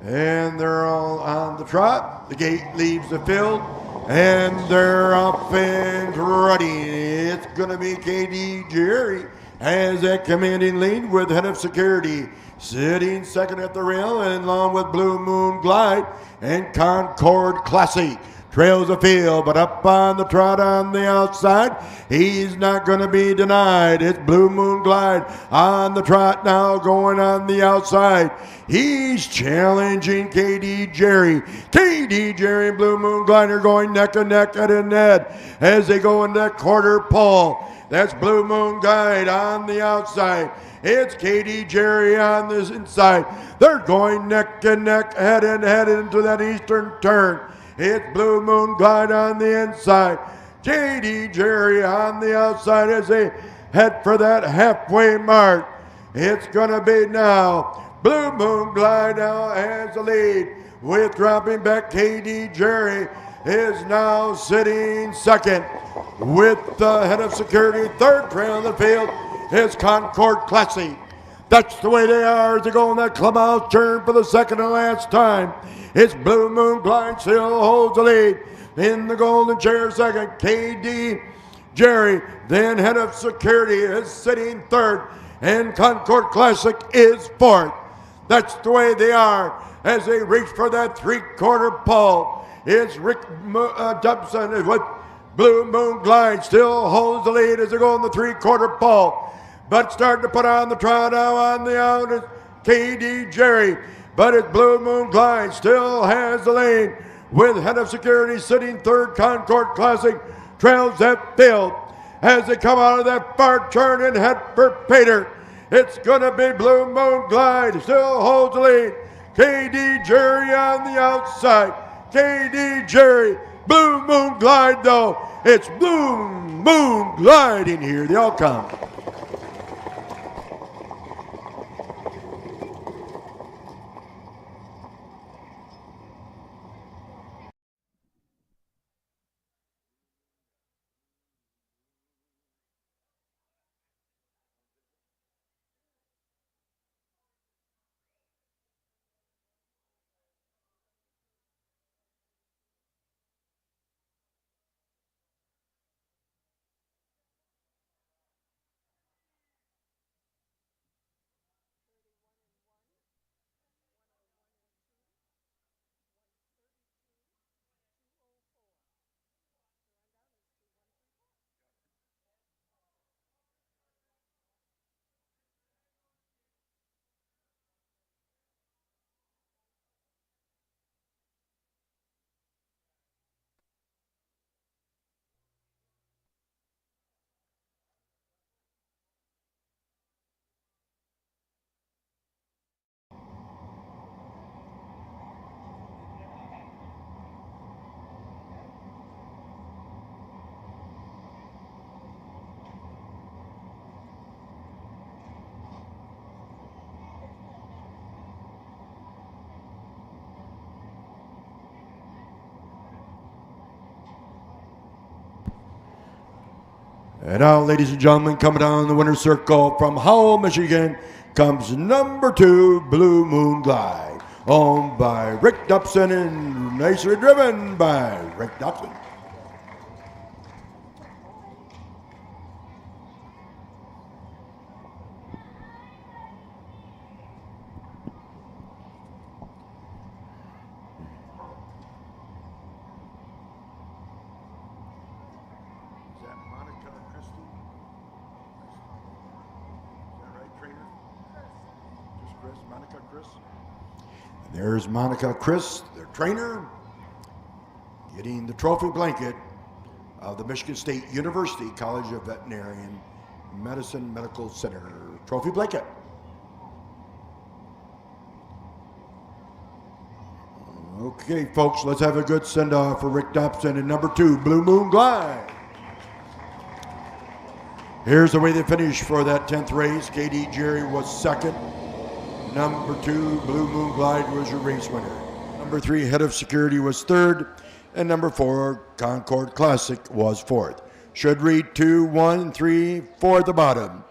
And they're all on the trot. The gate leaves the field, and they're off and running. It's going to be KD Jerry has that commanding lead with head of security sitting second at the rail, and along with Blue Moon Glide and Concord Classic. Trails the field, but up on the trot on the outside, he's not going to be denied. It's Blue Moon Glide on the trot now, going on the outside. He's challenging KD Jerry. KD Jerry and Blue Moon Glide are going neck and neck, head and head as they go into that quarter pole. That's Blue Moon Glide on the outside. It's KD Jerry on this inside. They're going neck and neck, head and head into that eastern turn. It's Blue Moon Glide on the inside. KD Jerry on the outside as they head for that halfway mark. It's going to be now. Blue Moon Glide now has the lead. With dropping back, KD Jerry is now sitting second. With the head of security, third trail in the field is Concord Classy. That's the way they are as they go in that clubhouse turn for the second and last time. It's Blue Moon Glide still holds the lead. In the golden chair second, KD Jerry, then head of security, is sitting third, and Concord Classic is fourth. That's the way they are as they reach for that three-quarter pole. It's Rick Dobson with Blue Moon Glide still holds the lead as they go in the three-quarter pole. But starting to put on the trot now on the out is KD Jerry. But it's Blue Moon Glide still has the lead with head of security sitting third. Concord Classic trails that field as they come out of that far turn and head for Pater. It's going to be Blue Moon Glide still holds the lead. KD Jerry on the outside. KD Jerry, Blue Moon Glide though. It's Blue Moon Glide in here. They all come. And now, ladies and gentlemen, coming down the winner's circle from Howell, Michigan, comes number 2, Blue Moon Glide, owned by Rick Dobson and nicely driven by Rick Dobson. There's Monica Chris, their trainer, getting the trophy blanket of the Michigan State University College of Veterinarian Medicine Medical Center. Trophy blanket. Okay, folks, let's have a good send-off for Rick Dobson in number 2, Blue Moon Glide. Here's the way they finished for that 10th race. KD Jerry was second. Number 2, Blue Moon Glide, was your race winner. Number 3, Head of Security, was third. And number 4, Concord Classic, was fourth. Should read 2, 1, 3, 4 at the bottom.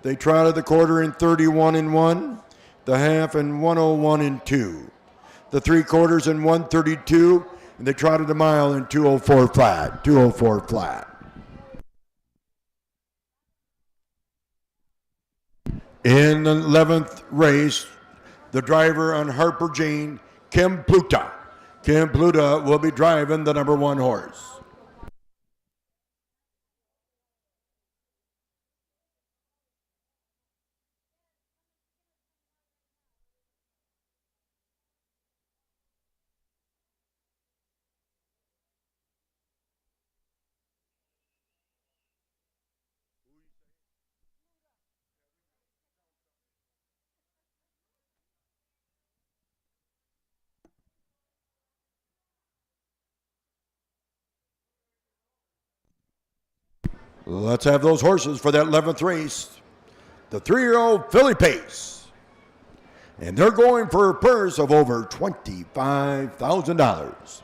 They trotted the quarter in 31 and 1, the half in 101 and 2, the 3/4 in 132, and they trotted a mile in 204 flat. 204 flat. In the 11th race, the driver on Harper Jane, Kim Pluta. Kim Pluta will be driving the number 1 horse. Let's have those horses for that 11th race. The 3-year-old Philly Pace. And they're going for a purse of over $25,000.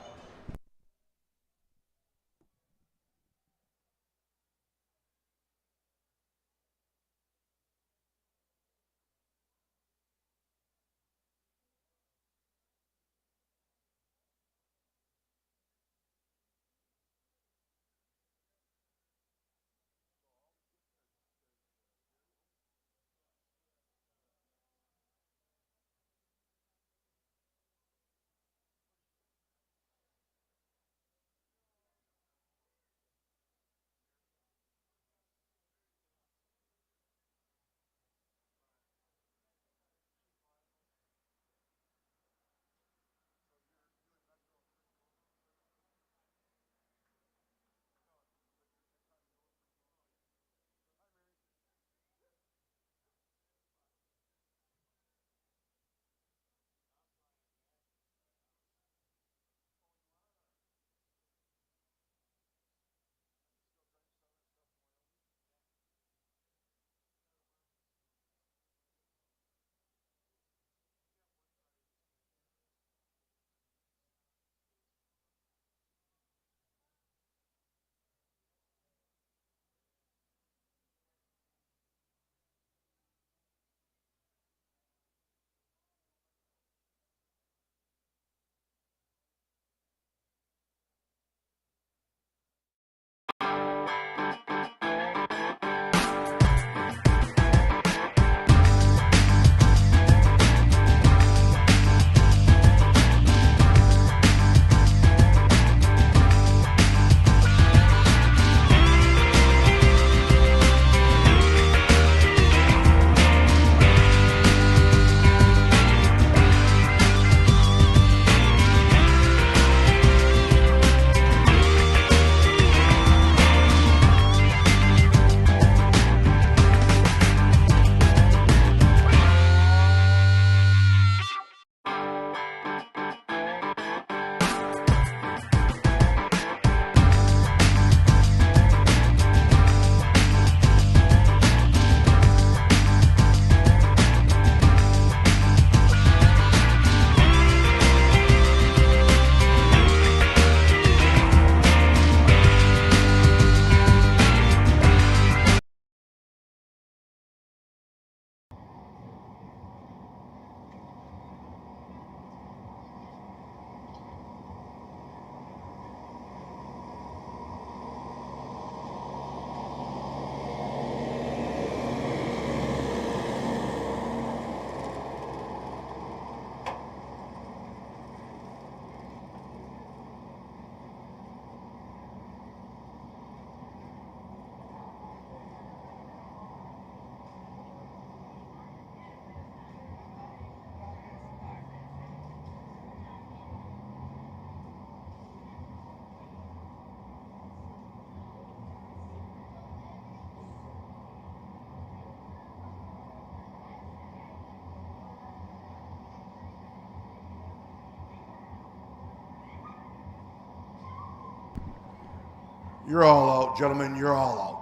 You're all out, gentlemen. You're all out.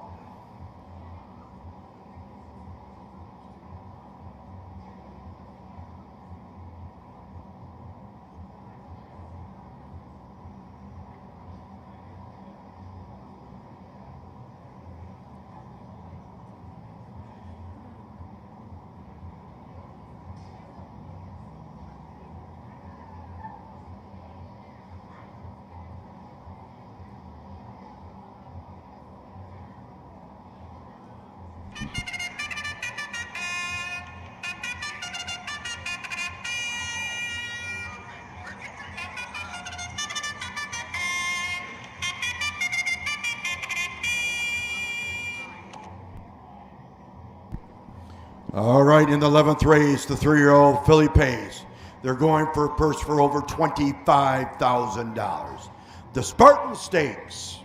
All right, in the 11th race, the 3-year-old filly Pace. They're going for a purse for over $25,000. The Spartan Stakes.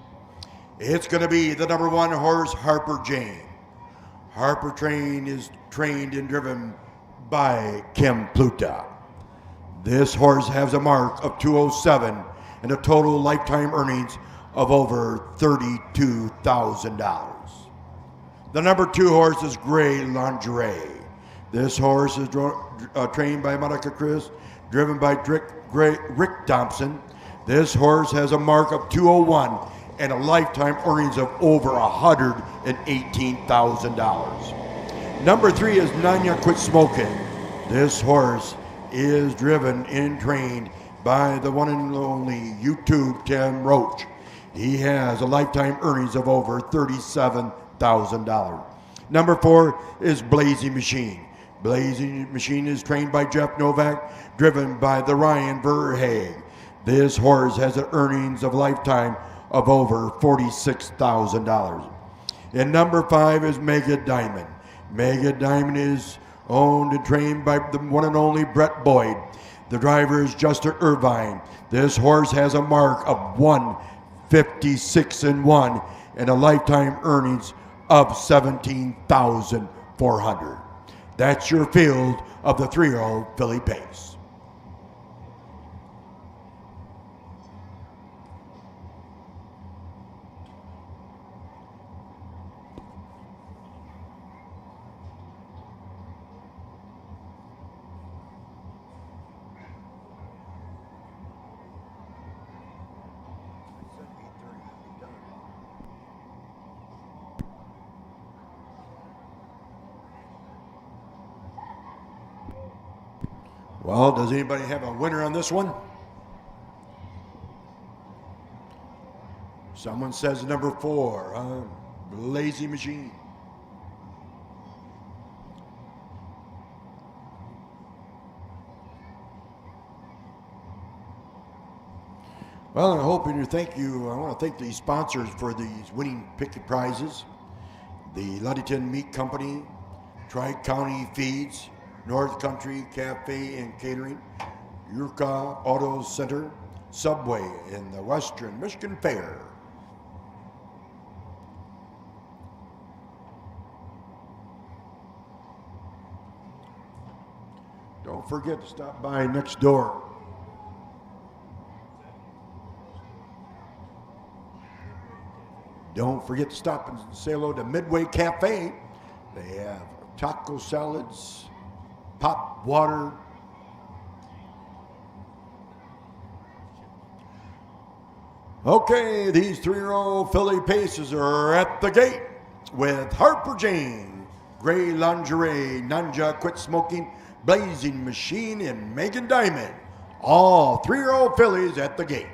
It's going to be the number 1 horse, Harper Jane. Harper Train is trained and driven by Kim Pluta. This horse has a mark of 207 and a total lifetime earnings of over $32,000. The number 2 horse is Gray Lingerie. This horse is trained by Monica Chris, driven by Rick Thompson. This horse has a mark of 201 and a lifetime earnings of over $118,000. Number 3 is Nanya Quit Smoking. This horse is driven and trained by the one and only YouTube Tim Roach. He has a lifetime earnings of over $37,000. Number 4 is Blazing Machine. Blazing Machine is trained by Jeff Novak, driven by the Ryan Verhaeg. This horse has an earnings of lifetime of over $46,000. And number 5 is Mega Diamond. Mega Diamond is owned and trained by the one and only Brett Boyd. The driver is Justin Irvine. This horse has a mark of 156-1 and a lifetime earnings of $17,400. That's your field of the 3-year-old filly Pace. Well, does anybody have a winner on this one? Someone says number 4, Lazy Machine. Well, I'm hoping to thank you. I want to thank the sponsors for these winning picket prizes. The Ludington Meat Company, Tri-County Feeds, North Country Cafe and Catering, Yurka Auto Center, Subway, and the Western Michigan Fair. Don't forget to stop by next door. Don't forget to stop and say hello to Midway Cafe. They have taco salads, pop water. Okay, these 3-year-old filly Paces are at the gate with Harper Jane, Gray Lingerie, Nanja Quit Smoking, Blazing Machine, and Megan Diamond. All 3-year-old fillies at the gate.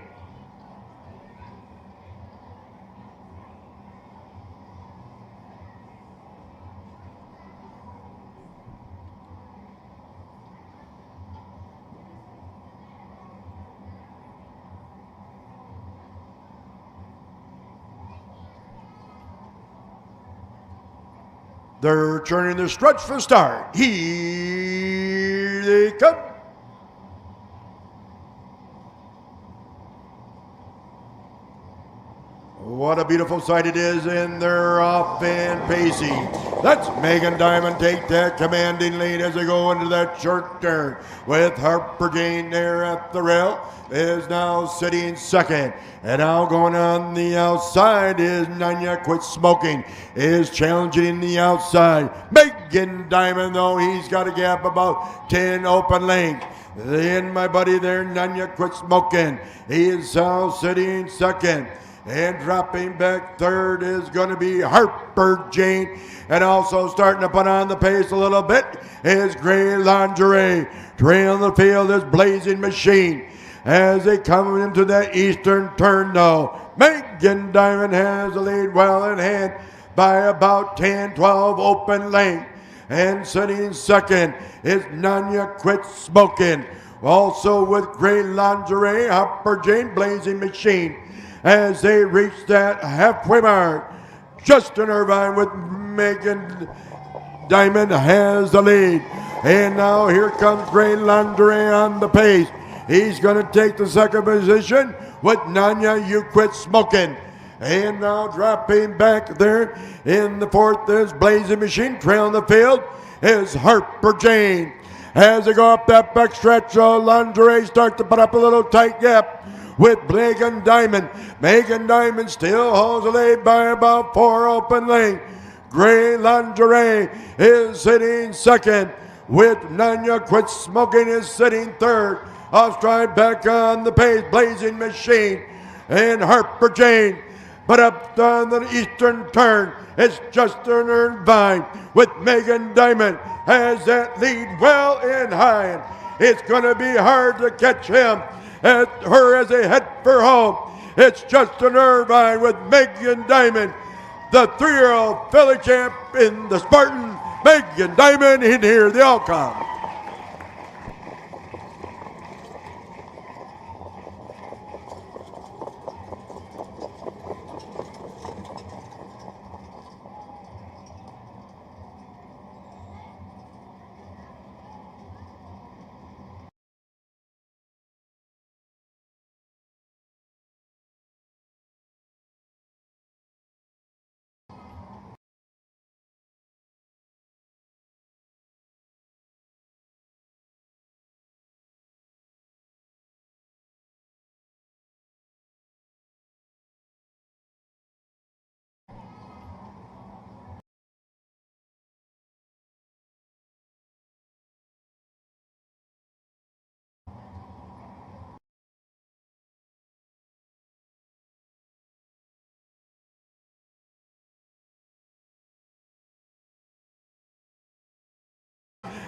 They're turning the stretch for start. Here they come. What a beautiful sight it is, and they're off and pacing. That's Megan Diamond take that commanding lead as they go into that short turn with Harper Jane there at the rail. Is now sitting second. And now going on the outside is Nanya Quit Smoking. Is challenging in the outside. Megan Diamond, though, he's got a gap about 10 open length. Then my buddy there, Nanya Quit Smoking. He is now sitting second. And dropping back third is going to be Harper Jane. And also starting to put on the pace a little bit is Gray Lingerie. Trailing the field is Blazing Machine. As they come into that eastern turn now, Megan Diamond has the lead well in hand by about 10, 12 open length. And sitting second is Nanya Quit Smoking. Also with Gray Lingerie, Harper Jane, Blazing Machine. As they reach that halfway mark, Justin Irvine with Megan Diamond has the lead. And now here comes Gray Lingerie on the pace. He's going to take the second position with Nanya You Quit Smoking. And now dropping back there in the fourth is Blazing Machine. Trailing the field is Harper Jane. As they go up that back stretch, Lingerie starts to put up a little tight gap with Megan Diamond. Megan Diamond still holds the lead by about 4 open length. Gray Lingerie is sitting second with Nanya Quit Smoking is sitting third. Off stride back on the pace, Blazing Machine and Harper Jane. But up on the eastern turn, it's Justin Irvine with Megan Diamond has that lead well in high. It's going to be hard to catch him at her as they head for home. It's Justin Irvine with Megan Diamond, the 3-year-old filly champ in the Spartan. Megan Diamond in here, they all come.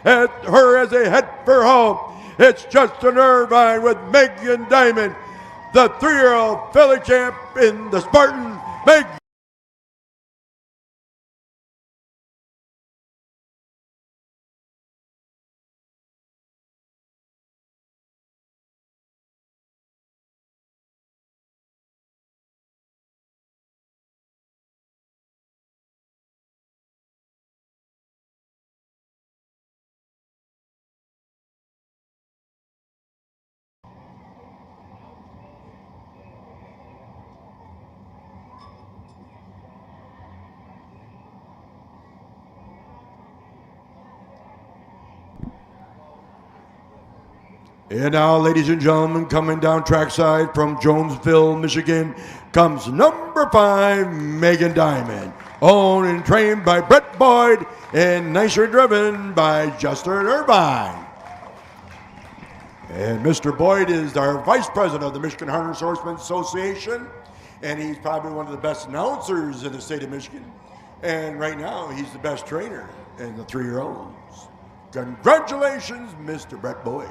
At her as they head for home, it's Justin Irvine with Megan Diamond, the 3-year-old filly champ in the Spartan. Megan. And now, ladies and gentlemen, coming down trackside from Jonesville, Michigan, comes number 5, Megan Diamond. Owned and trained by Brett Boyd and nicely driven by Justin Irvine. And Mr. Boyd is our vice president of the Michigan Harness Horsemen Association, and he's probably one of the best announcers in the state of Michigan. And right now, he's the best trainer in the 3-year-olds. Congratulations, Mr. Brett Boyd.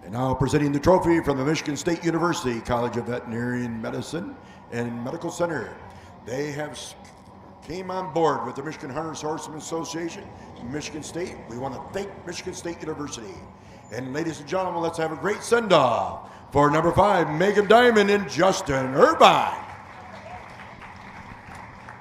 And now presenting the trophy from the Michigan State University College of Veterinary Medicine and Medical Center. They have came on board with the Michigan Harness Horsemen Association, Michigan State. We want to thank Michigan State University. And ladies and gentlemen, let's have a great send-off for number 5, Megan Diamond and Justin Irvine.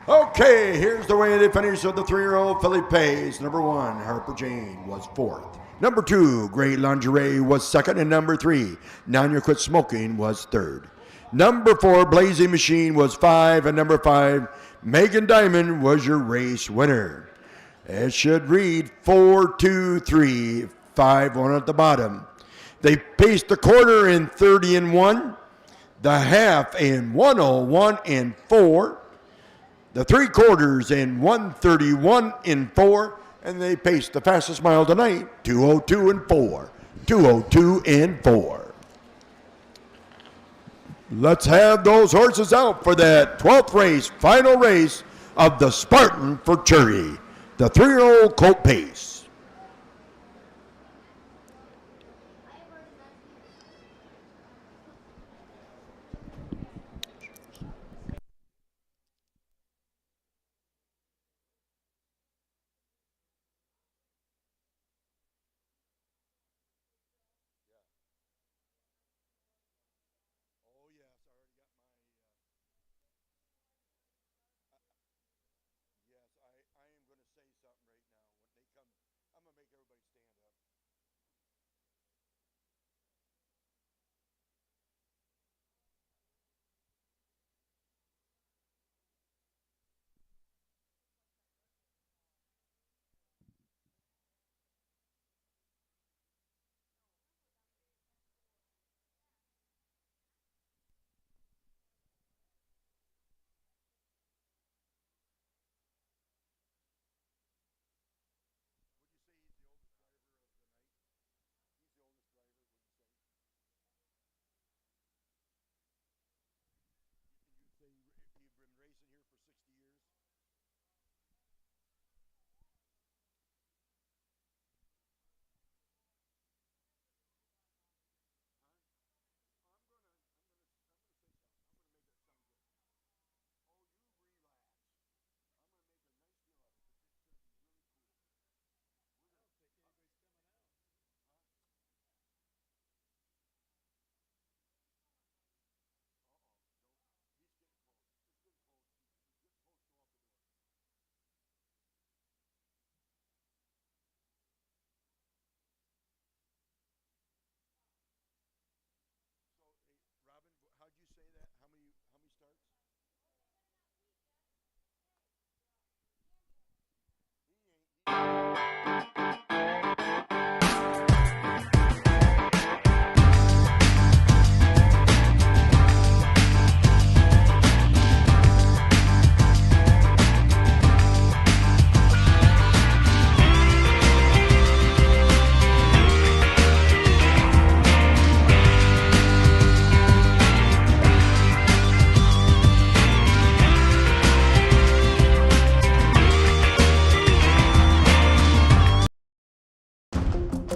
Okay, here's the way they finished with the 3-year-old filly Pace. Number 1, Harper Jane, was 4th. Number 2, Great Lingerie, was 2nd. And number 3, Nanya Quit Smoking, was 3rd. Number 4, Blazing Machine, was 5. And number 5, Megan Diamond, was your race winner. It should read 4, 2, 3, 5, 1 at the bottom. They paced the quarter in 30 and 1, the half in 101 and 4, the 3/4 in 131 and 4, and they paced the fastest mile tonight, 202 and 4. 202 and 4. Let's have those horses out for that 12th race, final race of the Spartan Futurity, the 3-year-old Colt Pace.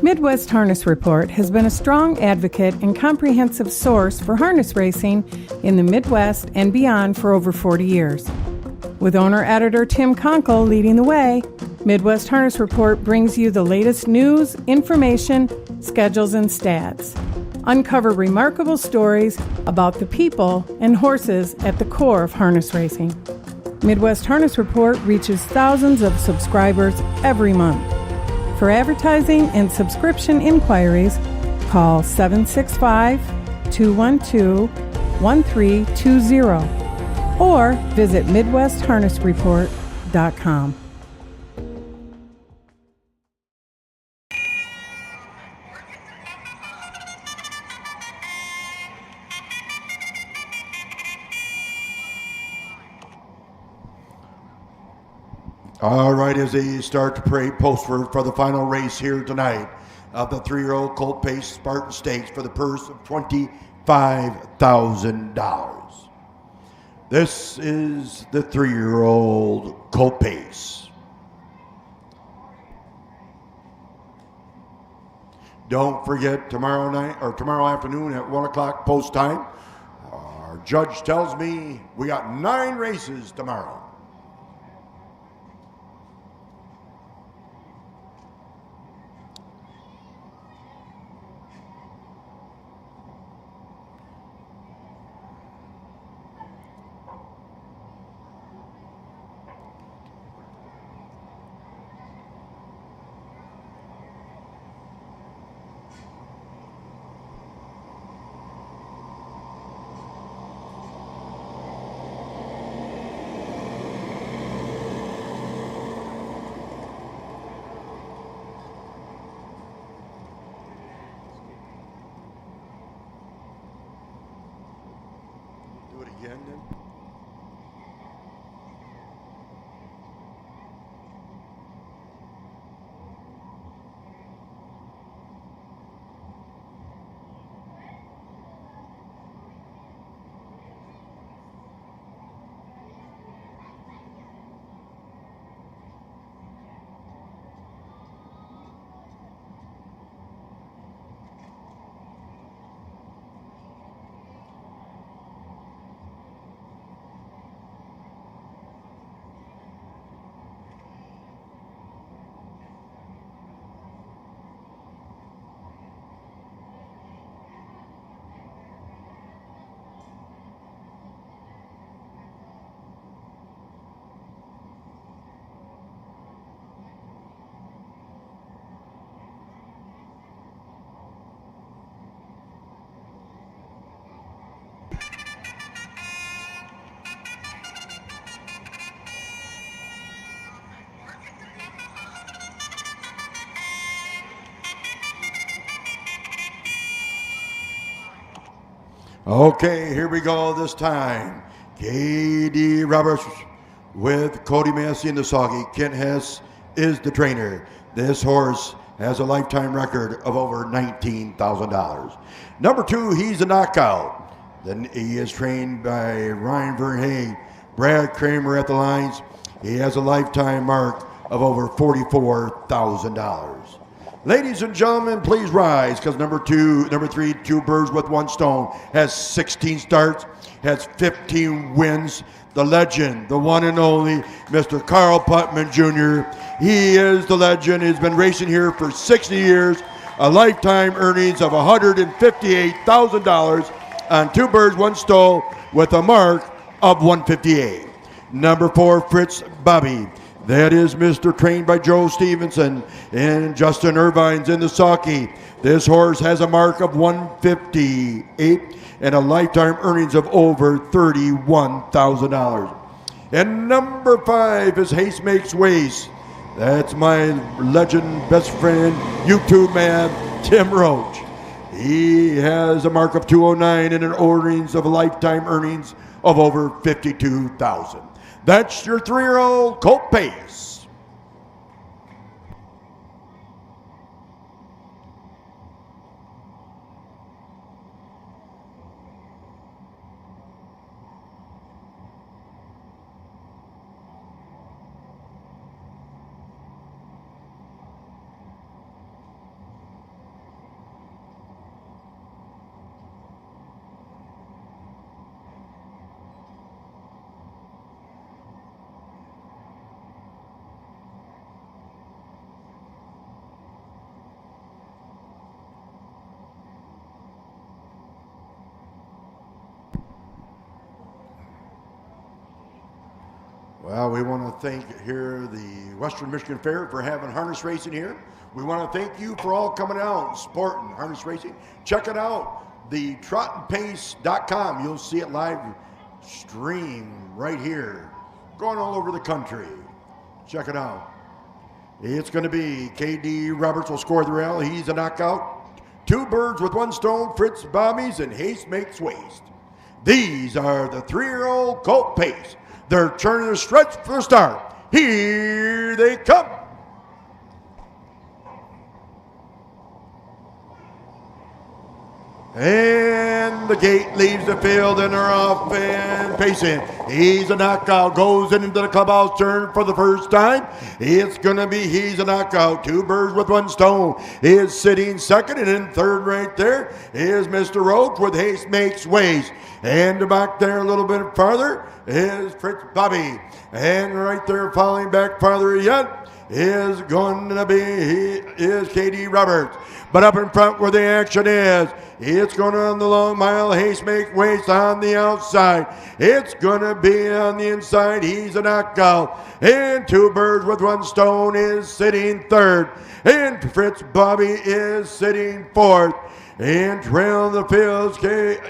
Midwest Harness Report has been a strong advocate and comprehensive source for harness racing in the Midwest and beyond for over 40 years. With owner-editor Tim Conkle leading the way, Midwest Harness Report brings you the latest news, information, schedules, and stats. Uncover remarkable stories about the people and horses at the core of harness racing. Midwest Harness Report reaches thousands of subscribers every month. For advertising and subscription inquiries, call 765-212-1320 or visit MidwestHarnessReport.com. All right, as they start to parade post for the final race here tonight of the 3-year-old Colt Pace Spartan Stakes for the purse of $25,000. This is the 3-year-old Colt Pace. Don't forget tomorrow night or tomorrow afternoon at 1 o'clock post time. Our judge tells me we got 9 races tomorrow. again then. Okay, here we go this time. K.D. Roberts with Cody Massey in the soggy. Kent Hess is the trainer. This horse has a lifetime record of over $19,000. Number 2, he's a knockout. Then he is trained by Ryan Verhey, Brad Kramer at the lines. He has a lifetime mark of over $44,000. Ladies and gentlemen, please rise, because number 3, Two Birds with One Stone, has 16 starts, has 15 wins. The legend, the one and only, Mr. Carl Putman Jr. He is the legend. He's been racing here for 60 years, a lifetime earnings of $158,000 on Two Birds, One Stone with a mark of 158. Number 4, Fritz Bobby. That is Mr. trained by Joe Stevenson and Justin Irvine's in the sulky. This horse has a mark of 158 and a lifetime earnings of over $31,000. And number 5 is Haste Makes Waste. That's my legend best friend, YouTube man, Tim Roach. He has a mark of 209 and an earnings of a lifetime earnings of over $52,000. That's your 3-year-old Colt Pace. Well, we want to thank here the Western Michigan Fair for having harness racing here. We want to thank you for all coming out and supporting harness racing. Check it out, the trotandpace.com. You'll see it live stream right here, going all over the country. Check it out. It's going to be K.D. Roberts will score the rail. He's a knockout. Two Birds with One Stone, Fritz Bobbies, and Haste Makes Waste. These are the 3-year-old Colt Pace. They're turning the stretch for the start. Here they come. And the gate leaves the field and they're off and pacing. He's a knockout, goes into the clubhouse turn for the first time. It's going to be he's a knockout. Two Birds with One Stone is sitting second, and in third right there is Mr. Roach with Haste Makes Waste. And back there a little bit farther is Fritz Bobby. And right there falling back farther yet is going to be K.D. Roberts. But up in front where the action is, it's going on the long mile. Haste Make Waste on the outside. It's going to be on the inside. He's a knockout. And Two Birds with One Stone is sitting third. And Fritz Bobby is sitting fourth. And trailing the field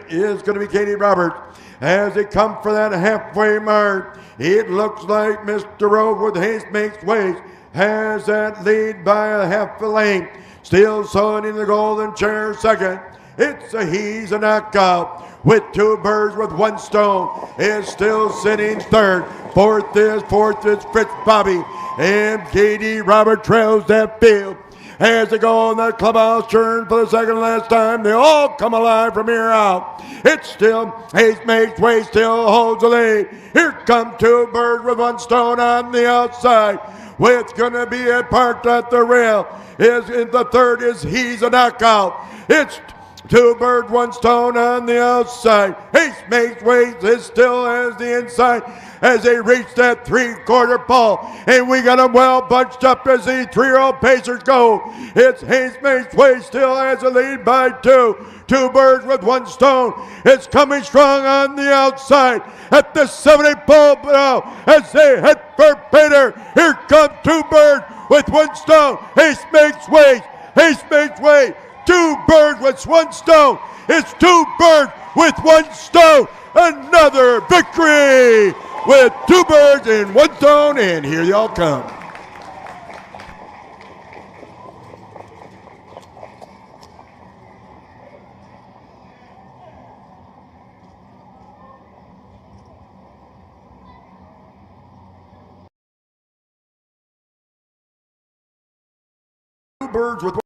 is going to be K.D. Roberts. As they come for that halfway mark, it looks like Mr. Rowe with Haste Makes Waste has that lead by a half a length. Still sawing in the golden chair second. He's a knockout. with 2 birds with 1 stone is still sitting third. Fourth is Fritz Bobby, and J.D. Robert trails that field. As they go on the clubhouse turn for the second last time, they all come alive from here out. It's still, Hayes makes way, still holds the lead. Here come 2 birds with 1 stone on the outside. It's gonna be a parked at the rail. The third is He's a Knockout. It's 2 birds, 1 stone on the outside. Hayes makes way, is still has the inside as they reach that 3/4 pole. And we got them well bunched up as the 3-year-old Pacers go. It's Hayes makes way, still has a lead by 2. 2 birds with 1 stone. It's coming strong on the outside at the 70 pole now as they head for Peter. Here come 2 birds with 1 stone. Hayes makes way. Hayes makes way. 2 birds with 1 stone. It's 2 birds with 1 stone. Another victory with 2 birds and 1 stone, and here they all come. Two birds with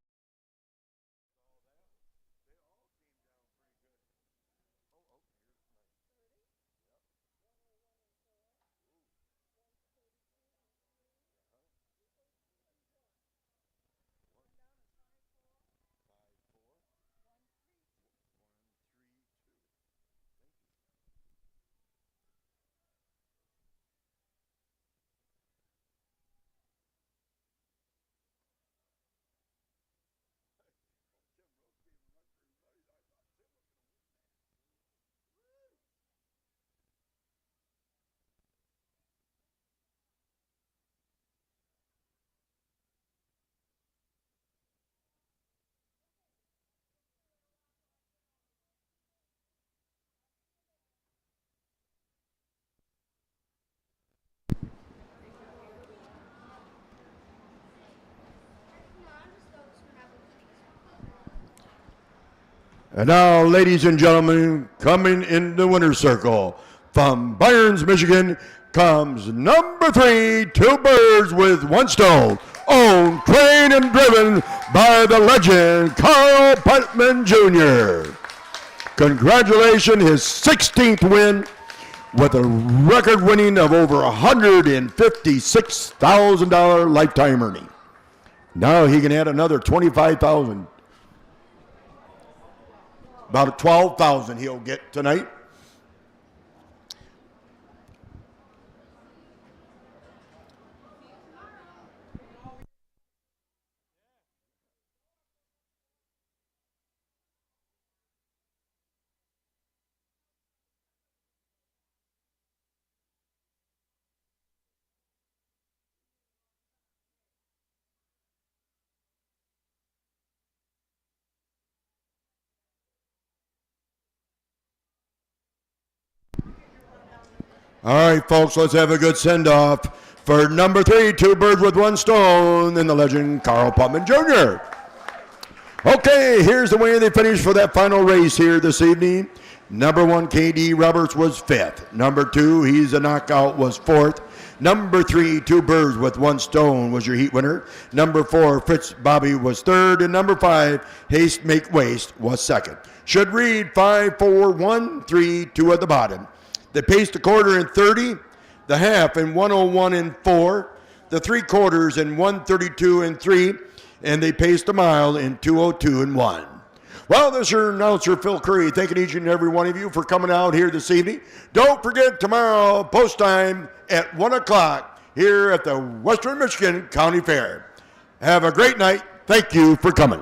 And now, ladies and gentlemen, coming in the winner's circle from Byrnes, Michigan, comes number 3, 2 birds with 1 stone, owned, trained, and driven by the legend Carl Putman Jr. Congratulations, his 16th win with a record winning of over $156,000 lifetime earning. Now he can add another $25,000. About $12,000 he'll get tonight. All right, folks, let's have a good send-off for number 3, 2 birds with 1 stone, and the legend Carl Putman Jr. Okay, here's the way they finished for that final race here this evening. Number 1, K.D. Roberts was 5th. Number 2, He's a Knockout was 4th. Number 3, 2 birds with 1 stone was your heat winner. Number 4, Fritz Bobby was 3rd. And number 5, Haste Make Waste was 2nd. Should read 5, 4, 1, 3, 2 at the bottom. They paced the quarter in 30, the half in 101 and 4, the 3/4 in 132 and 3, and they paced a mile in 202 and 1. Well, this is your announcer, Phil Curry, thanking each and every one of you for coming out here this evening. Don't forget tomorrow, post time at 1 o'clock here at the Western Michigan County Fair. Have a great night. Thank you for coming.